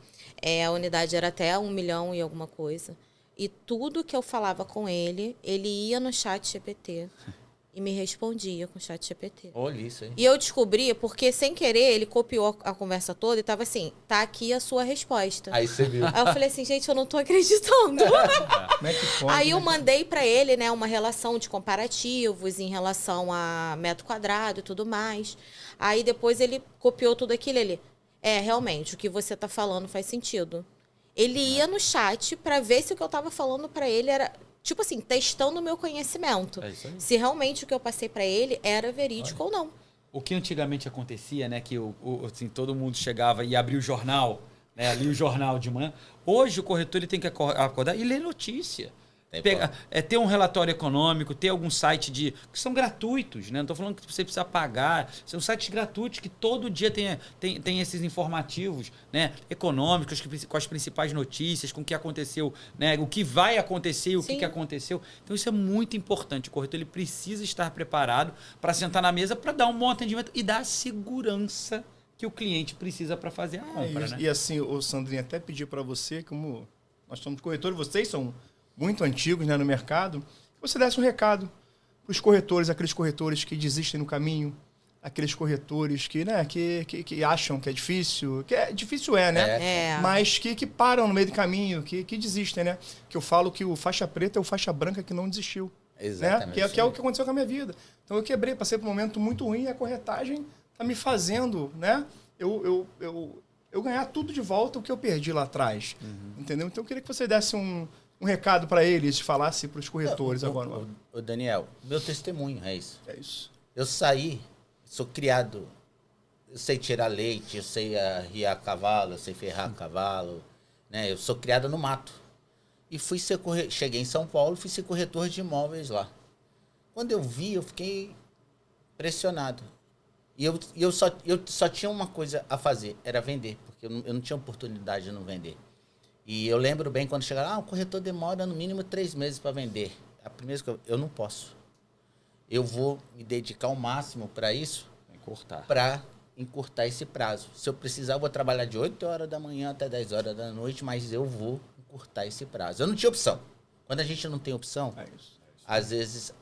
A: A unidade era até 1 milhão e alguma coisa. E tudo que eu falava com ele ia no chat GPT e me respondia com o chat GPT.
C: Olha isso aí.
A: E eu descobri, porque sem querer, ele copiou a conversa toda e tava assim, tá aqui a sua resposta.
C: Aí você viu.
A: Aí eu falei assim, gente, eu não tô acreditando.
B: Como é que pode?
A: Aí eu
B: né?
A: mandei pra ele, né, uma relação de comparativos em relação a metro quadrado e tudo mais. Aí depois ele copiou tudo aquilo, realmente, o que você tá falando faz sentido. Ele ia no chat pra ver se o que eu tava falando pra ele era, tipo assim, testando o meu conhecimento.
D: É isso aí.
A: Se realmente o que eu passei pra ele era verídico ou não.
D: o que antigamente acontecia, né? Que assim, todo mundo chegava e abria o jornal, né? Lia o jornal de manhã. Hoje o corretor ele tem que acordar e ler notícia. Ter um relatório econômico, ter algum site que são gratuitos, né? Não estou falando que você precisa pagar. São sites gratuitos que todo dia tem esses informativos, né? Econômicos, com as principais notícias, com o que aconteceu, né? O que vai acontecer, o que aconteceu. Então isso é muito importante. O corretor ele precisa estar preparado para sentar na mesa para dar um bom atendimento e dar a segurança que o cliente precisa para fazer a compra, né?
B: E assim, o Sandrinho, até pedir para você, como nós somos corretores, vocês são muito antigos, né, no mercado, que você desse um recado para os corretores, aqueles corretores que desistem no caminho, aqueles corretores que, né, que acham que é difícil, né? Mas que param no meio do caminho, que desistem, né? Que eu falo que o faixa preta é o faixa branca que não desistiu.
C: Exatamente.
B: Né? Que é o que aconteceu com a minha vida. Então eu quebrei, passei por um momento muito ruim e a corretagem está me fazendo, né? Eu ganhar tudo de volta o que eu perdi lá atrás. Entendeu? Então eu queria que você desse um recado para eles, falasse para os corretores agora.
C: O Daniel, meu testemunho é isso.
B: É isso.
C: Eu saí, sou criado, eu sei tirar leite, eu sei arriar cavalo, eu sei ferrar cavalo, né? Eu sou criado no mato. E cheguei em São Paulo e fui ser corretor de imóveis lá. Quando eu vi, eu fiquei impressionado. E eu só tinha uma coisa a fazer, era vender, porque eu não tinha oportunidade de não vender. E eu lembro bem quando chegaram, o corretor demora no mínimo 3 meses para vender. A primeira coisa, eu não posso. Eu vou me dedicar ao máximo para isso, para encurtar esse prazo. Se eu precisar, eu vou trabalhar de 8 horas da manhã até 10 horas da noite, mas eu vou encurtar esse prazo. Eu não tinha opção. Quando a gente não tem opção, às vezes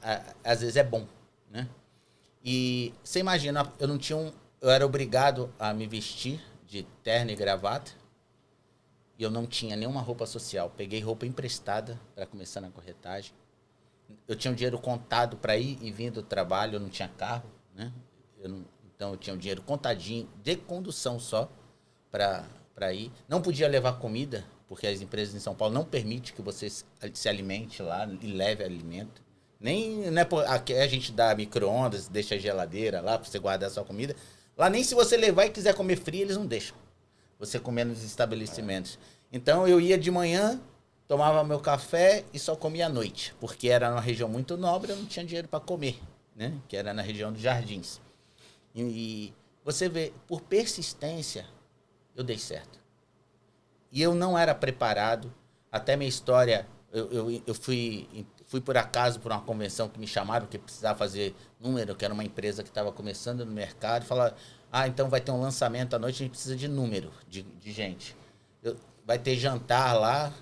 C: é bom, né? E você imagina, eu era obrigado a me vestir de terno e gravata, e eu não tinha nenhuma roupa social. Peguei roupa emprestada para começar na corretagem. Eu tinha um dinheiro contado para ir e vir do trabalho, eu não tinha carro, né? Então eu tinha um dinheiro contadinho de condução só para ir. Não podia levar comida, porque as empresas em São Paulo não permitem que você se alimente lá e leve alimento. Nem, né, aqui a gente dá micro-ondas, deixa a geladeira lá para você guardar a sua comida. Lá nem se você levar e quiser comer frio, eles não deixam você comer nos estabelecimentos. Então eu ia de manhã, tomava meu café e só comia à noite, porque era uma região muito nobre, eu não tinha dinheiro para comer, né? Que era na região dos Jardins. E você vê, por persistência, eu dei certo. E eu não era preparado, até minha história, eu fui por acaso por uma convenção que me chamaram, que precisava fazer número, que era uma empresa que estava começando no mercado, e falaram, então vai ter um lançamento à noite, a gente precisa de número, de gente. Vai ter jantar lá.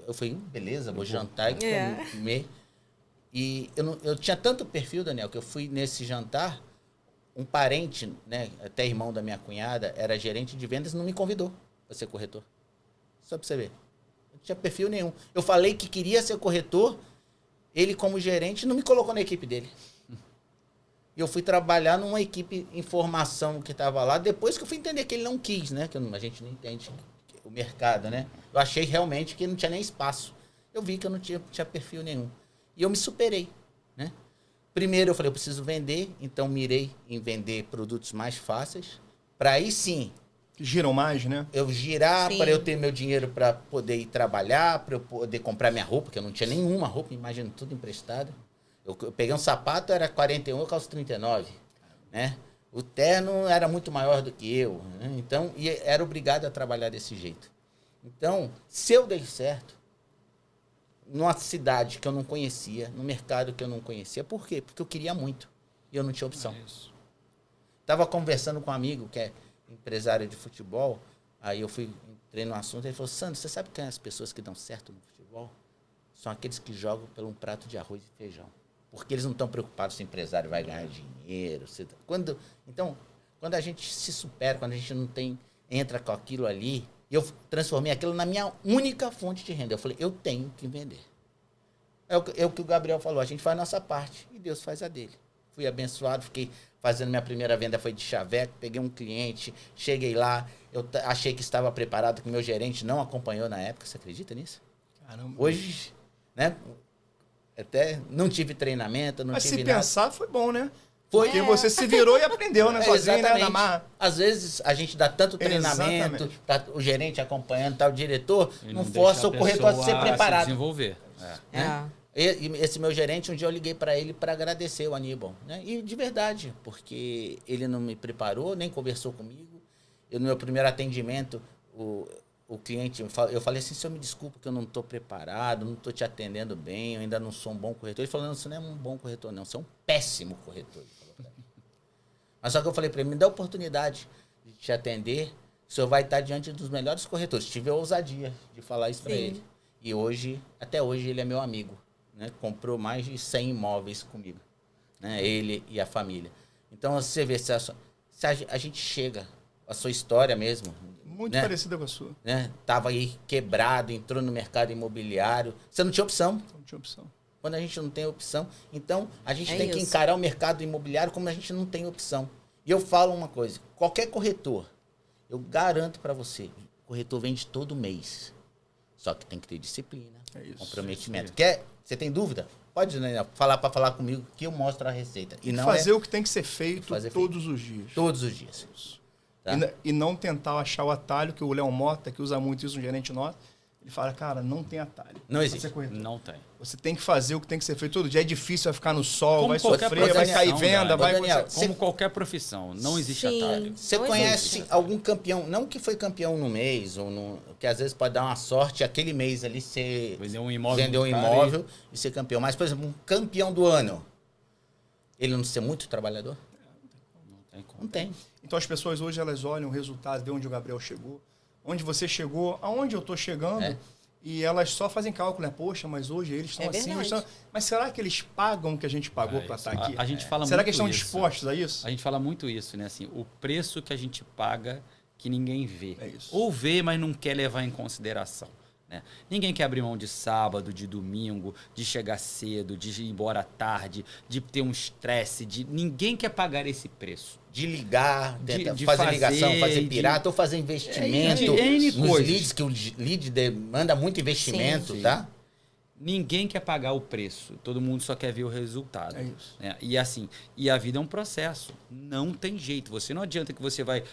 C: Eu falei, beleza, vou jantar e comer. E eu tinha tanto perfil, Daniel, que eu fui nesse jantar, um parente, né, até irmão da minha cunhada, era gerente de vendas, não me convidou para ser corretor. Só para você ver. Não tinha perfil nenhum. Eu falei que queria ser corretor, ele como gerente não me colocou na equipe dele. E eu fui trabalhar numa equipe em formação que estava lá, depois que eu fui entender que ele não quis, né? Que a gente não entende o mercado, né? Eu achei realmente que não tinha nem espaço. Eu vi que eu não tinha perfil nenhum. E eu me superei, né? Primeiro eu falei, eu preciso vender, então mirei em vender produtos mais fáceis, para aí sim...
B: Giram mais, né?
C: Eu girar, para eu ter meu dinheiro para poder ir trabalhar, para eu poder comprar minha roupa, que eu não tinha nenhuma roupa, imagina, tudo emprestado. Eu peguei um sapato, era 41, eu calço 39, né? O terno era muito maior do que eu, né? Então, e era obrigado a trabalhar desse jeito. Então, se eu dei certo, numa cidade que eu não conhecia, no mercado que eu não conhecia, por quê? Porque eu queria muito e eu não tinha opção. Estava conversando com um amigo que é empresário de futebol, aí eu entrei no assunto, ele falou, Sandro, você sabe quem são as pessoas que dão certo no futebol? São aqueles que jogam por um prato de arroz e feijão. Porque eles não estão preocupados se o empresário vai ganhar dinheiro. Então, quando a gente se supera, quando a gente não entra com aquilo ali, eu transformei aquilo na minha única fonte de renda. Eu falei, eu tenho que vender. É o que o Gabriel falou, a gente faz a nossa parte e Deus faz a dele. Fui abençoado, fiquei fazendo minha primeira venda, foi de chaveco, peguei um cliente, cheguei lá, eu achei que estava preparado, que meu gerente não acompanhou na época, você acredita nisso?
B: Caramba.
C: Hoje, né? Até não tive treinamento, não tive nada.
B: Mas se pensar, foi bom, né? Porque você se virou e aprendeu, né? Sozinho, né?
C: Exatamente.
B: Na marra.
C: Às vezes a gente dá tanto treinamento,
B: Exatamente.
C: tá o gerente acompanhando, tá o diretor,
D: E
C: não
D: deixa
C: força
D: a
C: o corretor a ser
D: pessoa
C: preparado.
D: desenvolver.
C: Né? E esse meu gerente, um dia eu liguei para ele para agradecer o Aníbal. Né? E de verdade, porque ele não me preparou, nem conversou comigo. Eu, no meu primeiro atendimento, o cliente, eu falei assim, senhor, me desculpa que eu não estou preparado, não estou te atendendo bem, eu ainda não sou um bom corretor. Ele falou, não, você não é um bom corretor, não, você é um péssimo corretor. Ele falou pra mim. Mas só que eu falei para ele, me dá a oportunidade de te atender, o senhor vai estar diante dos melhores corretores. Tive a ousadia de falar isso para ele. E hoje, até hoje, ele é meu amigo. Né? Comprou mais de 100 imóveis comigo. Né? Ele e a família. Então, você vê, se a gente chega, a sua história mesmo...
B: Muito
C: né?
B: parecida com a sua.
C: Né? Tava aí quebrado, entrou no mercado imobiliário. Você não tinha opção.
B: Não tinha opção.
C: Quando a gente não tem opção, então a gente tem que
A: isso.
C: encarar o mercado imobiliário como a gente não tem opção. E eu falo uma coisa, qualquer corretor, eu garanto para você, o corretor vende todo mês. Só que tem que ter disciplina, comprometimento. Você tem dúvida? Pode, né, falar comigo que eu mostro a receita. E não
B: fazer o que tem que ser feito todos os dias.
C: Todos os dias. Tá?
B: E não tentar achar o atalho, que o Léo Mota, que usa muito isso, um gerente nosso, ele fala, cara, não tem atalho.
C: Não existe.
D: Não tem.
B: Você tem que fazer o que tem que ser feito todo dia. É difícil, vai ficar no sol,
D: Como
B: vai
D: qualquer
B: sofrer, vai cair
D: profissão,
B: venda, vai...
C: Daniel,
D: Como qualquer profissão, não existe atalho.
C: Você
A: Não
C: conhece
A: existe.
C: algum campeão, não que foi campeão no mês, ou que às vezes pode dar uma sorte, aquele mês ali ser...
D: Vender um imóvel.
C: Vender um imóvel e ser campeão. Mas, por exemplo, um campeão do ano, ele não ser muito trabalhador?
D: Não tem como.
C: Não tem.
B: Então as pessoas hoje, elas olham o resultado, vê onde o Gabriel chegou, onde você chegou, aonde eu estou chegando, e elas só fazem cálculo, né? Poxa, mas hoje eles estão assim,
A: verdade.
B: mas será que eles pagam o que a gente pagou para estar aqui?
D: A gente fala
B: Será
D: muito
B: que eles estão
D: isso.
B: dispostos a isso?
D: A gente fala muito isso, né? Assim, o preço que a gente paga que ninguém vê.
B: É isso.
D: Ou vê, mas não quer levar em consideração. Né? Ninguém quer abrir mão de sábado, de domingo, de chegar cedo, de ir embora tarde, de ter um estresse. Ninguém quer pagar esse preço.
C: De ligar,
D: De
C: fazer
D: fazer,
C: ligação, fazer
D: de-
C: pirata, ou fazer investimento.
D: N
C: nos
D: coisas.
C: leads, que o lead demanda muito investimento,
D: Sim.
C: tá?
D: Ninguém quer pagar o preço, todo mundo só quer ver o resultado.
B: É isso.
D: Né? E assim, a vida é um processo, não tem jeito. Você não adianta que você vai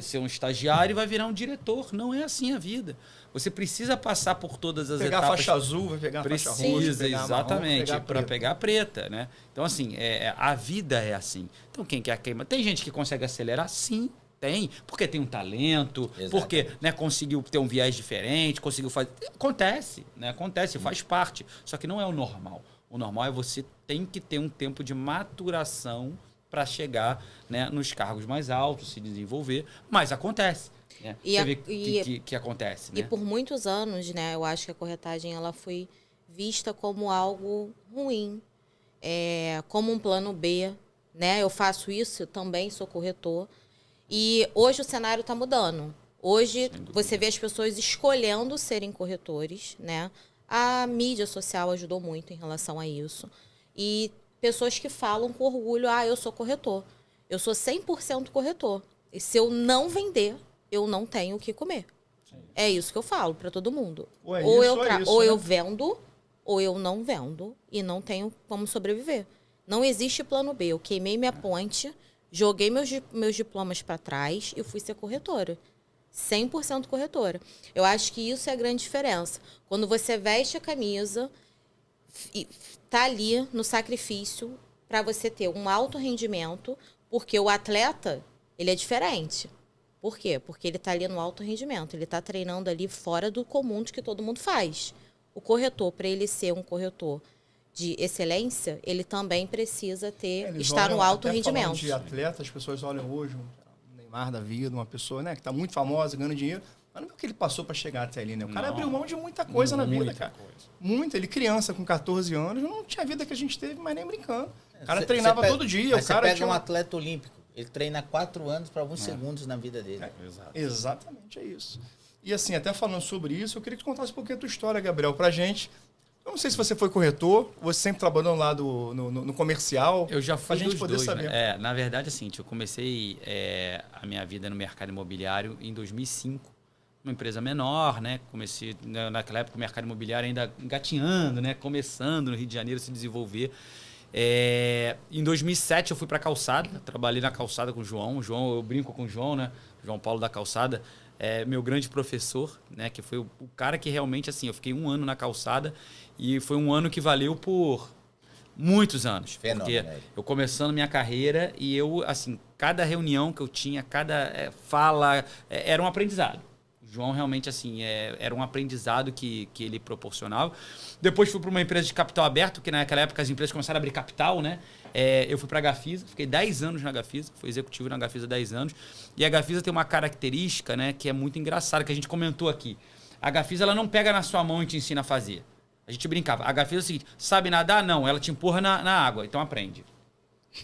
D: ser um estagiário e vai virar um diretor. Não é assim a vida. Você precisa passar por todas as
B: Pegar a
D: etapas.
B: faixa azul, vai pegar a faixa roxa,
D: Precisa,
B: pegar a marrom,
D: exatamente,
B: pegar a
D: para
B: preta.
D: pegar a preta, né? Então, assim, a vida é assim. Então, quem quer queimar? Tem gente que consegue acelerar? Sim, tem. Porque tem um talento,
C: Exatamente.
D: porque né, conseguiu ter um viés diferente, conseguiu fazer... Acontece, né? Acontece, faz parte. Só que não é o normal. O normal é você tem que ter um tempo de maturação para chegar, né, nos cargos mais altos, se desenvolver. Mas acontece. Né?
A: E
D: Você
A: a-
D: vê
A: e-
D: que acontece,
A: E
D: né?
A: por muitos anos, né, eu acho que a corretagem ela foi vista como algo ruim, como um plano B, né? Eu faço isso, eu também sou corretor. E hoje o cenário está mudando. Hoje você vê as pessoas escolhendo serem corretores, né? A mídia social ajudou muito em relação a isso. E pessoas que falam com orgulho, eu sou corretor. Eu sou 100% corretor. E se eu não vender, eu não tenho o que comer. É isso que eu falo para todo mundo.
B: Ou é
A: ou
B: isso, ou é isso, né?
A: eu vendo, ou eu não vendo e não tenho como sobreviver. Não existe plano B. Eu queimei minha ponte, joguei meus diplomas para trás e fui ser corretora. 100% corretora. Eu acho que isso é a grande diferença. Quando você veste a camisa e tá ali no sacrifício para você ter um alto rendimento, porque o atleta, ele é diferente. Por quê? Porque ele está ali no alto rendimento, ele está treinando ali fora do comum de que todo mundo faz. O corretor, para ele ser um corretor de excelência, ele também precisa estar no alto
B: até
A: rendimento.
B: falando de atleta, as pessoas olham hoje um Neymar da vida, uma pessoa, né, que está muito famosa, ganhando dinheiro, mas não é o que ele passou para chegar até ali, né? O cara abriu mão de muita coisa na vida, cara. Muita. Ele criança com 14 anos, não tinha a vida que a gente teve, mas nem brincando. O cara treinava todo dia.
C: Mas
B: O cara
C: você pega
B: tinha
C: um atleta olímpico, ele treina 4 anos para alguns
B: É.
C: segundos na vida dele.
B: Exatamente, é isso. E assim, até falando sobre isso, eu queria que tu contasse um pouquinho a tua história, Gabriel, pra gente. Eu não sei se você foi corretor, você sempre trabalhou lá no comercial.
D: Eu já fui
B: pra gente
D: dos
B: poder
D: dois,
B: saber.
D: né? Na verdade, assim, eu comecei a minha vida no mercado imobiliário em 2005. Uma empresa menor, né? Comecei, naquela época, o mercado imobiliário ainda engatinhando, né? Começando no Rio de Janeiro a se desenvolver. Em 2007 eu fui para calçada, trabalhei na calçada com o João. Eu brinco com o João, né? João Paulo da Calçada, meu grande professor, né? Que foi o cara que realmente, assim, eu fiquei 1 ano na calçada e foi um ano que valeu por muitos anos.
C: Fenômeno.
D: Porque eu começando minha carreira e eu, assim, cada reunião que eu tinha, cada fala, era um aprendizado. João realmente, assim, era um aprendizado que ele proporcionava. Depois fui para uma empresa de capital aberto, que naquela época as empresas começaram a abrir capital, né? Eu fui para a Gafisa, fiquei 10 anos na Gafisa, fui executivo na Gafisa 10 anos. E a Gafisa tem uma característica, né, que é muito engraçada, que a gente comentou aqui. A Gafisa, ela não pega na sua mão e te ensina a fazer. A gente brincava. A Gafisa é o seguinte, sabe nadar? Não, ela te empurra na água, então aprende.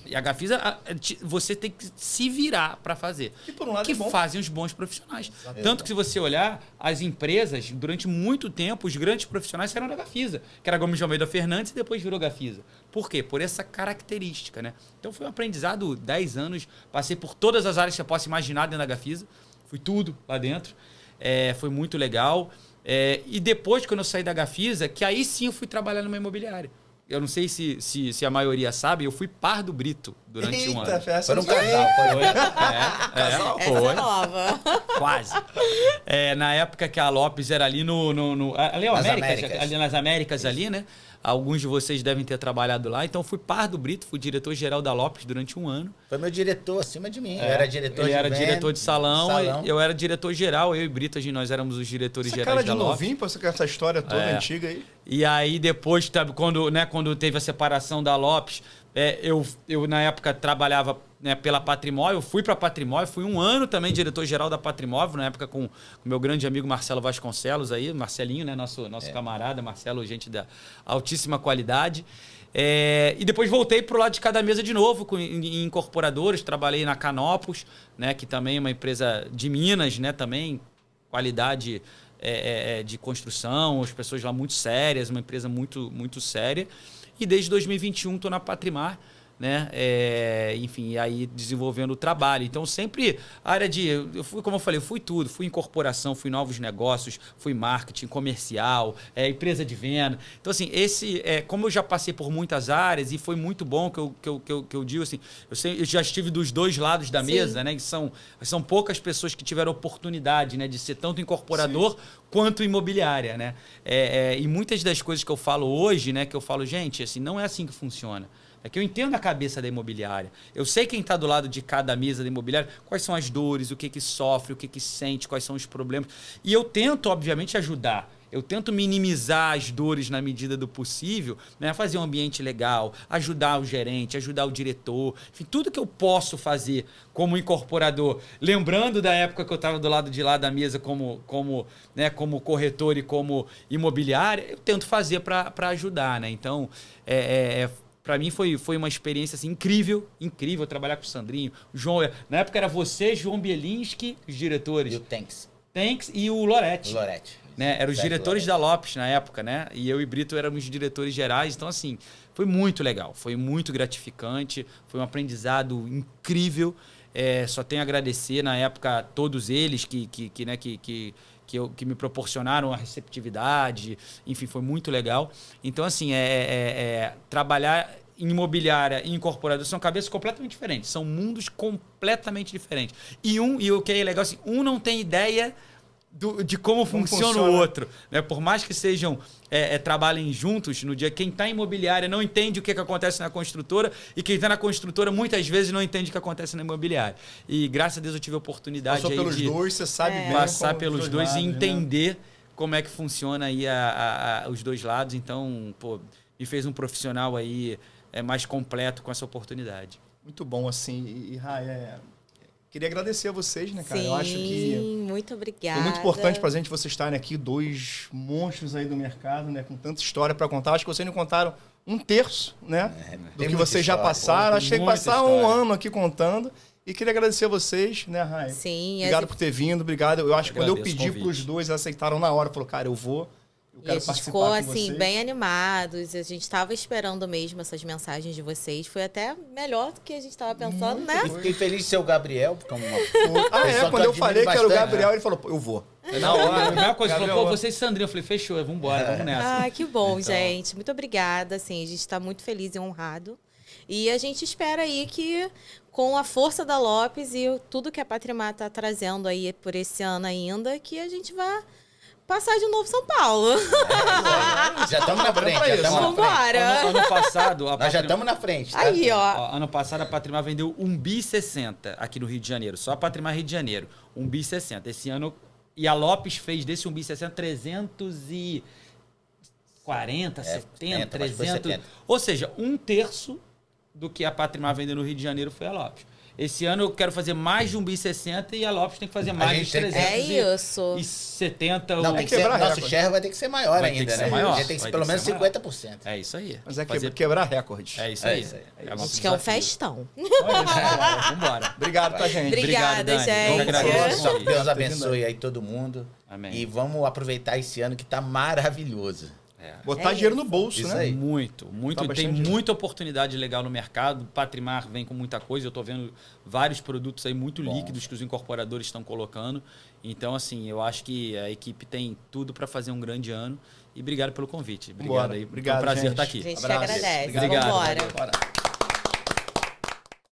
D: E a Gafisa, você tem que se virar para fazer.
B: Que por um lado
D: que
B: é bom.
D: fazem os bons profissionais.
B: Exatamente.
D: Tanto que se você olhar, as empresas, durante muito tempo, os grandes profissionais saíram da Gafisa. Que era Gomes de Almeida Fernandes e depois virou Gafisa. Por quê? Por essa característica, né? Então foi um aprendizado, 10 anos. Passei por todas as áreas que você possa imaginar dentro da Gafisa. Fui tudo lá dentro. Foi muito legal. E depois, quando eu saí da Gafisa, que aí sim eu fui trabalhar numa imobiliária. Eu não sei se a maioria sabe, eu fui par do Brito durante um ano.
C: Foi um casal.
D: Foi.
A: Essa é nova.
D: Quase. Na época que a Lopes era ali ali é o
C: Nas
D: Américas,
C: Américas.
D: ali nas Américas ali, né? Alguns de vocês devem ter trabalhado lá. Então, fui par do Brito, fui diretor-geral da Lopes durante 1 ano.
C: Foi meu diretor acima de mim. Eu era diretor
D: Ele
C: de
D: era
C: venda,
D: diretor de salão, eu era diretor-geral. Eu e Brito, nós éramos os diretores
B: Essa
D: gerais
B: cara
D: da
B: de
D: Lopes.
B: novinho, pra você com essa história toda antiga aí.
D: E aí, depois, quando teve a separação da Lopes, eu na época trabalhava, né, pela Patrimóvel, eu fui para a Patrimóvel, fui 1 ano também diretor-geral da Patrimóvel, na época com o meu grande amigo Marcelo Vasconcelos, aí, Marcelinho, né, nosso camarada, Marcelo, gente da altíssima qualidade. E depois voltei para o lado de cada mesa de novo, em incorporadores, trabalhei na Canopus, né, que também é uma empresa de Minas, né, também, qualidade de construção, as pessoas lá muito sérias, uma empresa muito, muito séria. E desde 2021 estou na Patrimar, né? Enfim, aí desenvolvendo o trabalho. Então, sempre a área como eu falei, eu fui tudo. Fui incorporação, fui novos negócios, fui marketing, comercial, empresa de venda. Então, assim, como eu já passei por muitas áreas e foi muito bom que eu digo, assim, eu já estive dos dois lados da mesa, né? Que são poucas pessoas que tiveram oportunidade, né, de ser tanto incorporador quanto imobiliária, né? E muitas das coisas que eu falo hoje, né, que eu falo, gente, assim, não é assim que funciona. É que eu entendo a cabeça da imobiliária. Eu sei quem está do lado de cada mesa da imobiliária, quais são as dores, o que sofre, o que sente, quais são os problemas. E eu tento, obviamente, ajudar. Eu tento minimizar as dores na medida do possível, né? Fazer um ambiente legal, ajudar o gerente, ajudar o diretor. Enfim, tudo que eu posso fazer como incorporador. Lembrando da época que eu estava do lado de lá da mesa como corretor e como imobiliária, eu tento fazer para ajudar, né? Então, para mim foi uma experiência assim, incrível trabalhar com o Sandrinho, o João. Na época era você, João Bielinski, os diretores.
C: E o Tanks
D: e o Loretti. Né? Eram os
C: Certo,
D: diretores da Lopes na época, né? E eu e Brito éramos diretores gerais. Então, assim, foi muito legal, foi muito gratificante, foi um aprendizado incrível. Só tenho a agradecer na época a todos eles que me proporcionaram a receptividade, enfim, foi muito legal. Então, assim, trabalhar em imobiliária e incorporador são cabeças completamente diferentes, são mundos completamente diferentes. E o que é legal, assim, um não tem ideia de como funciona o outro, né? Por mais que sejam trabalhem juntos no dia, quem está em imobiliária não entende o que acontece na construtora e quem está na construtora muitas vezes não entende o que acontece na imobiliária. E graças a Deus eu tive a oportunidade
B: Passou pelos dois, você sabe bem
D: passar pelos dois e
B: lados,
D: entender como é que funciona aí os dois lados. Então, pô, me fez um profissional aí mais completo com essa oportunidade.
B: Muito bom, assim. E Rai, queria agradecer a vocês, né, cara?
A: Sim,
B: eu acho que
A: muito obrigada.
B: foi muito importante pra gente vocês estarem aqui, 2 monstros aí do mercado, né, com tanta história pra contar. Acho que vocês não contaram 1/3, né, do que vocês já passaram. Acho que tem que passar um ano aqui contando. E queria agradecer a vocês, né, Rai?
A: Sim.
B: Obrigado por ter vindo, obrigado. Eu acho que quando eu pedi
D: convite.
B: pros dois, eles aceitaram na hora. Falou, cara, eu vou. Eu
A: E a
B: quero
A: gente
B: participar
A: ficou,
B: com
A: assim,
B: vocês.
A: bem animados. A gente estava esperando mesmo essas mensagens de vocês. Foi até melhor do que a gente estava pensando, né?
C: E fiquei feliz de ser o Gabriel, porque é uma
B: Ah,
C: pessoa que
B: quando eu
C: admiro
B: falei que era o
C: bastante,
B: Gabriel, ele falou, pô, eu vou.
D: Na hora, a mesma coisa,
B: Gabriel,
D: falou, pô, vocês Sandrinho. Eu falei, fechou, vambora, vamos nessa.
A: Ah, que bom, gente. Muito obrigada. Assim, a gente está muito feliz e honrado. E a gente espera aí que, com a força da Lopes e tudo que a Patrimar está trazendo aí por esse ano ainda, que a gente vá passar de novo São Paulo.
C: Já estamos na frente, já estamos na frente.
A: Vambora.
D: Ano passado,
C: Nós já estamos na frente, tá?
A: Aí, ó.
D: Ó, ano passado a Patrimar vendeu 1,60 aqui no Rio de Janeiro. Só a Patrimar Rio de Janeiro. 1,60. Esse ano... E a Lopes fez desse 1,60 340, 70, 300.
C: 70.
D: Ou seja, 1/3 do que a Patrimar vendeu no Rio de Janeiro foi a Lopes. Esse ano eu quero fazer mais de 1,60 e a Lopes tem que fazer mais de
C: gente tem que-
D: 370.
C: Não,
D: ou-
C: tem que ser,
B: quebrar
C: nosso
B: recorde.
C: share vai ter que ser maior
D: Vai ter
C: ainda,
D: que ser
C: né?
D: maior.
C: A gente tem que
D: Vai
C: ser pelo
D: ter que
C: menos
D: ser maior.
C: 50%.
D: É isso aí.
B: Mas é
D: Fazer-
B: quebrar recorde.
D: É isso
C: É
D: aí.
C: isso aí.
D: É o
A: A
D: nosso
A: gente quer um
D: desafio.
A: festão.
D: Vambora.
B: Obrigado, tá, gente?
A: Obrigada,
D: Dani.
A: gente.
D: Eu agradeço.
C: Só que Deus
B: Obrigado.
C: abençoe aí todo mundo.
D: Amém.
C: E vamos aproveitar esse ano que tá maravilhoso.
B: Botar
A: É
B: dinheiro no
A: isso.
B: bolso,
C: Isso
B: né?
C: aí.
D: Muito.
B: Tá
D: Tem
B: bastante.
D: muita oportunidade legal no mercado. Patrimar vem com muita coisa. Eu estou vendo vários produtos aí muito líquidos que os incorporadores estão colocando. Então, assim, eu acho que a equipe tem tudo para fazer um grande ano. E obrigado pelo convite. Obrigado
B: Bora.
D: aí.
B: Obrigado,
D: Foi um prazer
B: gente.
D: estar aqui.
A: A gente que
B: Abraço.
A: agradece.
D: Obrigado.
A: Vambora.
B: Bora.